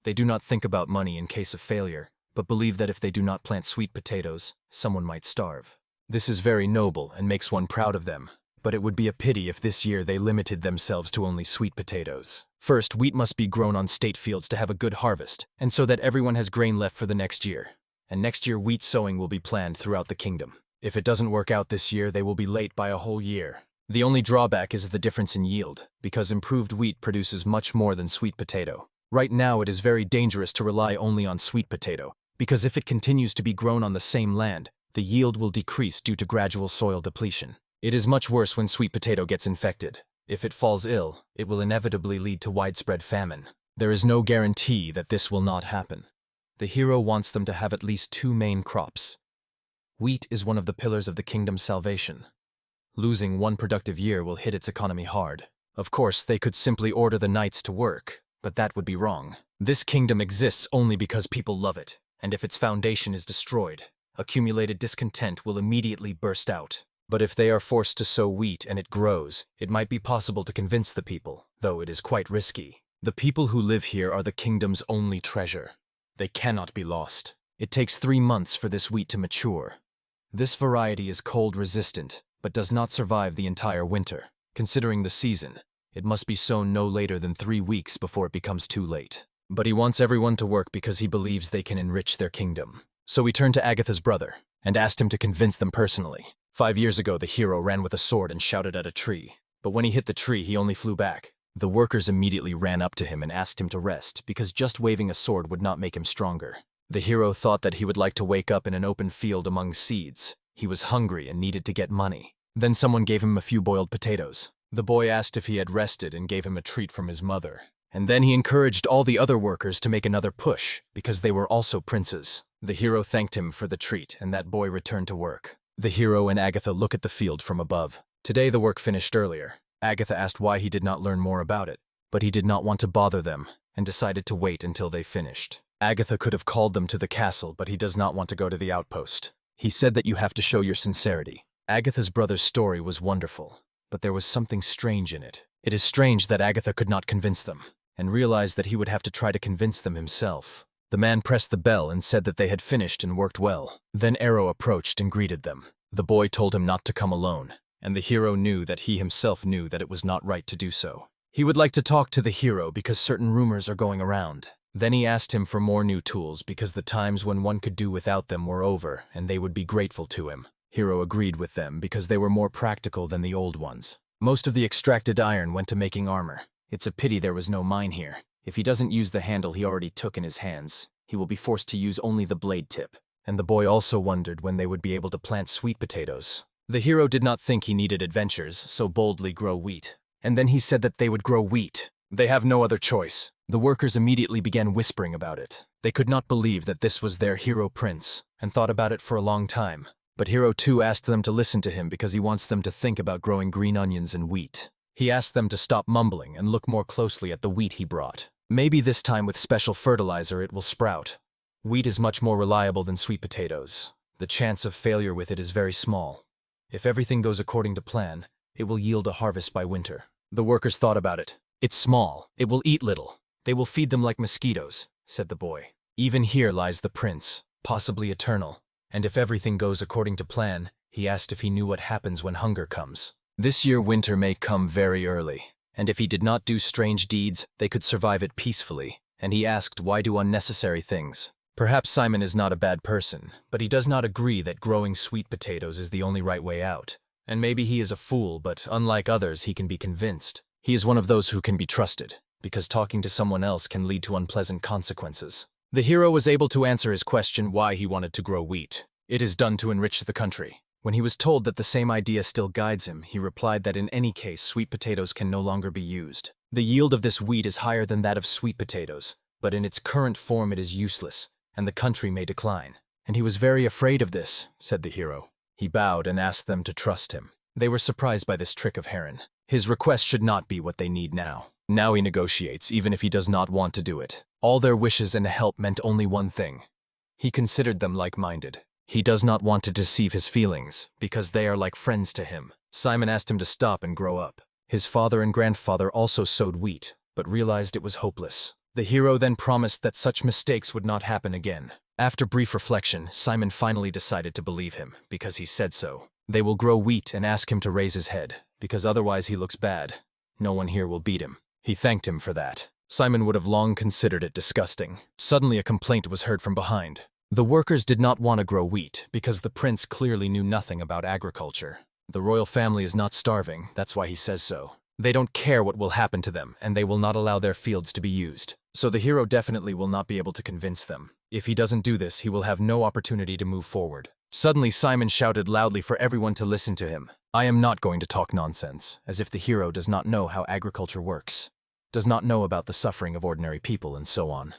They do not think about money in case of failure, but believe that if they do not plant sweet potatoes, someone might starve. This is very noble and makes one proud of them, but it would be a pity if this year they limited themselves to only sweet potatoes. First, wheat must be grown on state fields to have a good harvest, and so that everyone has grain left for the next year. And next year wheat sowing will be planned throughout the kingdom. If it doesn't work out this year, they will be late by a whole year. The only drawback is the difference in yield, because improved wheat produces much more than sweet potato. Right now it is very dangerous to rely only on sweet potato, because if it continues to be grown on the same land, the yield will decrease due to gradual soil depletion. It is much worse when sweet potato gets infected. If it falls ill, it will inevitably lead to widespread famine. There is no guarantee that this will not happen. The hero wants them to have at least 2 main crops. Wheat is one of the pillars of the kingdom's salvation. Losing 1 productive year will hit its economy hard. Of course, they could simply order the knights to work, but that would be wrong. This kingdom exists only because people love it, and if its foundation is destroyed, accumulated discontent will immediately burst out. But if they are forced to sow wheat and it grows, it might be possible to convince the people, though it is quite risky. The people who live here are the kingdom's only treasure. They cannot be lost. It takes 3 months for this wheat to mature. This variety is cold-resistant, but does not survive the entire winter. Considering the season, it must be sown no later than 3 weeks before it becomes too late. But he wants everyone to work because he believes they can enrich their kingdom. So he turned to Agatha's brother and asked him to convince them personally. 5 years ago, the hero ran with a sword and shouted at a tree. But when he hit the tree, he only flew back. The workers immediately ran up to him and asked him to rest because just waving a sword would not make him stronger. The hero thought that he would like to wake up in an open field among seeds. He was hungry and needed to get money. Then someone gave him a few boiled potatoes. The boy asked if he had rested and gave him a treat from his mother. And then he encouraged all the other workers to make another push because they were also princes. The hero thanked him for the treat and that boy returned to work. The hero and Agatha look at the field from above. Today the work finished earlier. Agatha asked why he did not learn more about it, but he did not want to bother them and decided to wait until they finished. Agatha could have called them to the castle, but he does not want to go to the outpost. He said that you have to show your sincerity. Agatha's brother's story was wonderful, but there was something strange in it. It is strange that Agatha could not convince them, and realized that he would have to try to convince them himself. The man pressed the bell and said that they had finished and worked well. Then Arrow approached and greeted them. The boy told him not to come alone, and the hero knew that he himself knew that it was not right to do so. He would like to talk to the hero because certain rumors are going around. Then he asked him for more new tools because the times when one could do without them were over and they would be grateful to him. Hero agreed with them because they were more practical than the old ones. Most of the extracted iron went to making armor. It's a pity there was no mine here. If he doesn't use the handle he already took in his hands, he will be forced to use only the blade tip. And the boy also wondered when they would be able to plant sweet potatoes. The hero did not think he needed adventures, so boldly grow wheat. And then he said that they would grow wheat. They have no other choice. The workers immediately began whispering about it. They could not believe that this was their hero prince, and thought about it for a long time. But Hero 2 asked them to listen to him because he wants them to think about growing green onions and wheat. He asked them to stop mumbling and look more closely at the wheat he brought. Maybe this time with special fertilizer it will sprout. Wheat is much more reliable than sweet potatoes. The chance of failure with it is very small. If everything goes according to plan, it will yield a harvest by winter. The workers thought about it. It's small. It will eat little. They will feed them like mosquitoes, said the boy. Even here lies the prince, possibly eternal. And if everything goes according to plan, he asked if he knew what happens when hunger comes. This year winter may come very early, and if he did not do strange deeds, they could survive it peacefully. And he asked why do unnecessary things. Perhaps Simon is not a bad person, but he does not agree that growing sweet potatoes is the only right way out. And maybe he is a fool, but unlike others, he can be convinced. He is one of those who can be trusted, because talking to someone else can lead to unpleasant consequences. The hero was able to answer his question why he wanted to grow wheat. It is done to enrich the country. When he was told that the same idea still guides him, he replied that in any case sweet potatoes can no longer be used. The yield of this wheat is higher than that of sweet potatoes, but in its current form it is useless, and the country may decline. And he was very afraid of this, said the hero. He bowed and asked them to trust him. They were surprised by this trick of Heron. His request should not be what they need now. Now he negotiates, even if he does not want to do it. All their wishes and help meant only one thing. He considered them like-minded. He does not want to deceive his feelings, because they are like friends to him. Simon asked him to stop and grow up. His father and grandfather also sowed wheat, but realized it was hopeless. The hero then promised that such mistakes would not happen again. After brief reflection, Simon finally decided to believe him, because he said so. They will grow wheat and ask him to raise his head, because otherwise he looks bad. No one here will beat him. He thanked him for that. Simon would have long considered it disgusting. Suddenly a complaint was heard from behind. The workers did not want to grow wheat, because the prince clearly knew nothing about agriculture. The royal family is not starving, that's why he says so. They don't care what will happen to them, and they will not allow their fields to be used. So the hero definitely will not be able to convince them. If he doesn't do this, he will have no opportunity to move forward. Suddenly Simon shouted loudly for everyone to listen to him. I am not going to talk nonsense, as if the hero does not know how agriculture works, does not know about the suffering of ordinary people, and so on.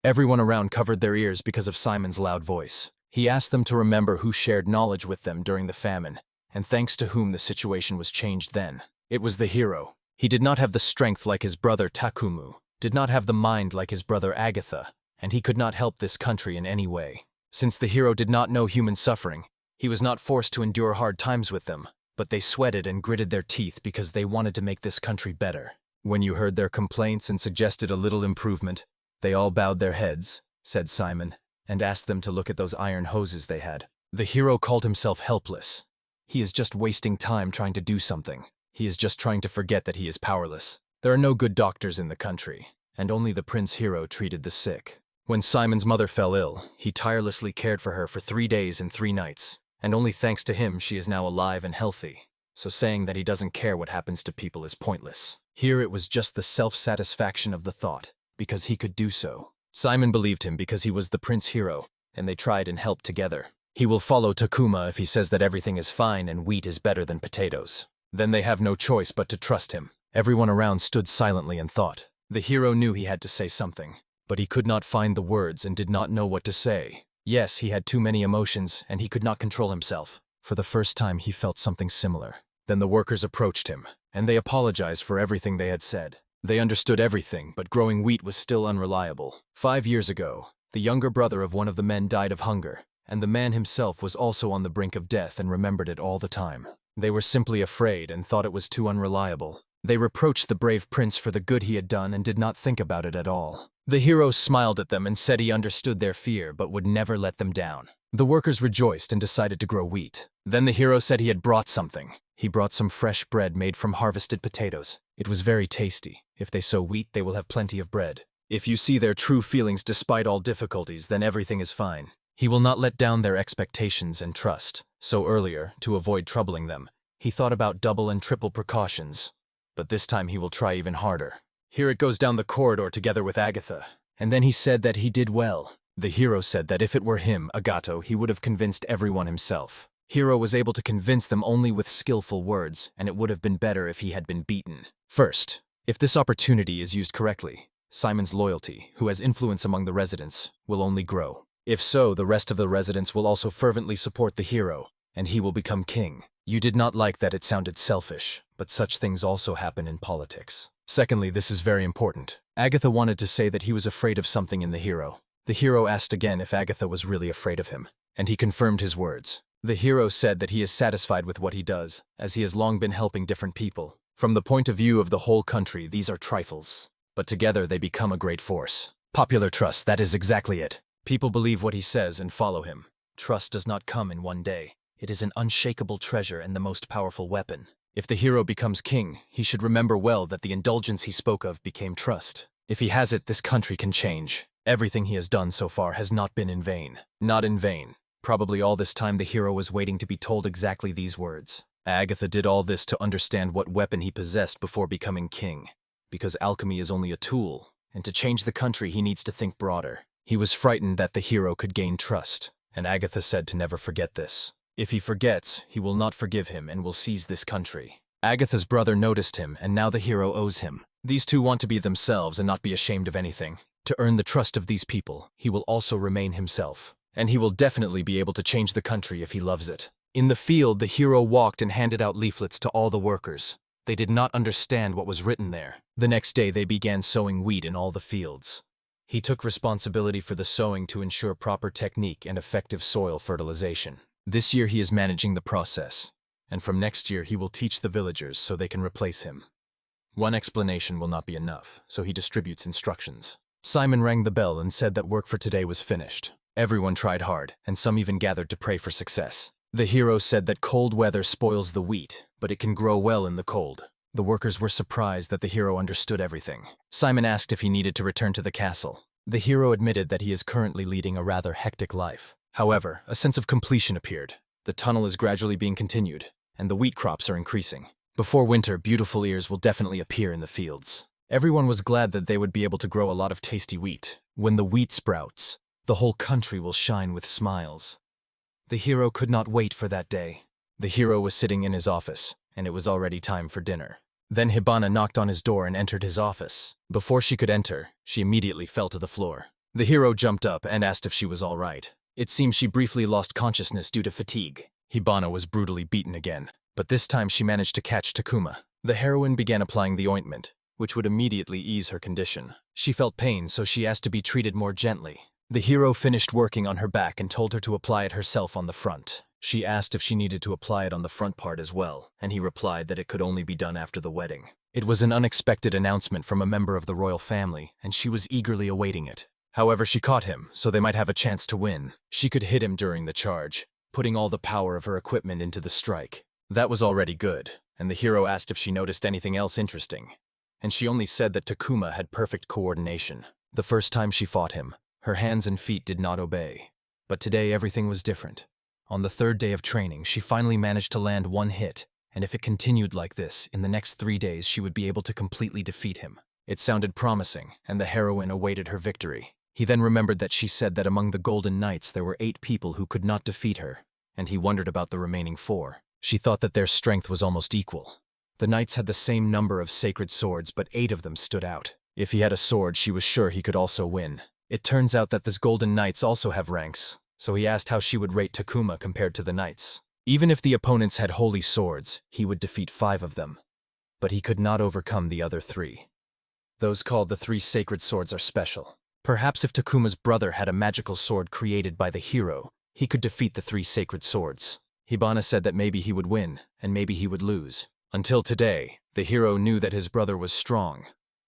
Everyone around covered their ears because of Simon's loud voice. He asked them to remember who shared knowledge with them during the famine, and thanks to whom the situation was changed then. It was the hero. He did not have the strength like his brother Takumu, did not have the mind like his brother Agatha, and he could not help this country in any way. Since the hero did not know human suffering, he was not forced to endure hard times with them, but they sweated and gritted their teeth because they wanted to make this country better. When you heard their complaints and suggested a little improvement, they all bowed their heads, said Simon, and asked them to look at those iron hoses they had. The hero called himself helpless. He is just wasting time trying to do something. He is just trying to forget that he is powerless. There are no good doctors in the country, and only the prince hero treated the sick. When Simon's mother fell ill, he tirelessly cared for her for 3 days and 3 nights, and only thanks to him she is now alive and healthy. So saying that he doesn't care what happens to people is pointless. Here it was just the self-satisfaction of the thought, because he could do so. Simon believed him because he was the prince hero, and they tried and helped together. He will follow Takuma if he says that everything is fine and wheat is better than potatoes. Then they have no choice but to trust him. Everyone around stood silently and thought. The hero knew he had to say something, but he could not find the words and did not know what to say. Yes, he had too many emotions, and he could not control himself. For the first time he felt something similar. Then the workers approached him, and they apologized for everything they had said. They understood everything, but growing wheat was still unreliable. 5 years ago, the younger brother of one of the men died of hunger, and the man himself was also on the brink of death and remembered it all the time. They were simply afraid and thought it was too unreliable. They reproached the brave prince for the good he had done and did not think about it at all. The hero smiled at them and said he understood their fear but would never let them down. The workers rejoiced and decided to grow wheat. Then the hero said he had brought something. He brought some fresh bread made from harvested potatoes. It was very tasty. If they sow wheat, they will have plenty of bread. If you see their true feelings despite all difficulties, then everything is fine. He will not let down their expectations and trust. So earlier, to avoid troubling them, he thought about double and triple precautions. But this time he will try even harder. Here it goes down the corridor together with Agatha. And then he said that he did well. The hero said that if it were him, Agato, he would have convinced everyone himself. Hero was able to convince them only with skillful words, and it would have been better if he had been beaten. First, if this opportunity is used correctly, Simon's loyalty, who has influence among the residents, will only grow. If so, the rest of the residents will also fervently support the hero, and he will become king. You did not like that it sounded selfish, but such things also happen in politics. Secondly, this is very important. Agatha wanted to say that he was afraid of something in the hero. The hero asked again if Agatha was really afraid of him, and he confirmed his words. The hero said that he is satisfied with what he does, as he has long been helping different people. From the point of view of the whole country, these are trifles, but together they become a great force. Popular trust, that is exactly it. People believe what he says and follow him. Trust does not come in one day. It is an unshakable treasure and the most powerful weapon. If the hero becomes king, he should remember well that the indulgence he spoke of became trust. If he has it, this country can change. Everything he has done so far has not been in vain. Not in vain. Probably all this time the hero was waiting to be told exactly these words. Agatha did all this to understand what weapon he possessed before becoming king. Because alchemy is only a tool, and to change the country he needs to think broader. He was frightened that the hero could gain trust, and Agatha said to never forget this. If he forgets, he will not forgive him and will seize this country. Agatha's brother noticed him, and now the hero owes him. These two want to be themselves and not be ashamed of anything. To earn the trust of these people, he will also remain himself. And he will definitely be able to change the country if he loves it. In the field, the hero walked and handed out leaflets to all the workers. They did not understand what was written there. The next day they began sowing wheat in all the fields. He took responsibility for the sowing to ensure proper technique and effective soil fertilization. This year he is managing the process, and from next year he will teach the villagers so they can replace him. One explanation will not be enough, so he distributes instructions. Simon rang the bell and said that work for today was finished. Everyone tried hard, and some even gathered to pray for success. The hero said that cold weather spoils the wheat, but it can grow well in the cold. The workers were surprised that the hero understood everything. Simon asked if he needed to return to the castle. The hero admitted that he is currently leading a rather hectic life. However, a sense of completion appeared. The tunnel is gradually being continued, and the wheat crops are increasing. Before winter, beautiful ears will definitely appear in the fields. Everyone was glad that they would be able to grow a lot of tasty wheat. When the wheat sprouts, the whole country will shine with smiles. The hero could not wait for that day. The hero was sitting in his office, and it was already time for dinner. Then Hibana knocked on his door and entered his office. Before she could enter, she immediately fell to the floor. The hero jumped up and asked if she was all right. It seems she briefly lost consciousness due to fatigue. Hibana was brutally beaten again, but this time she managed to catch Takuma. The heroine began applying the ointment, which would immediately ease her condition. She felt pain, so she asked to be treated more gently. The hero finished working on her back and told her to apply it herself on the front. She asked if she needed to apply it on the front part as well, and he replied that it could only be done after the wedding. It was an unexpected announcement from a member of the royal family, and she was eagerly awaiting it. However, she caught him, so they might have a chance to win. She could hit him during the charge, putting all the power of her equipment into the strike. That was already good, and the hero asked if she noticed anything else interesting. And she only said that Takuma had perfect coordination. The first time she fought him, her hands and feet did not obey. But today everything was different. On the third day of training, she finally managed to land one hit, and if it continued like this, in the next 3 days she would be able to completely defeat him. It sounded promising, and the heroine awaited her victory. He then remembered that she said that among the Golden Knights there were 8 people who could not defeat her, and he wondered about the remaining 4. She thought that their strength was almost equal. The knights had the same number of sacred swords, but 8 of them stood out. If he had a sword, she was sure he could also win. It turns out that these Golden Knights also have ranks, so he asked how she would rate Takuma compared to the knights. Even if the opponents had holy swords, he would defeat 5 of them. But he could not overcome the other 3. Those called the 3 sacred swords are special. Perhaps if Takuma's brother had a magical sword created by the hero, he could defeat the 3 sacred swords. Hibana said that maybe he would win, and maybe he would lose. Until today, the hero knew that his brother was strong,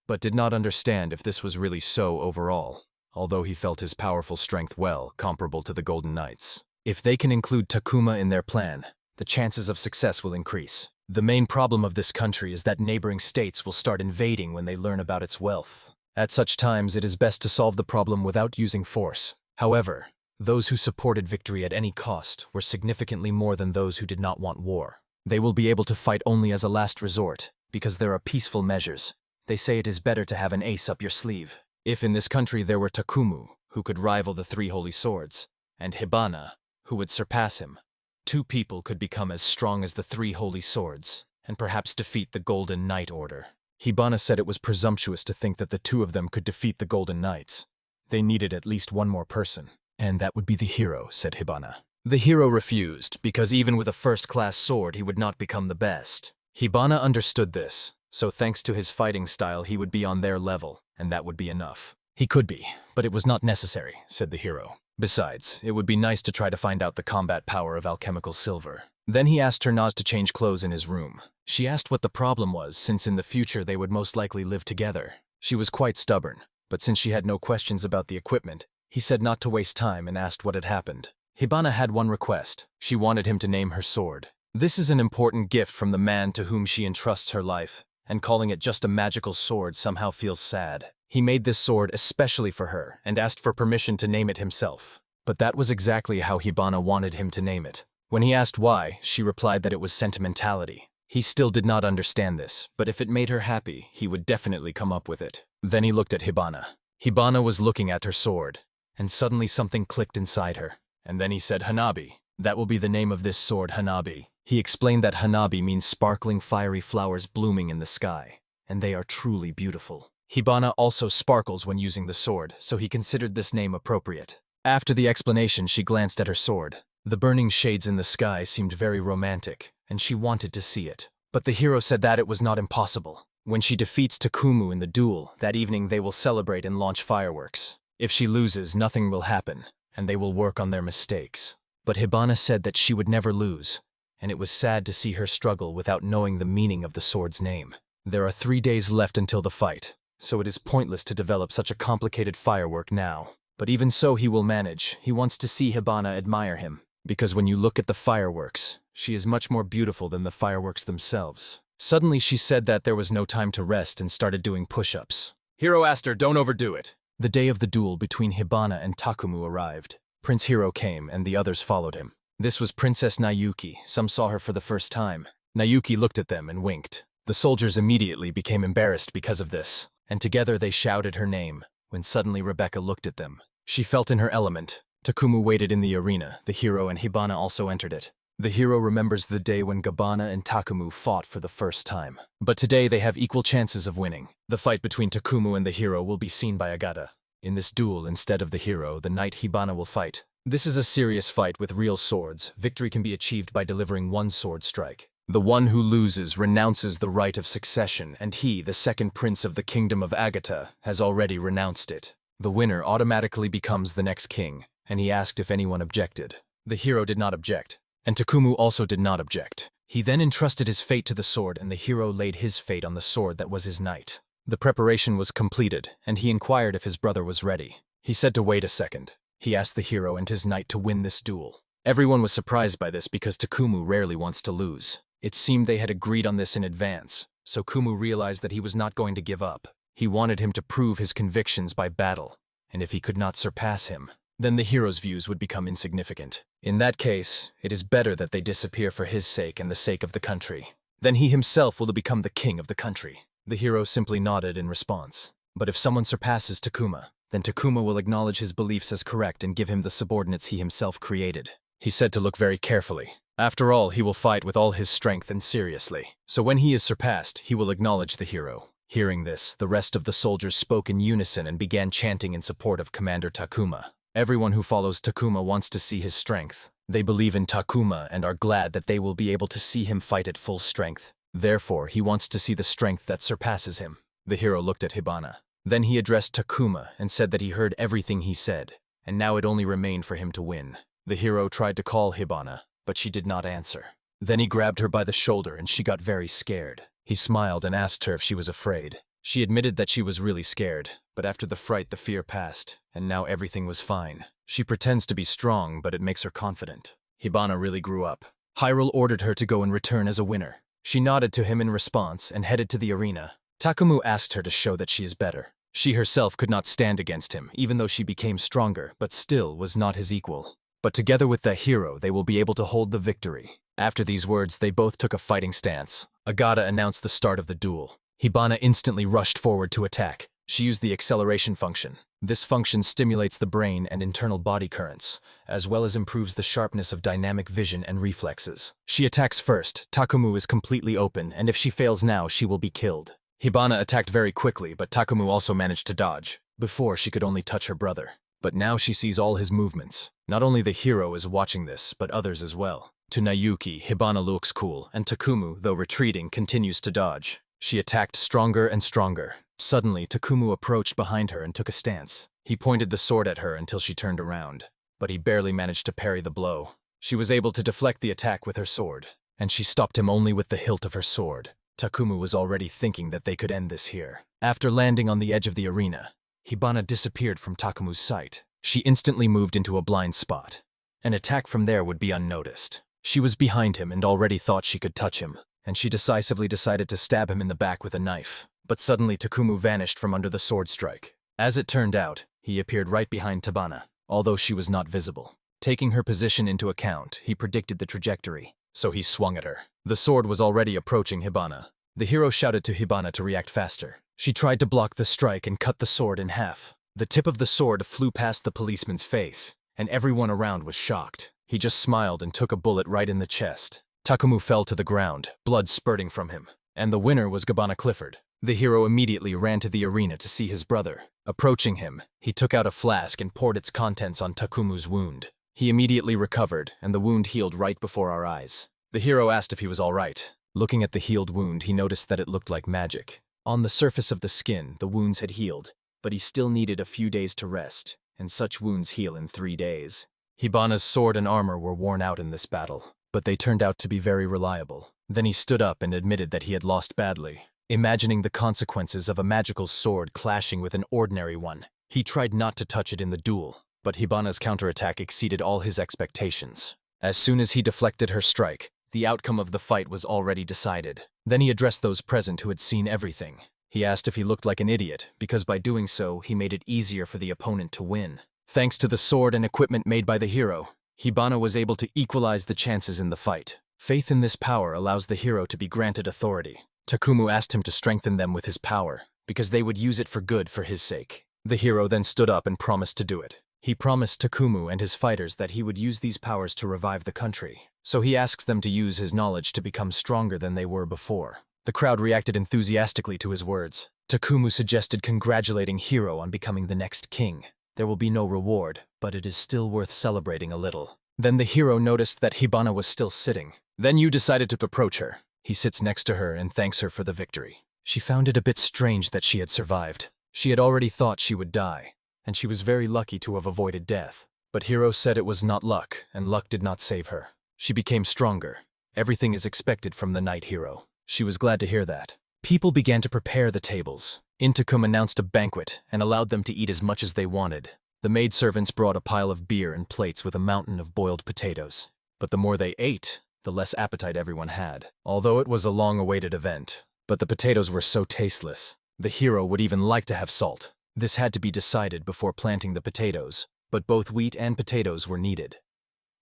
but did not understand if this was really so overall, although he felt his powerful strength well comparable to the Golden Knights. If they can include Takuma in their plan, the chances of success will increase. The main problem of this country is that neighboring states will start invading when they learn about its wealth. At such times, it is best to solve the problem without using force. However, those who supported victory at any cost were significantly more than those who did not want war. They will be able to fight only as a last resort, because there are peaceful measures. They say it is better to have an ace up your sleeve. If in this country there were Takumu, who could rival the 3 holy swords, and Hibana, who would surpass him, 2 people could become as strong as the 3 holy swords, and perhaps defeat the Golden Knight Order. Hibana said it was presumptuous to think that the 2 of them could defeat the Golden Knights. They needed at least one more person, and that would be the hero, said Hibana. The hero refused, because even with a first-class sword he would not become the best. Hibana understood this, so thanks to his fighting style he would be on their level, and that would be enough. He could be, but it was not necessary, said the hero. Besides, it would be nice to try to find out the combat power of alchemical silver. Then he asked her not to change clothes in his room. She asked what the problem was, since in the future they would most likely live together. She was quite stubborn, but since she had no questions about the equipment, he said not to waste time and asked what had happened. Hibana had one request. She wanted him to name her sword. This is an important gift from the man to whom she entrusts her life, and calling it just a magical sword somehow feels sad. He made this sword especially for her and asked for permission to name it himself. But that was exactly how Hibana wanted him to name it. When he asked why, she replied that it was sentimentality. He still did not understand this, but if it made her happy, he would definitely come up with it. Then he looked at Hibana. Hibana was looking at her sword, and suddenly something clicked inside her. And then he said, Hanabi. That will be the name of this sword, Hanabi. He explained that Hanabi means sparkling fiery flowers blooming in the sky, and they are truly beautiful. Hibana also sparkles when using the sword, so he considered this name appropriate. After the explanation, she glanced at her sword. The burning shades in the sky seemed very romantic, and she wanted to see it. But the hero said that it was not impossible. When she defeats Takumu in the duel, that evening they will celebrate and launch fireworks. If she loses, nothing will happen, and they will work on their mistakes. But Hibana said that she would never lose, and it was sad to see her struggle without knowing the meaning of the sword's name. There are 3 days left until the fight, so it is pointless to develop such a complicated firework now. But even so, he will manage. He wants to see Hibana admire him, because when you look at the fireworks, she is much more beautiful than the fireworks themselves. Suddenly she said that there was no time to rest and started doing push-ups. Hiro asked her, "Don't overdo it." The day of the duel between Hibana and Takumu arrived. Prince Hiro came and the others followed him. This was Princess Nayuki. Some saw her for the first time. Nayuki looked at them and winked. The soldiers immediately became embarrassed because of this, and together they shouted her name, when suddenly Rebecca looked at them. She felt in her element. Takumu waited in the arena. The hero and Hibana also entered it. The hero remembers the day when Hibana and Takumu fought for the first time. But today they have equal chances of winning. The fight between Takumu and the hero will be seen by Agata. In this duel, instead of the hero, the knight Hibana will fight. This is a serious fight with real swords. Victory can be achieved by delivering one sword strike. The one who loses renounces the right of succession, and he, the second prince of the kingdom of Agata, has already renounced it. The winner automatically becomes the next king, and he asked if anyone objected. The hero did not object, and Takumu also did not object. He then entrusted his fate to the sword, and the hero laid his fate on the sword that was his knight. The preparation was completed, and he inquired if his brother was ready. He said to wait a second. He asked the hero and his knight to win this duel. Everyone was surprised by this because Takumu rarely wants to lose. It seemed they had agreed on this in advance, so Kumu realized that he was not going to give up. He wanted him to prove his convictions by battle, and if he could not surpass him, then the hero's views would become insignificant. In that case, it is better that they disappear for his sake and the sake of the country. Then he himself will become the king of the country. The hero simply nodded in response. But if someone surpasses Takuma, then Takuma will acknowledge his beliefs as correct and give him the subordinates he himself created. He said to look very carefully. After all, he will fight with all his strength and seriously. So when he is surpassed, he will acknowledge the hero. Hearing this, the rest of the soldiers spoke in unison and began chanting in support of Commander Takuma. Everyone who follows Takuma wants to see his strength. They believe in Takuma and are glad that they will be able to see him fight at full strength. Therefore, he wants to see the strength that surpasses him. The hero looked at Hibana. Then he addressed Takuma and said that he heard everything he said, and now it only remained for him to win. The hero tried to call Hibana, but she did not answer. Then he grabbed her by the shoulder and she got very scared. He smiled and asked her if she was afraid. She admitted that she was really scared, but after the fright the fear passed, and now everything was fine. She pretends to be strong, but it makes her confident. Hibana really grew up. Hyrule ordered her to go and return as a winner. She nodded to him in response and headed to the arena. Takumu asked her to show that she is better. She herself could not stand against him, even though she became stronger, but still was not his equal. But together with the hero, they will be able to hold the victory. After these words, they both took a fighting stance. Agata announced the start of the duel. Hibana instantly rushed forward to attack. She used the acceleration function. This function stimulates the brain and internal body currents, as well as improves the sharpness of dynamic vision and reflexes. She attacks first. Takumu is completely open, and if she fails now, she will be killed. Hibana attacked very quickly, but Takumu also managed to dodge. Before, she could only touch her brother. But now she sees all his movements. Not only the hero is watching this, but others as well. To Nayuki, Hibana looks cool, and Takumu, though retreating, continues to dodge. She attacked stronger and stronger. Suddenly, Takumu approached behind her and took a stance. He pointed the sword at her until she turned around, but he barely managed to parry the blow. She was able to deflect the attack with her sword, and she stopped him only with the hilt of her sword. Takumu was already thinking that they could end this here. After landing on the edge of the arena, Hibana disappeared from Takumu's sight. She instantly moved into a blind spot. An attack from there would be unnoticed. She was behind him and already thought she could touch him, and she decisively decided to stab him in the back with a knife. But suddenly Takumu vanished from under the sword strike. As it turned out, he appeared right behind Hibana, although she was not visible. Taking her position into account, he predicted the trajectory, so he swung at her. The sword was already approaching Hibana. The hero shouted to Hibana to react faster. She tried to block the strike and cut the sword in half. The tip of the sword flew past the policeman's face, and everyone around was shocked. He just smiled and took a bullet right in the chest. Takumu fell to the ground, blood spurting from him, and the winner was Hibana Clifford. The hero immediately ran to the arena to see his brother. Approaching him, he took out a flask and poured its contents on Takumu's wound. He immediately recovered, and the wound healed right before our eyes. The hero asked if he was all right. Looking at the healed wound, he noticed that it looked like magic. On the surface of the skin, the wounds had healed, but he still needed a few days to rest, and such wounds heal in 3 days. Hibana's sword and armor were worn out in this battle, but they turned out to be very reliable. Then he stood up and admitted that he had lost badly. Imagining the consequences of a magical sword clashing with an ordinary one, he tried not to touch it in the duel, but Hibana's counterattack exceeded all his expectations. As soon as he deflected her strike, the outcome of the fight was already decided. Then he addressed those present who had seen everything. He asked if he looked like an idiot, because by doing so, he made it easier for the opponent to win. Thanks to the sword and equipment made by the hero, Hibana was able to equalize the chances in the fight. Faith in this power allows the hero to be granted authority. Takumu asked him to strengthen them with his power, because they would use it for good for his sake. The hero then stood up and promised to do it. He promised Takumu and his fighters that he would use these powers to revive the country. So he asks them to use his knowledge to become stronger than they were before. The crowd reacted enthusiastically to his words. Takumu suggested congratulating Hiro on becoming the next king. There will be no reward, but it is still worth celebrating a little. Then the hero noticed that Hibana was still sitting. Then you decided to approach her. He sits next to her and thanks her for the victory. She found it a bit strange that she had survived. She had already thought she would die, and she was very lucky to have avoided death. But Hiro said it was not luck, and luck did not save her. She became stronger. Everything is expected from the night hero. She was glad to hear that. People began to prepare the tables. Intakum announced a banquet and allowed them to eat as much as they wanted. The maidservants brought a pile of beer and plates with a mountain of boiled potatoes. But the more they ate, the less appetite everyone had. Although it was a long-awaited event, but the potatoes were so tasteless. The hero would even like to have salt. This had to be decided before planting the potatoes, but both wheat and potatoes were needed.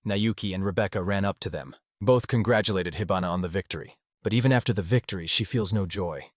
Nayuki and Rebecca ran up to them. Both congratulated Hibana on the victory. But even after the victory, she feels no joy.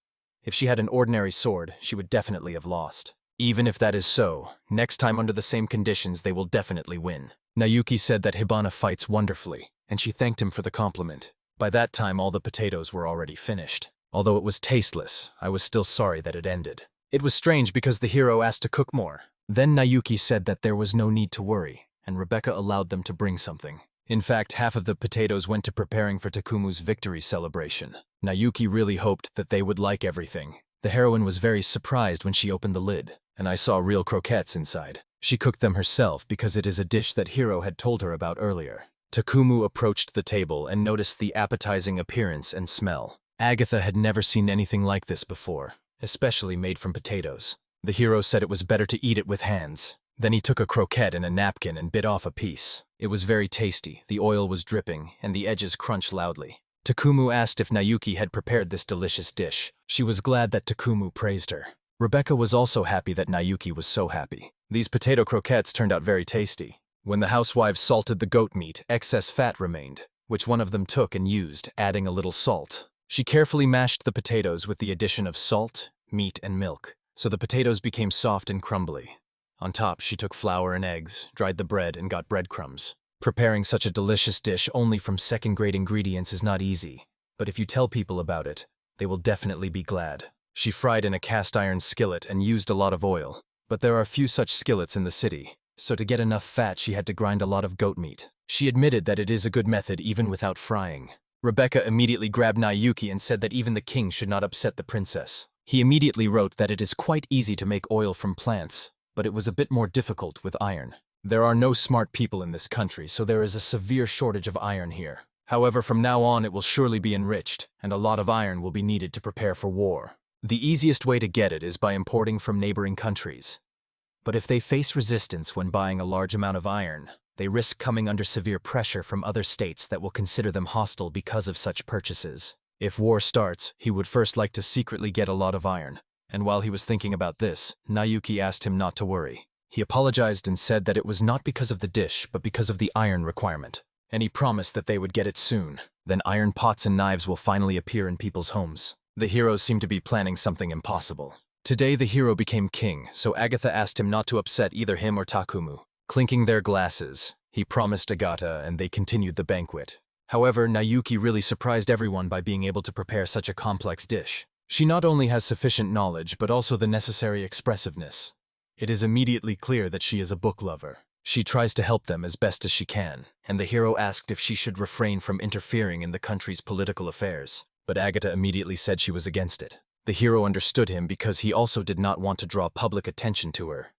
If she had an ordinary sword, she would definitely have lost. Even if that is so, next time under the same conditions they will definitely win. Nayuki said that Hibana fights wonderfully, and she thanked him for the compliment. By that time all the potatoes were already finished. Although it was tasteless, I was still sorry that it ended. It was strange because the hero asked to cook more. Then Nayuki said that there was no need to worry, and Rebecca allowed them to bring something. In fact, half of the potatoes went to preparing for Takumu's victory celebration. Nayuki really hoped that they would like everything. The heroine was very surprised when she opened the lid, and I saw real croquettes inside. She cooked them herself because it is a dish that Hiro had told her about earlier. Takumu approached the table and noticed the appetizing appearance and smell. Agatha had never seen anything like this before, especially made from potatoes. The hero said it was better to eat it with hands. Then he took a croquette and a napkin and bit off a piece. It was very tasty, the oil was dripping, and the edges crunched loudly. Takumu asked if Nayuki had prepared this delicious dish. She was glad that Takumu praised her. Rebecca was also happy that Nayuki was so happy. These potato croquettes turned out very tasty. When the housewives salted the goat meat, excess fat remained, which one of them took and used, adding a little salt. She carefully mashed the potatoes with the addition of salt, meat, and milk, so the potatoes became soft and crumbly. On top, she took flour and eggs, dried the bread, and got breadcrumbs. Preparing such a delicious dish only from second-grade ingredients is not easy, but if you tell people about it, they will definitely be glad. She fried in a cast-iron skillet and used a lot of oil, but there are few such skillets in the city, so to get enough fat she had to grind a lot of goat meat. She admitted that it is a good method even without frying. Rebecca immediately grabbed Nayuki and said that even the king should not upset the princess. He immediately wrote that it is quite easy to make oil from plants, but it was a bit more difficult with iron. There are no smart people in this country, so there is a severe shortage of iron here. However, from now on it will surely be enriched, and a lot of iron will be needed to prepare for war. The easiest way to get it is by importing from neighboring countries. But if they face resistance when buying a large amount of iron, they risk coming under severe pressure from other states that will consider them hostile because of such purchases. If war starts, he would first like to secretly get a lot of iron. And while he was thinking about this, Nayuki asked him not to worry. He apologized and said that it was not because of the dish, but because of the iron requirement. And he promised that they would get it soon. Then iron pots and knives will finally appear in people's homes. The heroes seem to be planning something impossible. Today the hero became king, so Agatha asked him not to upset either him or Takumu. Clinking their glasses, he promised Agatha and they continued the banquet. However, Nayuki really surprised everyone by being able to prepare such a complex dish. She not only has sufficient knowledge, but also the necessary expressiveness. It is immediately clear that she is a book lover. She tries to help them as best as she can, and the hero asked if she should refrain from interfering in the country's political affairs. But Agatha immediately said she was against it. The hero understood him because he also did not want to draw public attention to her.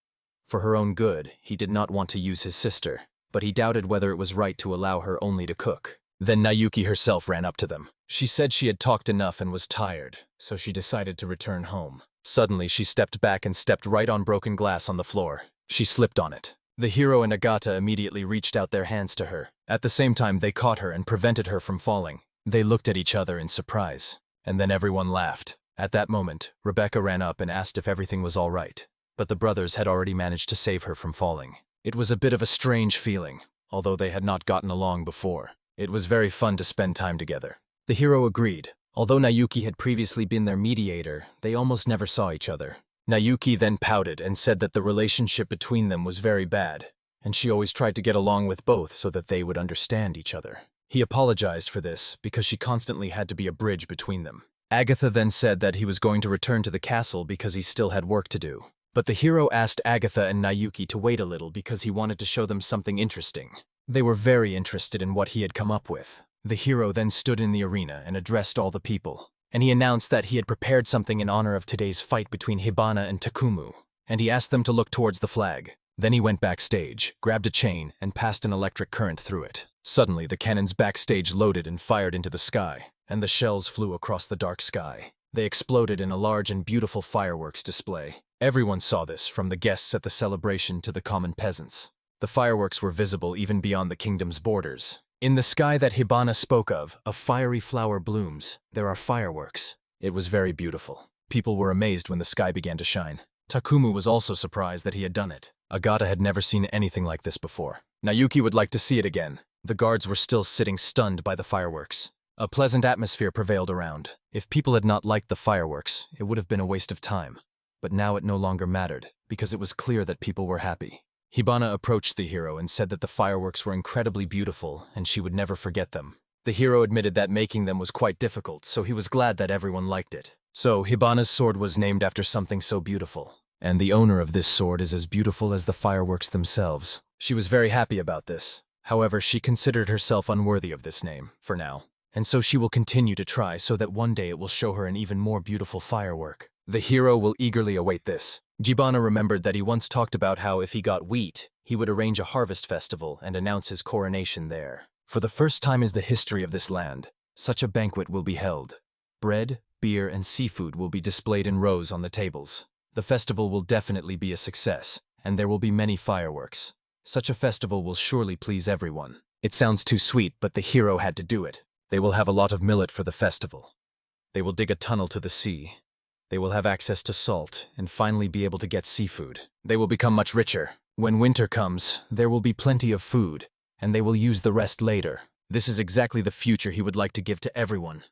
For her own good, he did not want to use his sister, but he doubted whether it was right to allow her only to cook. Then Nayuki herself ran up to them. She said she had talked enough and was tired, so she decided to return home. Suddenly, she stepped back and stepped right on broken glass on the floor. She slipped on it. The hero and Agata immediately reached out their hands to her. At the same time, they caught her and prevented her from falling. They looked at each other in surprise, and then everyone laughed. At that moment, Rebecca ran up and asked if everything was all right, but the brothers had already managed to save her from falling. It was a bit of a strange feeling, although they had not gotten along before. It was very fun to spend time together. The hero agreed. Although Nayuki had previously been their mediator, they almost never saw each other. Nayuki then pouted and said that the relationship between them was very bad, and she always tried to get along with both so that they would understand each other. He apologized for this because she constantly had to be a bridge between them. Agatha then said that he was going to return to the castle because he still had work to do. But the hero asked Agatha and Nayuki to wait a little because he wanted to show them something interesting. They were very interested in what he had come up with. The hero then stood in the arena and addressed all the people, and he announced that he had prepared something in honor of today's fight between Hibana and Takumu, and he asked them to look towards the flag. Then he went backstage, grabbed a chain, and passed an electric current through it. Suddenly, the cannons backstage loaded and fired into the sky, and the shells flew across the dark sky. They exploded in a large and beautiful fireworks display. Everyone saw this, from the guests at the celebration to the common peasants. The fireworks were visible even beyond the kingdom's borders. In the sky that Hibana spoke of, a fiery flower blooms. There are fireworks. It was very beautiful. People were amazed when the sky began to shine. Takumu was also surprised that he had done it. Agata had never seen anything like this before. Nayuki would like to see it again. The guards were still sitting stunned by the fireworks. A pleasant atmosphere prevailed around. If people had not liked the fireworks, it would have been a waste of time. But now it no longer mattered, because it was clear that people were happy. Hibana approached the hero and said that the fireworks were incredibly beautiful and she would never forget them. The hero admitted that making them was quite difficult, so he was glad that everyone liked it. So, Hibana's sword was named after something so beautiful. And the owner of this sword is as beautiful as the fireworks themselves. She was very happy about this. However, she considered herself unworthy of this name, for now. And so she will continue to try so that one day it will show her an even more beautiful firework. The hero will eagerly await this. Hibana remembered that he once talked about how if he got wheat, he would arrange a harvest festival and announce his coronation there. For the first time in the history of this land, such a banquet will be held. Bread, beer, and seafood will be displayed in rows on the tables. The festival will definitely be a success, and there will be many fireworks. Such a festival will surely please everyone. It sounds too sweet, but the hero had to do it. They will have a lot of millet for the festival. They will dig a tunnel to the sea. They will have access to salt, and finally be able to get seafood. They will become much richer. When winter comes, there will be plenty of food, and they will use the rest later. This is exactly the future he would like to give to everyone.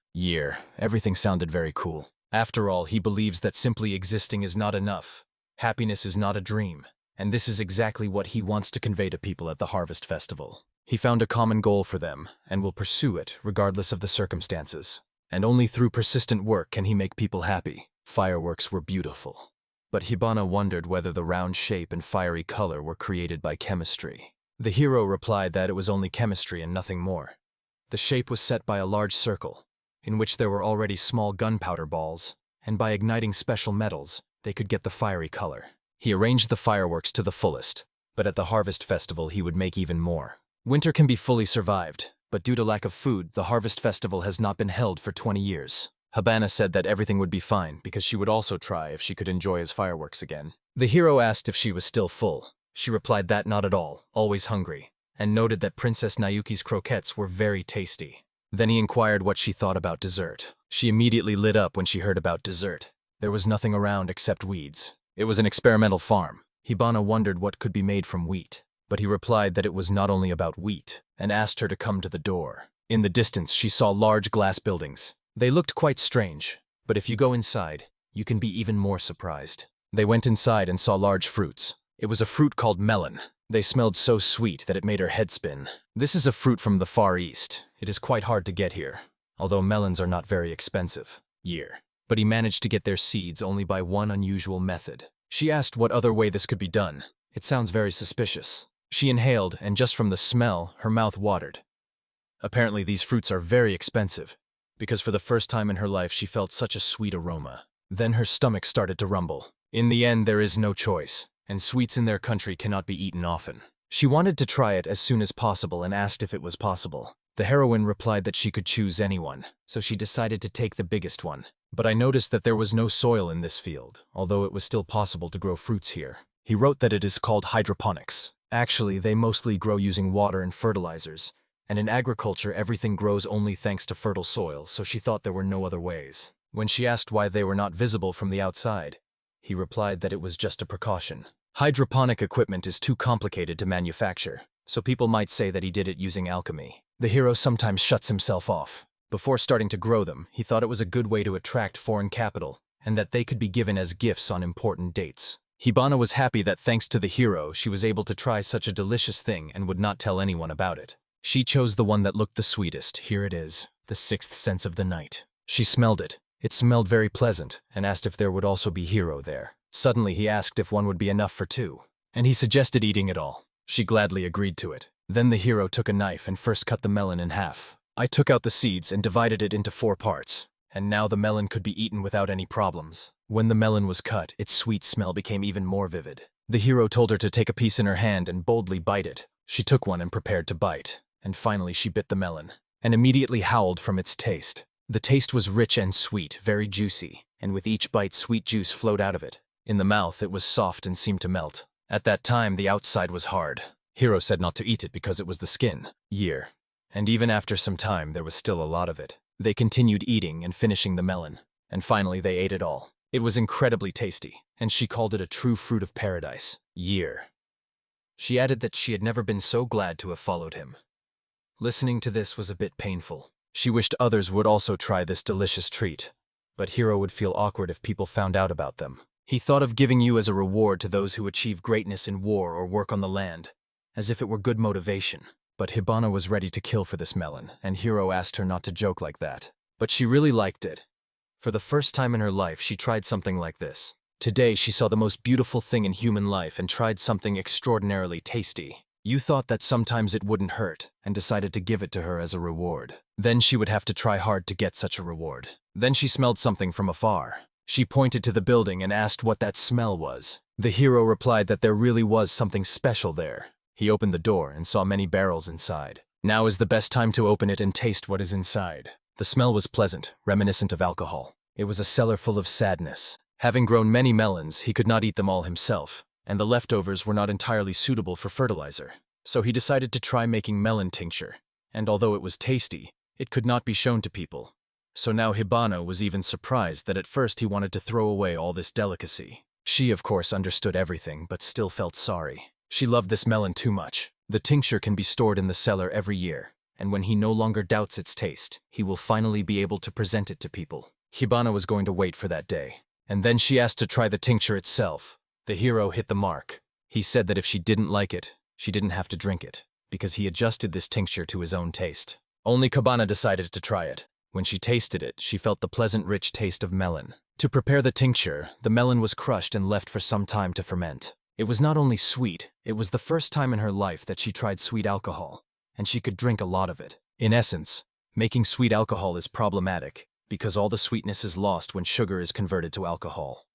Everything sounded very cool. After all, he believes that simply existing is not enough. Happiness is not a dream, and this is exactly what he wants to convey to people at the Harvest Festival. He found a common goal for them, and will pursue it regardless of the circumstances. And only through persistent work can he make people happy. Fireworks were beautiful. But Hibana wondered whether the round shape and fiery color were created by chemistry. The hero replied that it was only chemistry and nothing more. The shape was set by a large circle, in which there were already small gunpowder balls, and by igniting special metals, they could get the fiery color. He arranged the fireworks to the fullest, but at the Harvest Festival he would make even more. Winter can be fully survived, but due to lack of food, the Harvest Festival has not been held for 20 years. Hibana said that everything would be fine because she would also try if she could enjoy his fireworks again. The hero asked if she was still full. She replied that not at all, always hungry, and noted that Princess Nayuki's croquettes were very tasty. Then he inquired what she thought about dessert. She immediately lit up when she heard about dessert. There was nothing around except weeds. It was an experimental farm. Hibana wondered what could be made from wheat, but he replied that it was not only about wheat, and asked her to come to the door. In the distance, she saw large glass buildings. They looked quite strange, but if you go inside, you can be even more surprised. They went inside and saw large fruits. It was a fruit called melon. They smelled so sweet that it made her head spin. This is a fruit from the Far East. It is quite hard to get here, although melons are not very expensive. But he managed to get their seeds only by one unusual method. She asked what other way this could be done. It sounds very suspicious. She inhaled, and just from the smell, her mouth watered. Apparently these fruits are very expensive, because for the first time in her life she felt such a sweet aroma. Then her stomach started to rumble. In the end, there is no choice, and sweets in their country cannot be eaten often. She wanted to try it as soon as possible and asked if it was possible. The heroine replied that she could choose anyone, so she decided to take the biggest one. But I noticed that there was no soil in this field, although it was still possible to grow fruits here. He wrote that it is called hydroponics. Actually, they mostly grow using water and fertilizers, and in agriculture everything grows only thanks to fertile soil, so she thought there were no other ways. When she asked why they were not visible from the outside, he replied that it was just a precaution. Hydroponic equipment is too complicated to manufacture, so people might say that he did it using alchemy. The hero sometimes shuts himself off. Before starting to grow them, he thought it was a good way to attract foreign capital, and that they could be given as gifts on important dates. Hibana was happy that thanks to the hero, she was able to try such a delicious thing and would not tell anyone about it. She chose the one that looked the sweetest. Here it is, the sixth sense of the night. She smelled it. It smelled very pleasant, and asked if there would also be hero there. Suddenly he asked if one would be enough for two, and he suggested eating it all. She gladly agreed to it. Then the hero took a knife and first cut the melon in half. I took out the seeds and divided it into 4 parts, and now the melon could be eaten without any problems. When the melon was cut, its sweet smell became even more vivid. The hero told her to take a piece in her hand and boldly bite it. She took one and prepared to bite, and finally she bit the melon, and immediately howled from its taste. The taste was rich and sweet, very juicy, and with each bite sweet juice flowed out of it. In the mouth it was soft and seemed to melt. At that time the outside was hard. Hero said not to eat it because it was the skin. And even after some time there was still a lot of it. They continued eating and finishing the melon, and finally they ate it all. It was incredibly tasty, and she called it a true fruit of paradise. She added that she had never been so glad to have followed him. Listening to this was a bit painful. She wished others would also try this delicious treat, but Hero would feel awkward if people found out about them. He thought of giving you as a reward to those who achieve greatness in war or work on the land, as if it were good motivation. But Hibana was ready to kill for this melon, and Hero asked her not to joke like that. But she really liked it. For the first time in her life, she tried something like this. Today, she saw the most beautiful thing in human life and tried something extraordinarily tasty. You thought that sometimes it wouldn't hurt, and decided to give it to her as a reward. Then she would have to try hard to get such a reward. Then she smelled something from afar. She pointed to the building and asked what that smell was. The hero replied that there really was something special there. He opened the door and saw many barrels inside. Now is the best time to open it and taste what is inside. The smell was pleasant, reminiscent of alcohol. It was a cellar full of sadness. Having grown many melons, he could not eat them all himself, and the leftovers were not entirely suitable for fertilizer. So he decided to try making melon tincture, and although it was tasty, it could not be shown to people. So now Hibana was even surprised that at first he wanted to throw away all this delicacy. She, of course, understood everything, but still felt sorry. She loved this melon too much. The tincture can be stored in the cellar every year, and when he no longer doubts its taste, he will finally be able to present it to people. Hibana was going to wait for that day, and then she asked to try the tincture itself. The hero hit the mark. He said that if she didn't like it, she didn't have to drink it, because he adjusted this tincture to his own taste. Only Hibana decided to try it. When she tasted it, she felt the pleasant, rich taste of melon. To prepare the tincture, the melon was crushed and left for some time to ferment. It was not only sweet, it was the first time in her life that she tried sweet alcohol, and she could drink a lot of it. In essence, making sweet alcohol is problematic, because all the sweetness is lost when sugar is converted to alcohol.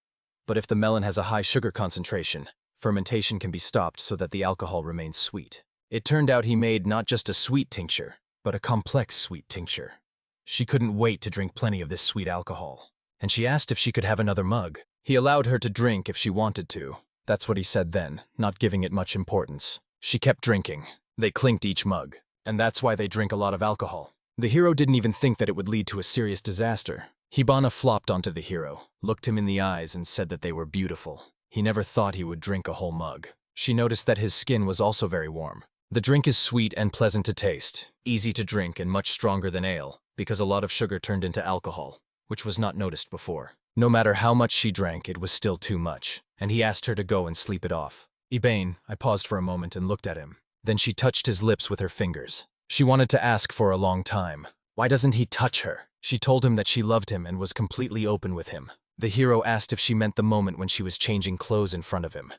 But if the melon has a high sugar concentration, fermentation can be stopped so that the alcohol remains sweet. It turned out he made not just a sweet tincture, but a complex sweet tincture. She couldn't wait to drink plenty of this sweet alcohol, and she asked if she could have another mug. He allowed her to drink if she wanted to. That's what he said then, not giving it much importance. She kept drinking. They clinked each mug, and that's why they drink a lot of alcohol. The hero didn't even think that it would lead to a serious disaster. Hibana flopped onto the hero, looked him in the eyes and said that they were beautiful. He never thought he would drink a whole mug. She noticed that his skin was also very warm. The drink is sweet and pleasant to taste, easy to drink and much stronger than ale, because a lot of sugar turned into alcohol, which was not noticed before. No matter how much she drank, it was still too much, and he asked her to go and sleep it off. Ibane, I paused for a moment and looked at him. Then she touched his lips with her fingers. She wanted to ask for a long time. Why doesn't he touch her? She told him that she loved him and was completely open with him. The hero asked if she meant the moment when she was changing clothes in front of him,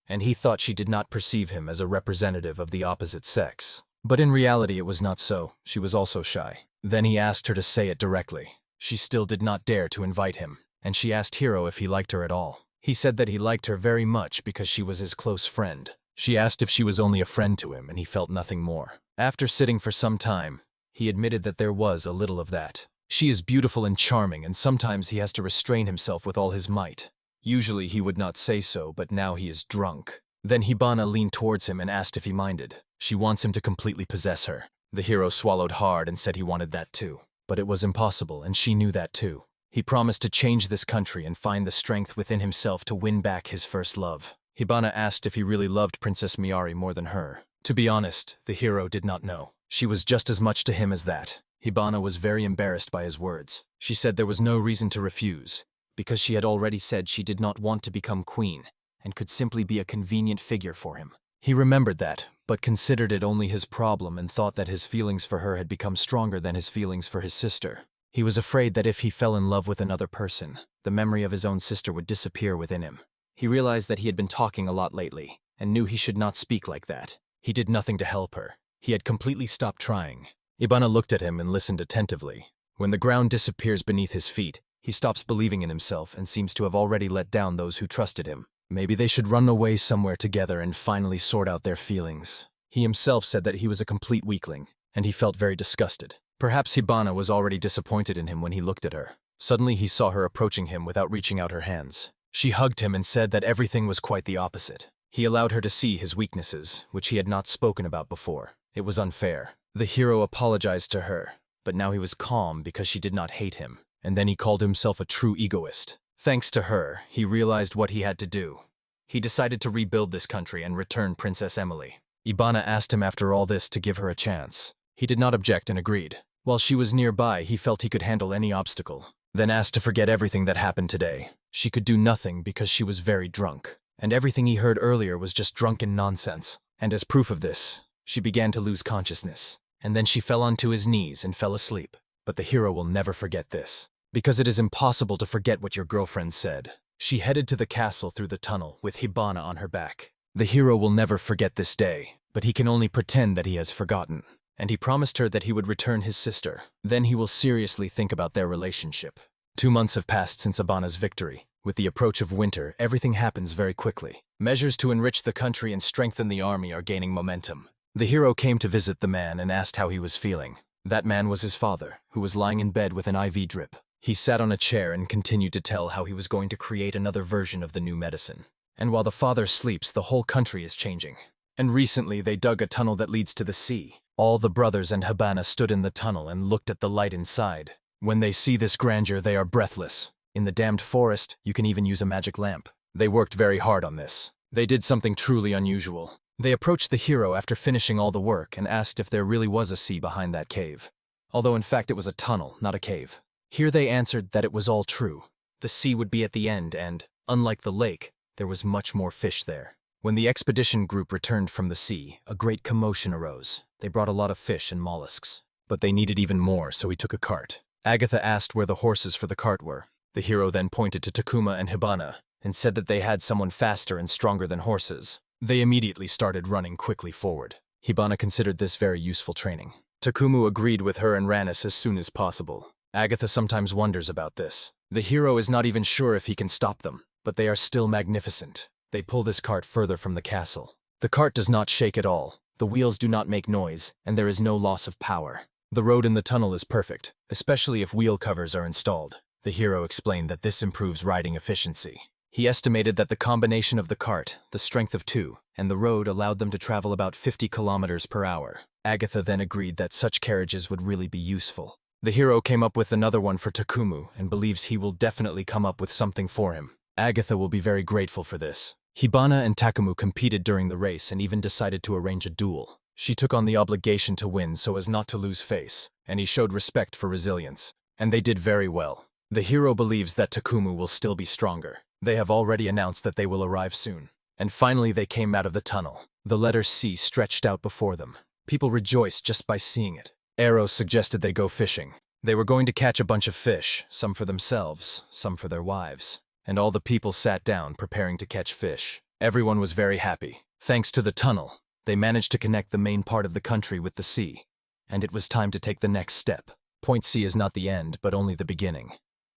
and he thought she did not perceive him as a representative of the opposite sex. But in reality it was not so. She was also shy. Then he asked her to say it directly. She still did not dare to invite him, and she asked Hiro if he liked her at all. He said that he liked her very much because she was his close friend. She asked if she was only a friend to him, and he felt nothing more. After sitting for some time, he admitted that there was a little of that. She is beautiful and charming, and sometimes he has to restrain himself with all his might. Usually he would not say so, but now he is drunk. Then Hibana leaned towards him and asked if he minded. She wants him to completely possess her. The hero swallowed hard and said he wanted that too. But it was impossible, and she knew that too. He promised to change this country and find the strength within himself to win back his first love. Hibana asked if he really loved Princess Miyari more than her. To be honest, the hero did not know. She was just as much to him as that. Hibana was very embarrassed by his words. She said there was no reason to refuse, because she had already said she did not want to become queen, and could simply be a convenient figure for him. He remembered that, but considered it only his problem and thought that his feelings for her had become stronger than his feelings for his sister. He was afraid that if he fell in love with another person, the memory of his own sister would disappear within him. He realized that he had been talking a lot lately, and knew he should not speak like that. He did nothing to help her. He had completely stopped trying. Hibana looked at him and listened attentively. When the ground disappears beneath his feet, he stops believing in himself and seems to have already let down those who trusted him. Maybe they should run away somewhere together and finally sort out their feelings. He himself said that he was a complete weakling, and he felt very disgusted. Perhaps Hibana was already disappointed in him when he looked at her. Suddenly he saw her approaching him without reaching out her hands. She hugged him and said that everything was quite the opposite. He allowed her to see his weaknesses, which he had not spoken about before. It was unfair. The hero apologized to her, but now he was calm because she did not hate him, and then he called himself a true egoist. Thanks to her, he realized what he had to do. He decided to rebuild this country and return Princess Emily. Hibana asked him after all this to give her a chance. He did not object and agreed. While she was nearby, he felt he could handle any obstacle, then asked to forget everything that happened today. She could do nothing because she was very drunk, and everything he heard earlier was just drunken nonsense. And as proof of this, she began to lose consciousness, and then she fell onto his knees and fell asleep. But the hero will never forget this, because it is impossible to forget what your girlfriend said. She headed to the castle through the tunnel with Hibana on her back. The hero will never forget this day, but he can only pretend that he has forgotten. And he promised her that he would return his sister. Then he will seriously think about their relationship. 2 months have passed since Hibana's victory. With the approach of winter, everything happens very quickly. Measures to enrich the country and strengthen the army are gaining momentum. The hero came to visit the man and asked how he was feeling. That man was his father, who was lying in bed with an IV drip. He sat on a chair and continued to tell how he was going to create another version of the new medicine. And while the father sleeps, the whole country is changing. And recently they dug a tunnel that leads to the sea. All the brothers and Hibana stood in the tunnel and looked at the light inside. When they see this grandeur, they are breathless. In the damned forest, you can even use a magic lamp. They worked very hard on this. They did something truly unusual. They approached the hero after finishing all the work and asked if there really was a sea behind that cave. Although in fact it was a tunnel, not a cave. Here they answered that it was all true. The sea would be at the end and, unlike the lake, there was much more fish there. When the expedition group returned from the sea, a great commotion arose. They brought a lot of fish and mollusks. But they needed even more, so he took a cart. Agatha asked where the horses for the cart were. The hero then pointed to Takuma and Hibana, and said that they had someone faster and stronger than horses. They immediately started running quickly forward. Hibana considered this very useful training. Takumu agreed with her and ran as soon as possible. Agatha sometimes wonders about this. The hero is not even sure if he can stop them, but they are still magnificent. They pull this cart further from the castle. The cart does not shake at all. The wheels do not make noise, and there is no loss of power. The road in the tunnel is perfect, especially if wheel covers are installed. The hero explained that this improves riding efficiency. He estimated that the combination of the cart, the strength of 2, and the road allowed them to travel about 50 kilometers per hour. Agatha then agreed that such carriages would really be useful. The hero came up with another one for Takumu and believes he will definitely come up with something for him. Agatha will be very grateful for this. Hibana and Takumu competed during the race and even decided to arrange a duel. She took on the obligation to win so as not to lose face, and he showed respect for resilience. And they did very well. The hero believes that Takumu will still be stronger. They have already announced that they will arrive soon. And finally they came out of the tunnel. The letter C stretched out before them. People rejoiced just by seeing it. Eros suggested they go fishing. They were going to catch a bunch of fish, some for themselves, some for their wives. And all the people sat down preparing to catch fish. Everyone was very happy. Thanks to the tunnel, they managed to connect the main part of the country with the sea. And it was time to take the next step. Point C is not the end, but only the beginning.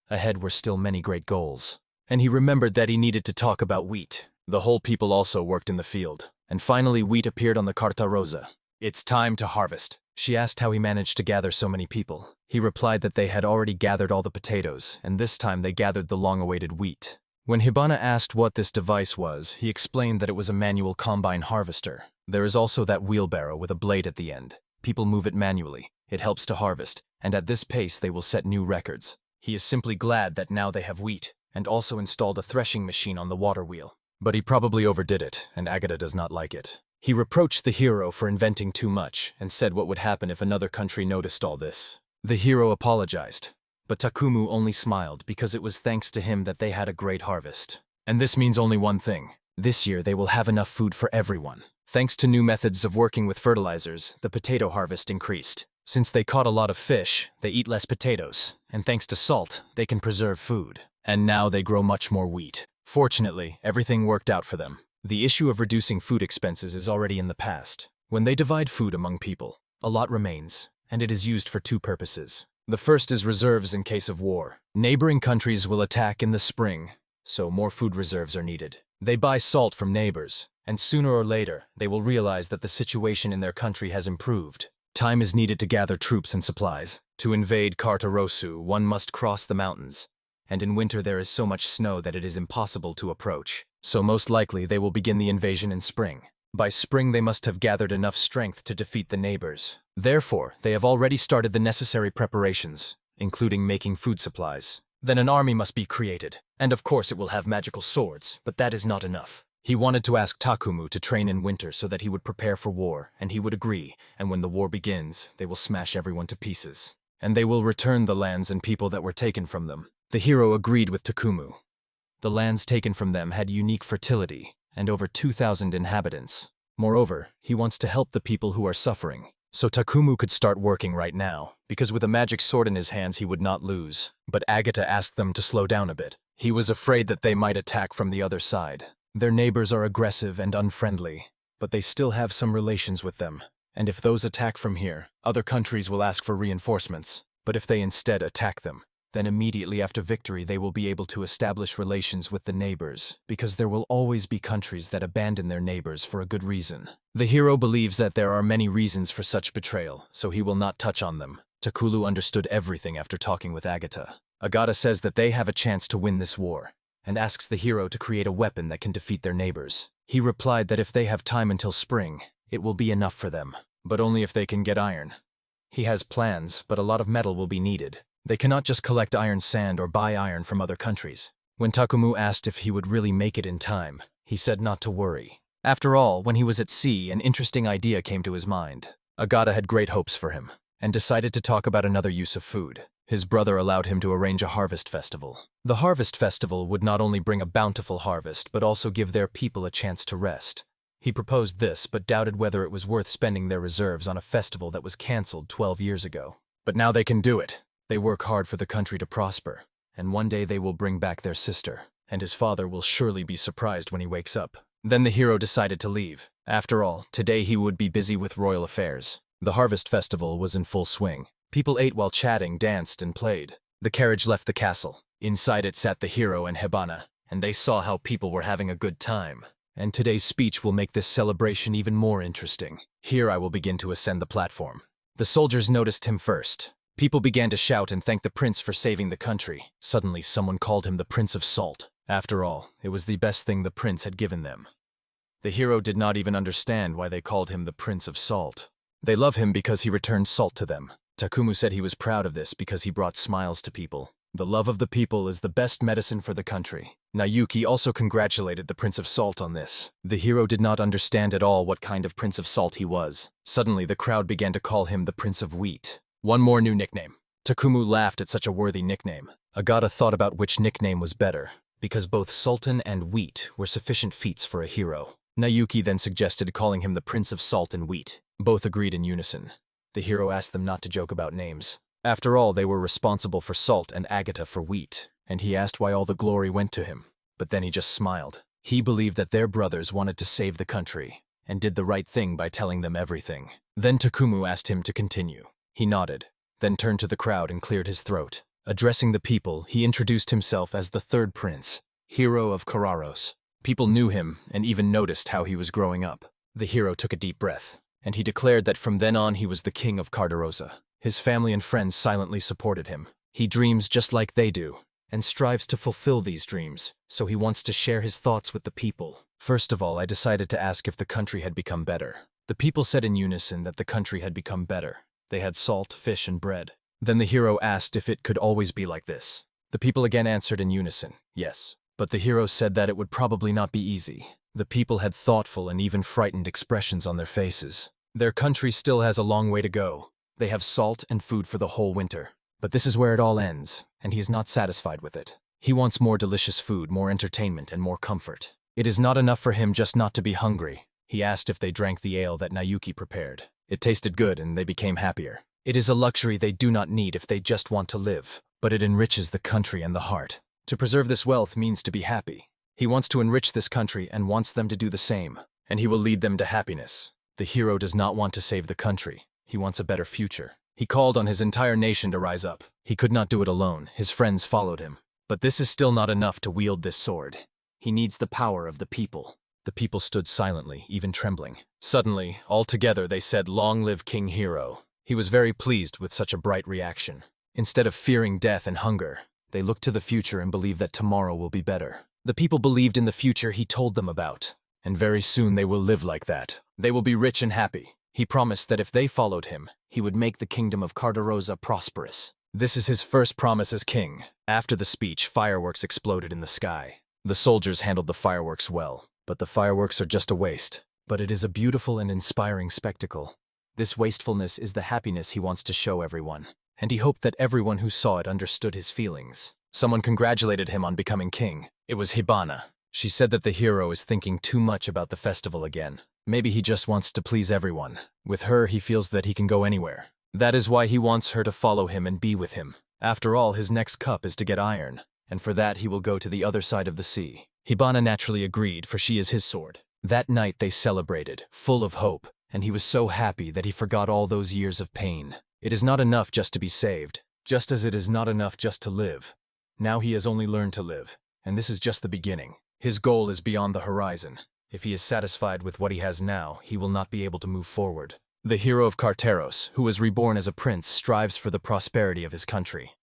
Ahead were still many great goals. And he remembered that he needed to talk about wheat. The whole people also worked in the field. And finally wheat appeared on the Carta Rosa. "It's time to harvest." She asked how he managed to gather so many people. He replied that they had already gathered all the potatoes, and this time they gathered the long-awaited wheat. When Hibana asked what this device was, he explained that it was a manual combine harvester. There is also that wheelbarrow with a blade at the end. People move it manually. It helps to harvest, and at this pace they will set new records. He is simply glad that now they have wheat, and also installed a threshing machine on the water wheel. But he probably overdid it, and Agata does not like it. He reproached the hero for inventing too much, and said what would happen if another country noticed all this. The hero apologized, but Takumu only smiled because it was thanks to him that they had a great harvest. And this means only one thing. This year they will have enough food for everyone. Thanks to new methods of working with fertilizers, the potato harvest increased. Since they caught a lot of fish, they eat less potatoes, and thanks to salt, they can preserve food. And now they grow much more wheat. Fortunately, everything worked out for them. The issue of reducing food expenses is already in the past. When they divide food among people, a lot remains, and it is used for two purposes. The first is reserves in case of war. Neighboring countries will attack in the spring, so more food reserves are needed. They buy salt from neighbors, and sooner or later, they will realize that the situation in their country has improved. Time is needed to gather troops and supplies. To invade Kartarosu, one must cross the mountains, and in winter there is so much snow that it is impossible to approach. So most likely they will begin the invasion in spring. By spring they must have gathered enough strength to defeat the neighbors. Therefore, they have already started the necessary preparations, including making food supplies. Then an army must be created, and of course it will have magical swords, but that is not enough. He wanted to ask Takumu to train in winter so that he would prepare for war, and he would agree, and when the war begins, they will smash everyone to pieces. And they will return the lands and people that were taken from them. The hero agreed with Takumu. The lands taken from them had unique fertility, and over 2,000 inhabitants. Moreover, he wants to help the people who are suffering. So Takumu could start working right now, because with a magic sword in his hands he would not lose. But Agata asked them to slow down a bit. He was afraid that they might attack from the other side. Their neighbors are aggressive and unfriendly, but they still have some relations with them. And if those attack from here, other countries will ask for reinforcements. But if they instead attack them, then immediately after victory they will be able to establish relations with the neighbors, because there will always be countries that abandon their neighbors for a good reason. The hero believes that there are many reasons for such betrayal, so he will not touch on them. Takulu understood everything after talking with Agata. Agata says that they have a chance to win this war, and asks the hero to create a weapon that can defeat their neighbors. He replied that if they have time until spring, it will be enough for them, but only if they can get iron. He has plans, but a lot of metal will be needed. They cannot just collect iron sand or buy iron from other countries. When Takumu asked if he would really make it in time, he said not to worry. After all, when he was at sea, an interesting idea came to his mind. Agata had great hopes for him, and decided to talk about another use of food. His brother allowed him to arrange a harvest festival. The harvest festival would not only bring a bountiful harvest, but also give their people a chance to rest. He proposed this, but doubted whether it was worth spending their reserves on a festival that was cancelled 12 years ago. But now they can do it. They work hard for the country to prosper, and one day they will bring back their sister, and his father will surely be surprised when he wakes up. Then the hero decided to leave. After all, today he would be busy with royal affairs. The harvest festival was in full swing. People ate while chatting, danced, and played. The carriage left the castle. Inside it sat the hero and Hibana, and they saw how people were having a good time. And today's speech will make this celebration even more interesting. Here I will begin to ascend the platform. The soldiers noticed him first. People began to shout and thank the prince for saving the country. Suddenly, someone called him the Prince of Salt. After all, it was the best thing the prince had given them. The hero did not even understand why they called him the Prince of Salt. They love him because he returned salt to them. Takumu said he was proud of this because he brought smiles to people. The love of the people is the best medicine for the country. Nayuki also congratulated the Prince of Salt on this. The hero did not understand at all what kind of Prince of Salt he was. Suddenly, the crowd began to call him the Prince of Wheat. One more new nickname. Takumu laughed at such a worthy nickname. Agata thought about which nickname was better, because both Sultan and Wheat were sufficient feats for a hero. Nayuki then suggested calling him the Prince of Salt and Wheat. Both agreed in unison. The hero asked them not to joke about names. After all, they were responsible for salt and Agata for wheat, and he asked why all the glory went to him. But then he just smiled. He believed that their brothers wanted to save the country, and did the right thing by telling them everything. Then Takumu asked him to continue. He nodded, then turned to the crowd and cleared his throat. Addressing the people, he introduced himself as the third prince, hero of Kararos. People knew him and even noticed how he was growing up. The hero took a deep breath, and he declared that from then on he was the king of Carderosa. His family and friends silently supported him. He dreams just like they do, and strives to fulfill these dreams, so he wants to share his thoughts with the people. First of all, I decided to ask if the country had become better. The people said in unison that the country had become better. They had salt, fish, and bread. Then the hero asked if it could always be like this. The people again answered in unison, yes. But the hero said that it would probably not be easy. The people had thoughtful and even frightened expressions on their faces. Their country still has a long way to go. They have salt and food for the whole winter. But this is where it all ends, and he is not satisfied with it. He wants more delicious food, more entertainment, and more comfort. It is not enough for him just not to be hungry. He asked if they drank the ale that Nayuki prepared. It tasted good, and they became happier. It is a luxury they do not need if they just want to live, but it enriches the country and the heart. To preserve this wealth means to be happy. He wants to enrich this country and wants them to do the same, and he will lead them to happiness. The hero does not want to save the country. He wants a better future. He called on his entire nation to rise up. He could not do it alone. His friends followed him. But this is still not enough to wield this sword. He needs the power of the people. The people stood silently, even trembling. Suddenly, all together they said, "Long live King Hero." He was very pleased with such a bright reaction. Instead of fearing death and hunger, they looked to the future and believed that tomorrow will be better. The people believed in the future he told them about, and very soon they will live like that. They will be rich and happy. He promised that if they followed him, he would make the kingdom of Carderosa prosperous. This is his first promise as king. After the speech, fireworks exploded in the sky. The soldiers handled the fireworks well, but the fireworks are just a waste. But it is a beautiful and inspiring spectacle. This wastefulness is the happiness he wants to show everyone, and he hoped that everyone who saw it understood his feelings. Someone congratulated him on becoming king. It was Hibana. She said that the hero is thinking too much about the festival again. Maybe he just wants to please everyone. With her, he feels that he can go anywhere. That is why he wants her to follow him and be with him. After all, his next cup is to get iron, and for that he will go to the other side of the sea. Hibana naturally agreed, for she is his sword. That night they celebrated, full of hope, and he was so happy that he forgot all those years of pain. It is not enough just to be saved, just as it is not enough just to live. Now he has only learned to live, and this is just the beginning. His goal is beyond the horizon. If he is satisfied with what he has now, he will not be able to move forward. The hero of Carteros, who was reborn as a prince, strives for the prosperity of his country.